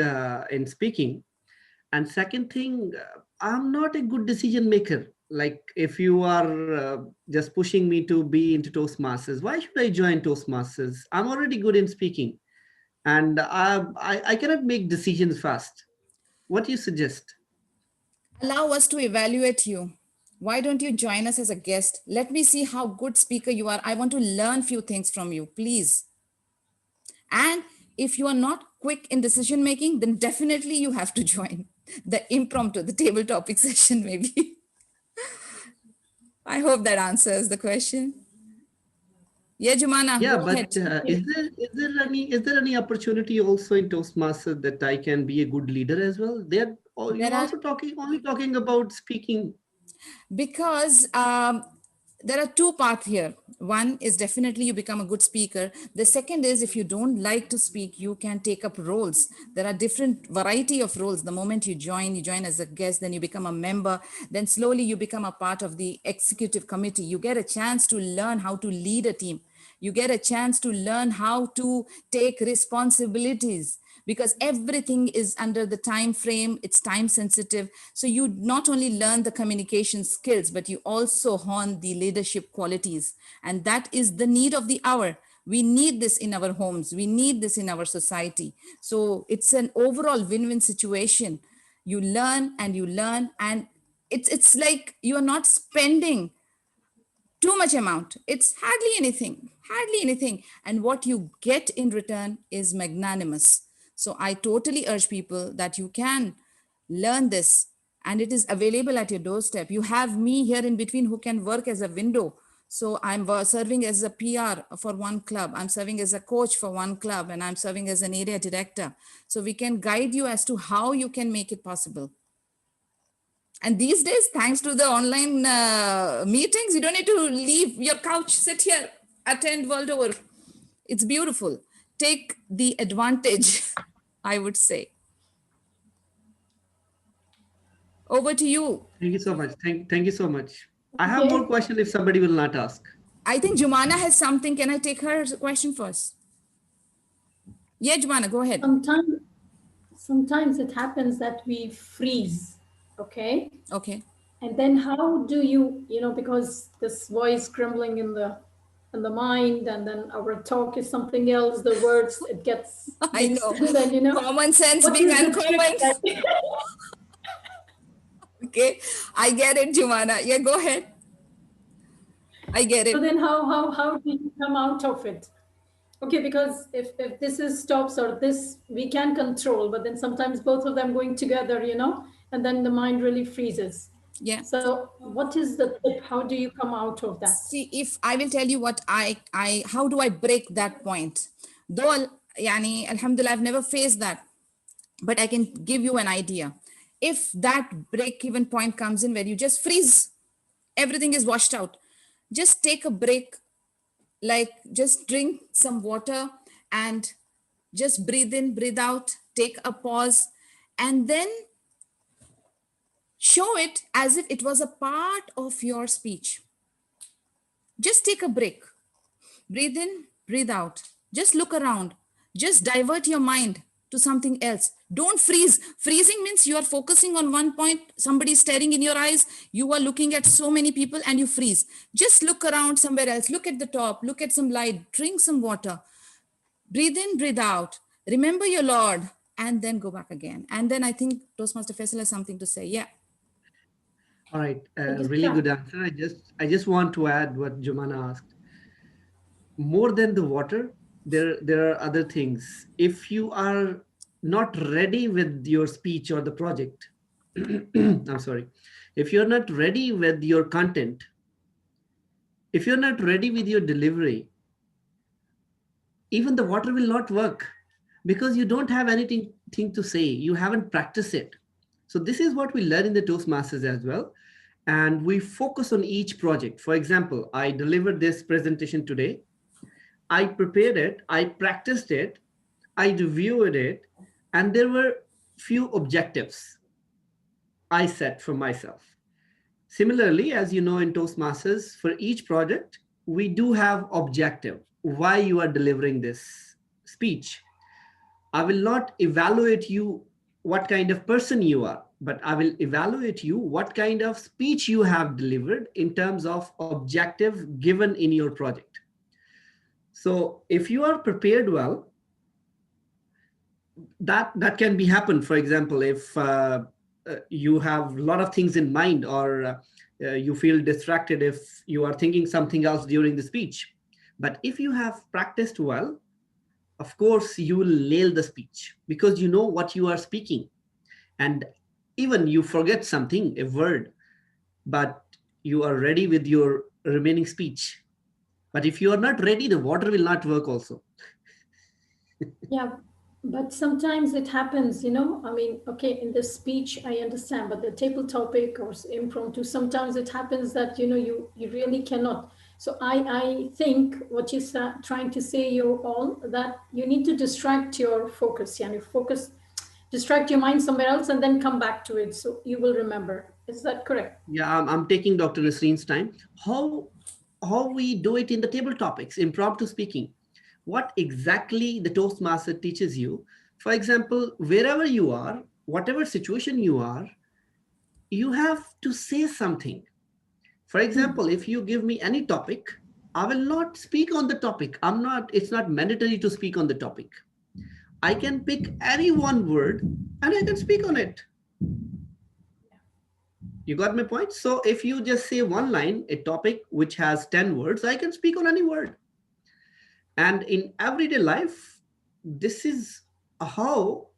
Speaker 2: in speaking. And second thing, I'm not a good decision maker. Like if you are just pushing me to be into Toastmasters, why should I join Toastmasters? I'm already good in speaking, and I cannot make decisions fast. What do you suggest?
Speaker 1: Allow us to evaluate you. Why don't you join us as a guest? Let me see how good speaker you are. I want to learn few things from you, please. And if you are not quick in decision making, then definitely you have to join the impromptu, the table topic session, maybe. I hope that answers the question. Yeah, Jumana,
Speaker 2: Yeah,
Speaker 1: go ahead.
Speaker 2: but is there any opportunity also in Toastmasters that I can be a good leader as well? You're
Speaker 1: There are,
Speaker 2: also only talking about speaking.
Speaker 1: because there are two paths here. One is definitely you become a good speaker. The second is if you don't like to speak, you can take up roles. There are different variety of roles. The moment you join as a guest, then you become a member, then slowly you become a part of the executive committee. You get a chance to learn how to lead a team. You get a chance to learn how to take responsibilities, because everything is under the time frame, it's time sensitive. So you not only learn the communication skills, but you also hone the leadership qualities. And that is the need of the hour. We need this in our homes, we need this in our society. So it's an overall win-win situation. You learn and you learn, and it's like you are not spending too much amount. It's hardly anything. And what you get in return is magnanimous. So I totally urge people that you can learn this, and it is available at your doorstep. You have me here in between who can work as a window. So I'm serving as a PR for one club. I'm serving as a coach for one club, and I'm serving as an area director. So we can guide you as to how you can make it possible. And these days, thanks to the online meetings, you don't need to leave your couch, sit here, attend world over. It's beautiful. Take the advantage, I would say. Over to you.
Speaker 2: Thank you so much. Thank you so much. I have more questions if somebody will not ask.
Speaker 1: I think Jumana has something. Can I take her question first? Yeah, Jumana, go ahead.
Speaker 4: Sometimes it happens that we freeze, okay?
Speaker 1: Okay.
Speaker 4: And then how do you, because this voice crumbling in the mind, and then our talk is something else, the words, it gets
Speaker 1: I
Speaker 4: mixed,
Speaker 1: know.
Speaker 4: and then,
Speaker 1: Common sense
Speaker 4: what
Speaker 1: being
Speaker 4: is the
Speaker 1: uncommon.
Speaker 4: trick that-
Speaker 1: Okay, I get it, Jumana. Yeah, go ahead. I get it.
Speaker 4: So then how do you come out of it? Okay, because if this is stops or this we can control, but then sometimes both of them going together, and then the mind really freezes.
Speaker 1: Yeah.
Speaker 4: So what is the tip? How do you come out of that?
Speaker 1: See, if I will tell you what how do I break that point? Though, yani, alhamdulillah, I've never faced that, but I can give you an idea. If that break-even point comes in where you just freeze, everything is washed out, just take a break, like just drink some water and just breathe in, breathe out, take a pause, and then show it as if it was a part of your speech. Just take a break. Breathe in, breathe out. Just look around. Just divert your mind to something else. Don't freeze. Freezing means you are focusing on one point, somebody is staring in your eyes, you are looking at so many people and you freeze. Just look around somewhere else. Look at the top, look at some light, drink some water. Breathe in, breathe out. Remember your Lord, and then go back again. And then I think Toastmaster Faisal has something to say. Yeah.
Speaker 2: All right, really good answer. I just want to add what Jumana asked. More than the water, there are other things. If you are not ready with your speech or the project, I'm sorry, if you're not ready with your content, if you're not ready with your delivery, even the water will not work, because you don't have anything to say. You haven't practiced it. So this is what we learn in the Toastmasters as well. And we focus on each project. For example, I delivered this presentation today. I prepared it, I practiced it, I reviewed it, and there were few objectives I set for myself. Similarly, as you know, in Toastmasters, for each project, we do have objective, why you are delivering this speech. I will not evaluate you what kind of person you are, but I will evaluate you what kind of speech you have delivered in terms of objective given in your project. So if you are prepared well, that can be happen. For example, if you have a lot of things in mind, or you feel distracted if you are thinking something else during the speech. But if you have practiced well, of course, you will nail the speech because you know what you are speaking. And even you forget something, a word, but you are ready with your remaining speech. But if you are not ready, the water will not work also.
Speaker 4: Yeah, but sometimes it happens, you know, I mean, okay, in the speech, I understand, but the table topic or impromptu, sometimes it happens that, you know, you really cannot. So I think what you're trying to say, you all, that you need to distract your focus, yeah, you focus, distract your mind somewhere else and then come back to it. So you will remember. Is that correct?
Speaker 2: Yeah, I'm taking Dr. Nasreen's time. How we do it in the table topics, impromptu speaking. What exactly the Toastmaster teaches you. For example, wherever you are, whatever situation you are, you have to say something. For example, if you give me any topic, I will not speak on the topic. It's not mandatory to speak on the topic. I can pick any one word and I can speak on it. You got my point? So if you just say one line, a topic which has 10 words, I can speak on any word. And in everyday life, this is how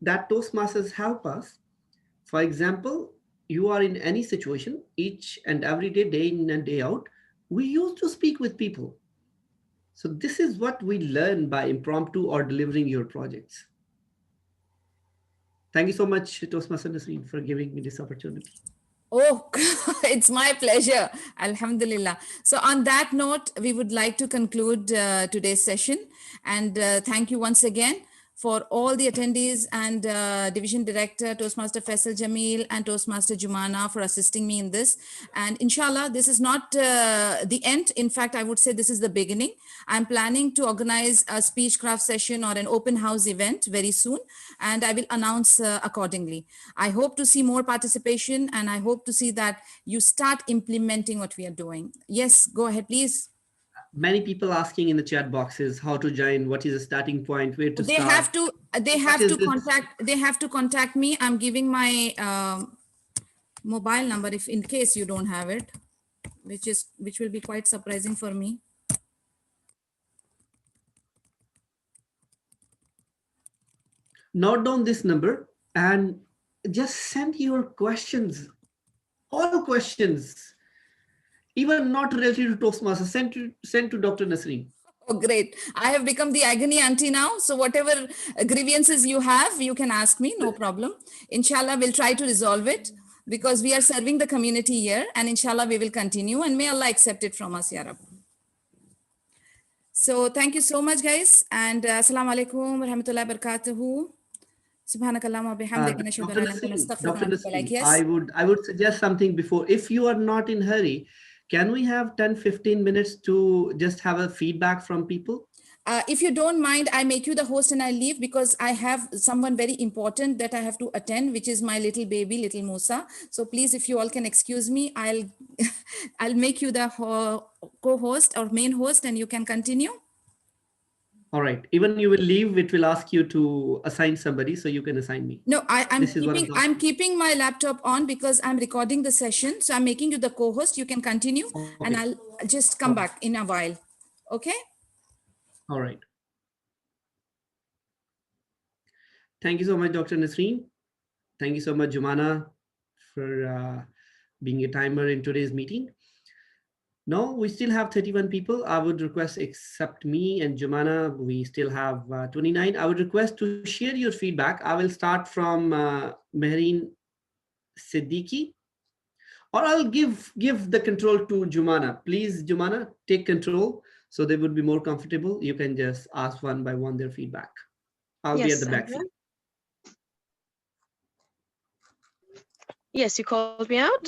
Speaker 2: that Toastmasters help us. For example, you are in any situation, each and every day, day in and day out, we used to speak with people. So this is what we learn by impromptu or delivering your projects. Thank you so much, Toastmaster Nasreen, for giving me this opportunity.
Speaker 1: Oh, it's my pleasure. Alhamdulillah. So on that note, we would like to conclude today's session. And thank you once again for all the attendees and Division Director, Toastmaster Faisal Jamil and Toastmaster Jumana for assisting me in this. And inshallah, this is not the end. In fact, I would say this is the beginning. I'm planning to organize a speechcraft session or an open house event very soon, and I will announce accordingly. I hope to see more participation, and I hope to see that you start implementing what we are doing. Yes, go ahead, please.
Speaker 2: Many people asking in the chat boxes how to join, what is the starting point, where to
Speaker 1: They
Speaker 2: start.
Speaker 1: have to contact me. I'm giving my mobile number if in case you don't have it, which will be quite surprising for me.
Speaker 2: Note down this number and just send your questions, all questions, even not related to Toastmasters, send to Dr. Nasreen.
Speaker 1: Oh, great. I have become the agony auntie now. So whatever grievances you have, you can ask me, no problem. Inshallah, we'll try to resolve it because we are serving the community here, and inshallah, we will continue, and may Allah accept it from us, Ya Rab. So thank you so much, guys. And assalamu alaikum wa rahmatullahi wa barakatuhu. Subhanakallahumma bihamdika nashhadu an la ilaha illa anta astaghfiruka wa atubu ilaik. Yes.
Speaker 2: I would suggest something before. If you are not in hurry, can we have 10-15 minutes to just have a feedback from people?
Speaker 1: If you don't mind, I make you the host and I leave because I have someone very important that I have to attend, which is my little baby, little Musa. So please, if you all can excuse me, I'll make you the co-host or main host, and you can continue.
Speaker 2: All right. Even you will leave, it will ask you to assign somebody, so you can assign me.
Speaker 1: No, I'm keeping my laptop on because I'm recording the session. So I'm making you the co-host. You can continue, okay, and I'll just come back in a while. Okay.
Speaker 2: All right. Thank you so much, Dr. Nasreen. Thank you so much, Jumana, for being a timer in today's meeting. No, we still have 31 people. I would request, except me and Jumana, we still have 29. I would request to share your feedback. I will start from Mehreen Siddiqui, or I'll give the control to Jumana. Please, Jumana, take control so they would be more comfortable. You can just ask one by one their feedback. I'll be at the back.
Speaker 8: Yes, you called me out.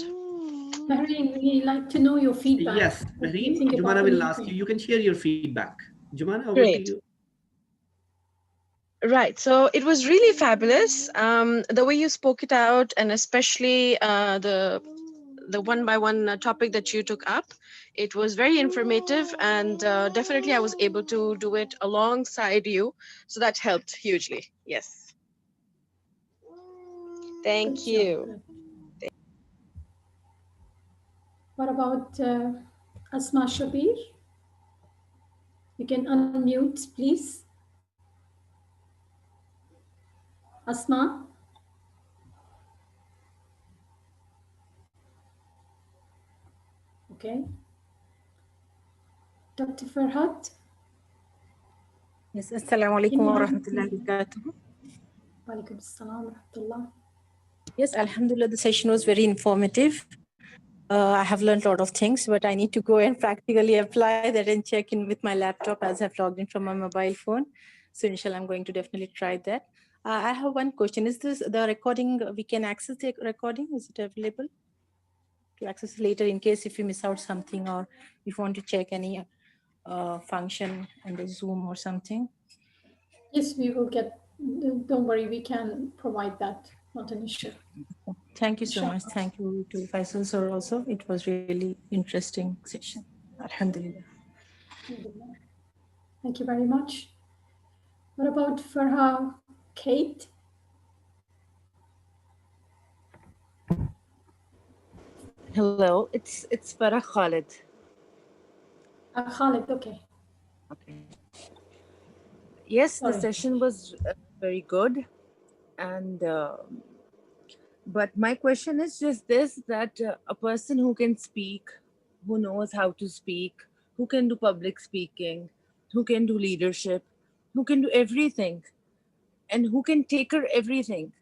Speaker 4: Mehreen, we like to know your feedback.
Speaker 2: Yes,
Speaker 4: What do you
Speaker 2: Mehreen,
Speaker 4: think about
Speaker 2: Jumana
Speaker 4: the
Speaker 2: will ask you.
Speaker 4: meeting?
Speaker 2: You can share your feedback. Jumana, over to
Speaker 8: Great.
Speaker 2: you.
Speaker 8: Right. So it was really fabulous. The way you spoke it out, and especially the one by one topic that you took up, it was very informative, and definitely I was able to do it alongside you. So that helped hugely. Yes. Thank
Speaker 4: Good
Speaker 8: you.
Speaker 4: job. What about Asma Shabir? You can unmute, please. Asma? Okay. Dr. Farhat?
Speaker 11: Yes, Assalamu alaikum wa rahmatullahi wa barakatuh.
Speaker 4: Wa alaikum assalam wa rahmatullah.
Speaker 11: Yes, Alhamdulillah, the session was very informative. I have learned a lot of things, but I need to go and practically apply that and check in with my laptop as I've logged in from my mobile phone. So inshallah, I'm going to definitely try that. I have one question. Is this the recording? We can access the recording? Is it available to access later in case if you miss out something or if you want to check any function on the Zoom or something?
Speaker 4: Yes, we will get, don't worry, we can provide that, not an issue.
Speaker 11: Thank you so much. Thank you to Faisal sir also. It was really interesting session. Alhamdulillah.
Speaker 4: Thank you very much. What about Farha Kate?
Speaker 10: Hello, it's Farah Khalid.
Speaker 4: Khalid, okay.
Speaker 10: Okay. Yes,
Speaker 4: Sorry.
Speaker 10: the session was very good, and but my question is just this: that a person who can speak, who knows how to speak, who can do public speaking, who can do leadership, who can do everything, and who can take her everything.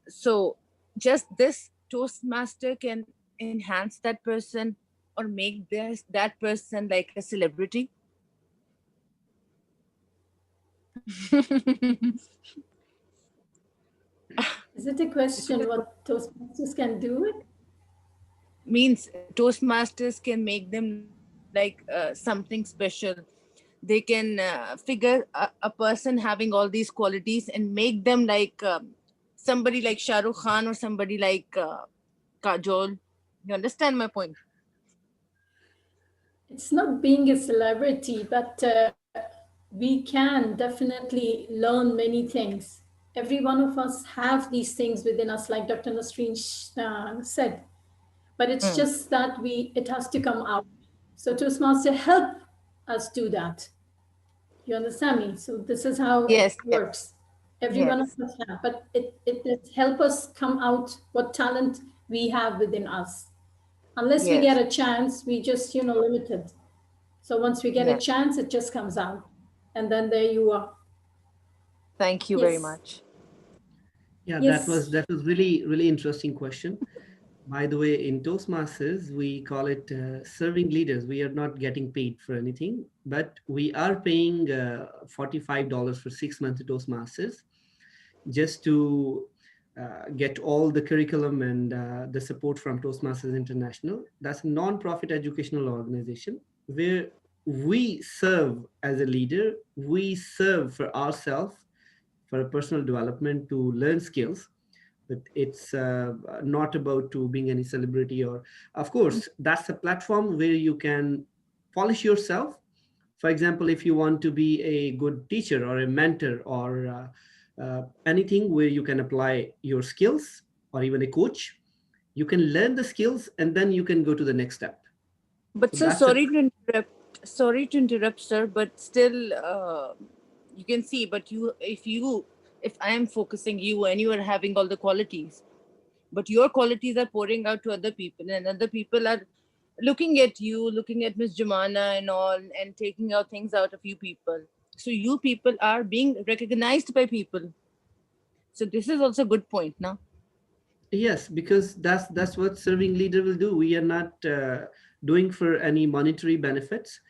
Speaker 10: So just this Toastmaster can enhance that person or make that person like a celebrity.
Speaker 4: Is it a question what Toastmasters can do it?
Speaker 10: Means Toastmasters can make them like something special. They can figure a person having all these qualities and make them like somebody like Shah Rukh Khan or somebody like Kajol. You understand my point?
Speaker 4: It's not being a celebrity, but we can definitely learn many things. Every one of us have these things within us, like Dr. Nasreen said. But it's just that it has to come out. So Toastmaster help us do that. You understand me? So this is how
Speaker 10: Yes,
Speaker 4: it works. Every one of us have, but it help us come out what talent we have within us. Unless we get a chance, we just, limited. So once we get a chance, it just comes out. And then there you are.
Speaker 10: Thank you very much.
Speaker 2: Yeah,
Speaker 4: Yes.
Speaker 2: that was really interesting question. By the way, in Toastmasters, we call it serving leaders. We are not getting paid for anything, but we are paying $45 for 6 months Toastmasters just to get all the curriculum and the support from Toastmasters International. That's a non-profit educational organization where we serve as a leader, we serve for ourselves, for personal development to learn skills. But it's not about to being any celebrity, or of course that's a platform where you can polish yourself. For example, if you want to be a good teacher or a mentor or anything where you can apply your skills, or even a coach, you can learn the skills and then you can go to the next step.
Speaker 10: But
Speaker 2: So
Speaker 10: sir,
Speaker 2: that's
Speaker 10: sorry to interrupt, sir, but still you can see, but if I am focusing you and you are having all the qualities, but your qualities are pouring out to other people and other people are looking at you, looking at Miss Jumana and all, and taking out things out of you people. So you people are being recognized by people. So this is also a good point now.
Speaker 2: Yes, because that's what serving leader will do. We are not doing for any monetary benefits,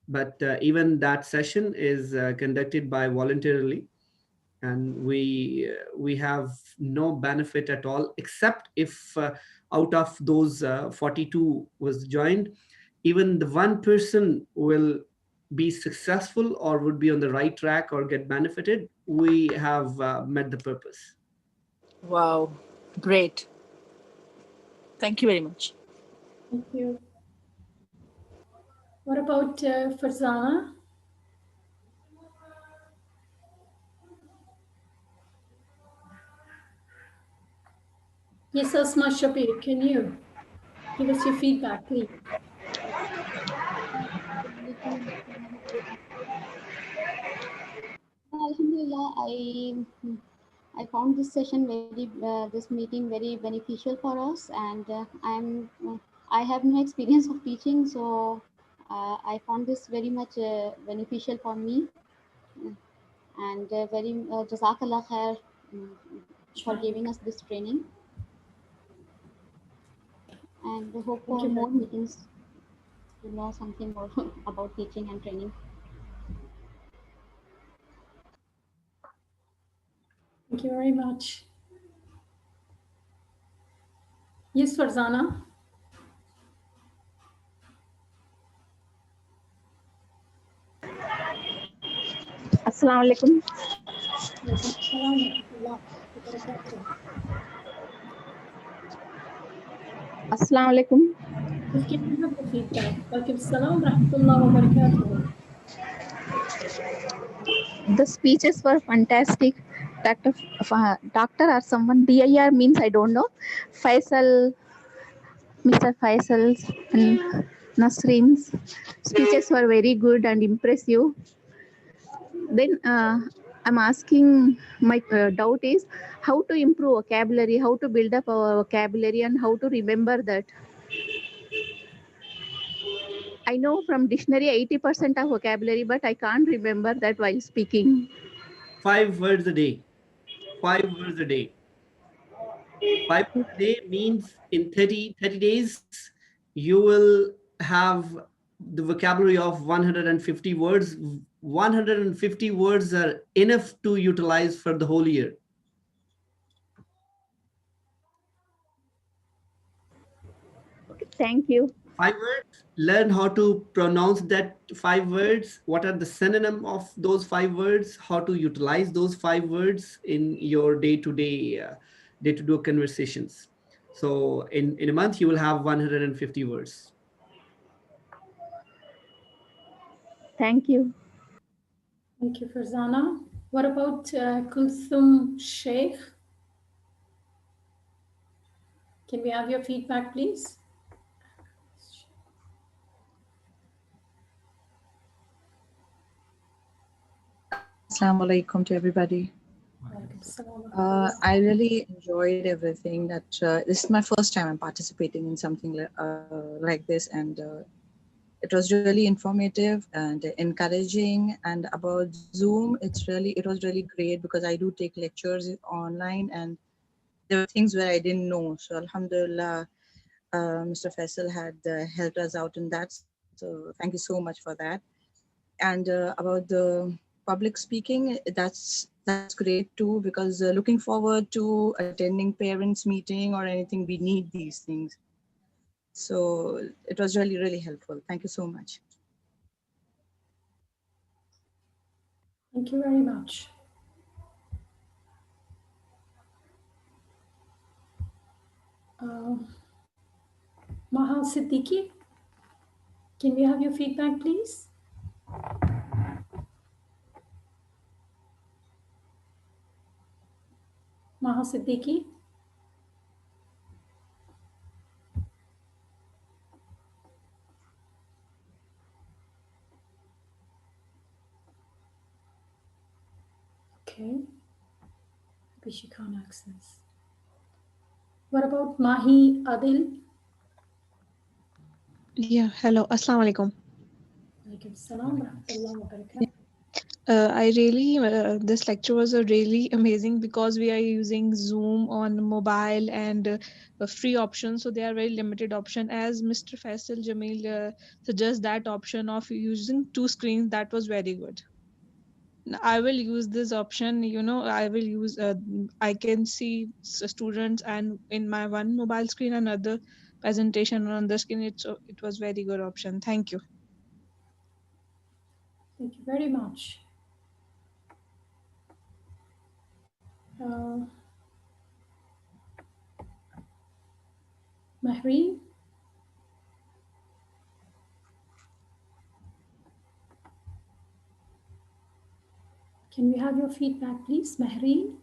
Speaker 2: but even that session is conducted by voluntarily. and we have no benefit at all, except if out of those 42 was joined, even the one person will be successful or would be on the right track or get benefited. We have met the purpose.
Speaker 10: Wow, great. Thank you very much.
Speaker 4: Thank you. What about Farzana? Yes, Asma Shabir, can you give us your feedback, please?
Speaker 12: Alhamdulillah, I found this session this meeting very beneficial for us, and I have no experience of teaching, so I found this very much beneficial for me, and very Jazakallah khair for giving us this training, and we hope for more meetings to know something more about teaching and training.
Speaker 4: Thank you very much. Yes, Farzana.
Speaker 13: Assalamu alaikum. Assalamu alaikum.
Speaker 4: Just give me the feedback. Walaikum salam wa rahmatullahi wa barakatuh.
Speaker 13: The speeches were fantastic. Doctor or someone, DIR means I don't know. Faisal, Mr. Faisal's and Nasreen's speeches were very good and impressive. Then I'm asking, my doubt is how to improve vocabulary, how to build up our vocabulary, and how to remember that. I know from dictionary 80% of vocabulary, but I can't remember that while speaking.
Speaker 2: 5 words a day. 5 words a day. 5 words a day means in 30 days, you will have the vocabulary of 150 words. 150 words are enough to utilize for the whole year.
Speaker 13: Thank you.
Speaker 2: 5 words. Learn how to pronounce that 5 words. What are the synonym of those 5 words? How to utilize those 5 words in your day-to-day conversations. So in a month, you will have 150 words.
Speaker 13: Thank you.
Speaker 4: Thank you, Farzana. What about Kulthum Sheikh? Can we have your feedback, please?
Speaker 14: Assalamu alaikum to everybody. I really enjoyed everything. This is my first time I'm participating in something like this, and it was really informative and encouraging. And about Zoom, it was really great because I do take lectures online, and there were things where I didn't know. So Alhamdulillah, Mr. Faisal had helped us out in that. So thank you so much for that. And about the public speaking, that's great too, because looking forward to attending parents meeting or anything, we need these things. So it was really, really helpful. Thank you so much.
Speaker 4: Thank you very much. Maha Siddiqui, can we have your feedback, please? Maha Siddiqui. Okay. Maybe she can't access. What about Mahi Adil?
Speaker 15: Yeah, hello. Assalamu alaikum.
Speaker 4: Walaikum salam wa rahmatullahi wa barakatuh.
Speaker 15: I really, this lecture was really amazing because we are using Zoom on mobile and free options. So they are very limited option. As Mr. Faisal Jamil suggests that option of using 2 screens, that was very good. I will use this option. I will use. I can see students and in my one mobile screen, another presentation on the screen. It was very good option. Thank you.
Speaker 4: Thank you very much. Mahreen? Can we have your feedback, please, Mahreen?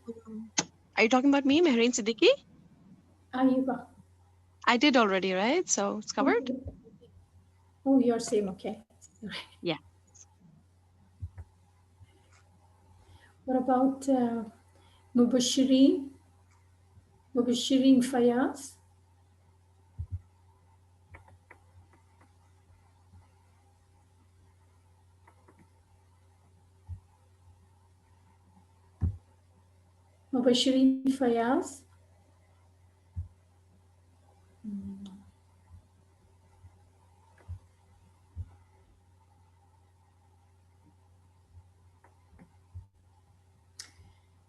Speaker 8: Are you talking about me, Mehreen Siddiqui?
Speaker 4: Ayuba.
Speaker 8: I did already, right? So it's covered?
Speaker 4: Oh, you're same, okay.
Speaker 8: Yeah.
Speaker 4: What about Mubashireen? Mubashireen Fayaz? Mubashireen Fayaz?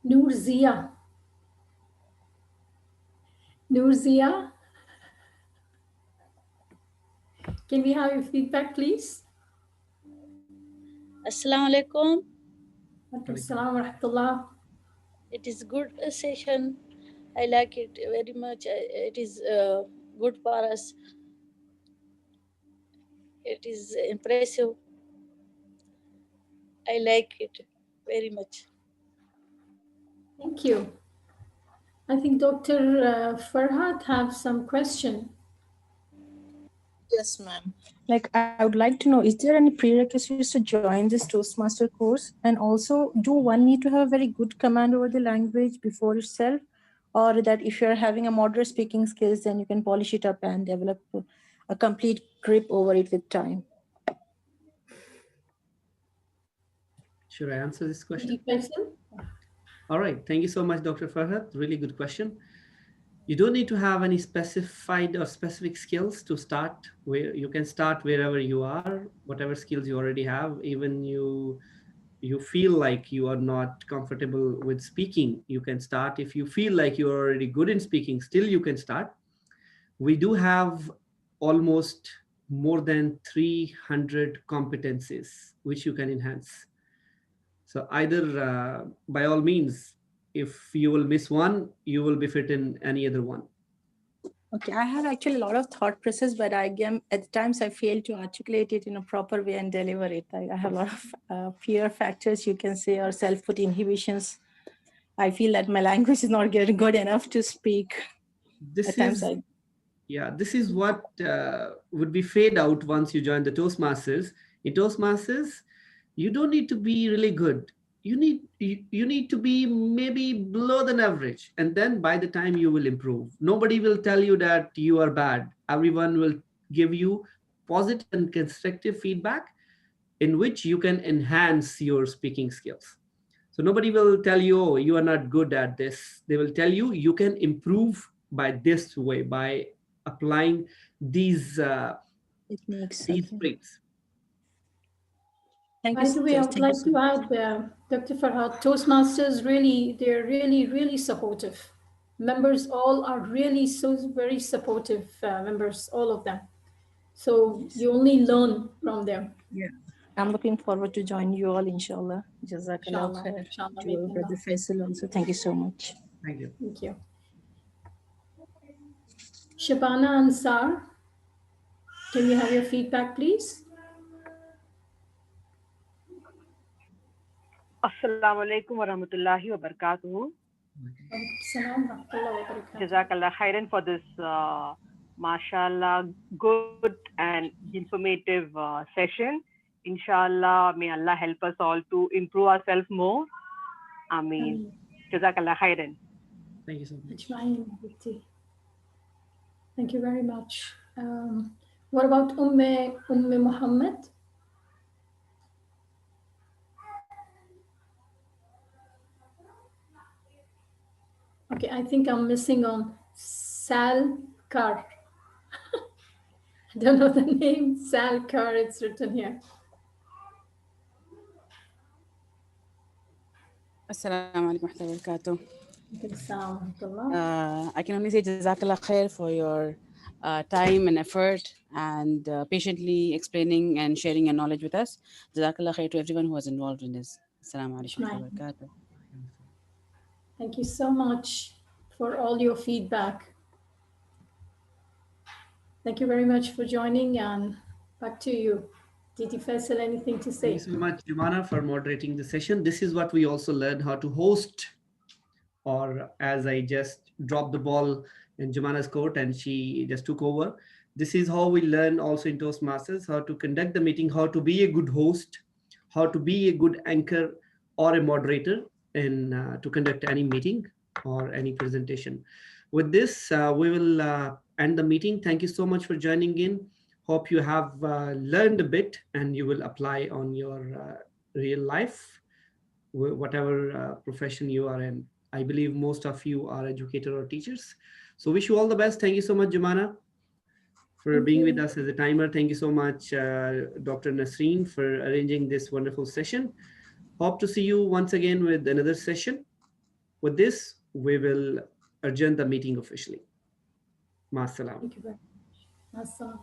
Speaker 4: Nurzia? Nurzia? Can we have your feedback, please?
Speaker 6: Assalamu alaikum.
Speaker 4: Assalamu rahmatullah.
Speaker 6: It is good session. I like it very much. It is good for us. It is impressive. I like it very much.
Speaker 4: Thank you. I think Dr. Farhad have some question.
Speaker 11: Yes, ma'am. Like, I would like to know, is there any prerequisites to join this Toastmaster course? And also, do one need to have a very good command over the language before itself? Or that if you're having a moderate speaking skills, then you can polish it up and develop a complete grip over it with time?
Speaker 2: Should I answer this question? All right. Thank you so much, Dr. Farhad. Really good question. You don't need to have any specified or specific skills to start. Where you can start wherever you are, whatever skills you already have. Even you feel like you are not comfortable with speaking, you can start. If you feel like you're already good in speaking, still you can start. We do have almost more than 300 competencies which you can enhance. So either by all means, if you will miss one, you will be fit in any other one.
Speaker 11: Okay, I have actually a lot of thought process, but at times I fail to articulate it in a proper way and deliver it. I have a lot of fear factors, you can say, or self-put inhibitions. I feel that my language is not getting good enough to speak.
Speaker 2: This is what would be fade out once you join the Toastmasters. In Toastmasters, you don't need to be really good. You need to be maybe below than average, and then by the time you will improve. Nobody will tell you that you are bad. Everyone will give you positive and constructive feedback in which you can enhance your speaking skills. So nobody will tell you, oh, you are not good at this. They will tell you, you can improve by this way, by applying these traits.
Speaker 4: By the way, I would like to add, Dr. Farhad, Toastmasters they're really supportive. Members all are really very supportive members, all of them. So you only learn from them.
Speaker 11: Yeah, I'm looking forward to join you all, inshallah. Jazakallah khair. To Brother Faisal also, thank you so much.
Speaker 2: Thank you.
Speaker 4: Thank you. Shabana Ansar, can we have your feedback, please?
Speaker 16: Assalamu alaikum wa rahmatullahi wa barakatuhu. Jazakallah khairan for this, mashallah, good and informative session. Inshallah, may Allah help us all to improve ourselves more. Ameen. Jazakallah khairan.
Speaker 2: Thank you so much.
Speaker 4: Thank you very much. What about Umme Muhammad? Okay, I think I'm missing on Salkar. I don't know the name. Salkar, it's written here.
Speaker 17: Assalamu alaikum wa rahmatullahi wa barakatuh.
Speaker 4: Salam.
Speaker 17: I can only say Jazakallah khair for your time and effort and patiently explaining and sharing your knowledge with us. Jazakallah khair to everyone who was involved in this. Assalamu alaikum wa rahmatullahi wa barakatuh.
Speaker 4: Thank you so much for all your feedback. Thank you very much for joining, and back to you. Did you Faisal anything to say?
Speaker 2: Thank you so much, Jumana, for moderating the session. This is what we also learned how to host, or as I just dropped the ball in Jumana's court and she just took over. This is how we learn also in Toastmasters, how to conduct the meeting, how to be a good host, how to be a good anchor or a moderator in to conduct any meeting or any presentation. With this, we will end the meeting. Thank you so much for joining in. Hope you have learned a bit and you will apply on your real life, whatever profession you are in. I believe most of you are educators or teachers. So wish you all the best. Thank you so much, Jumana, for being with us as a timer. Thank you so much, Dr. Nasreen, for arranging this wonderful session. Hope to see you once again with another session. With this, we will adjourn the meeting officially. Ma salam.
Speaker 4: Thank you very much. Assalam.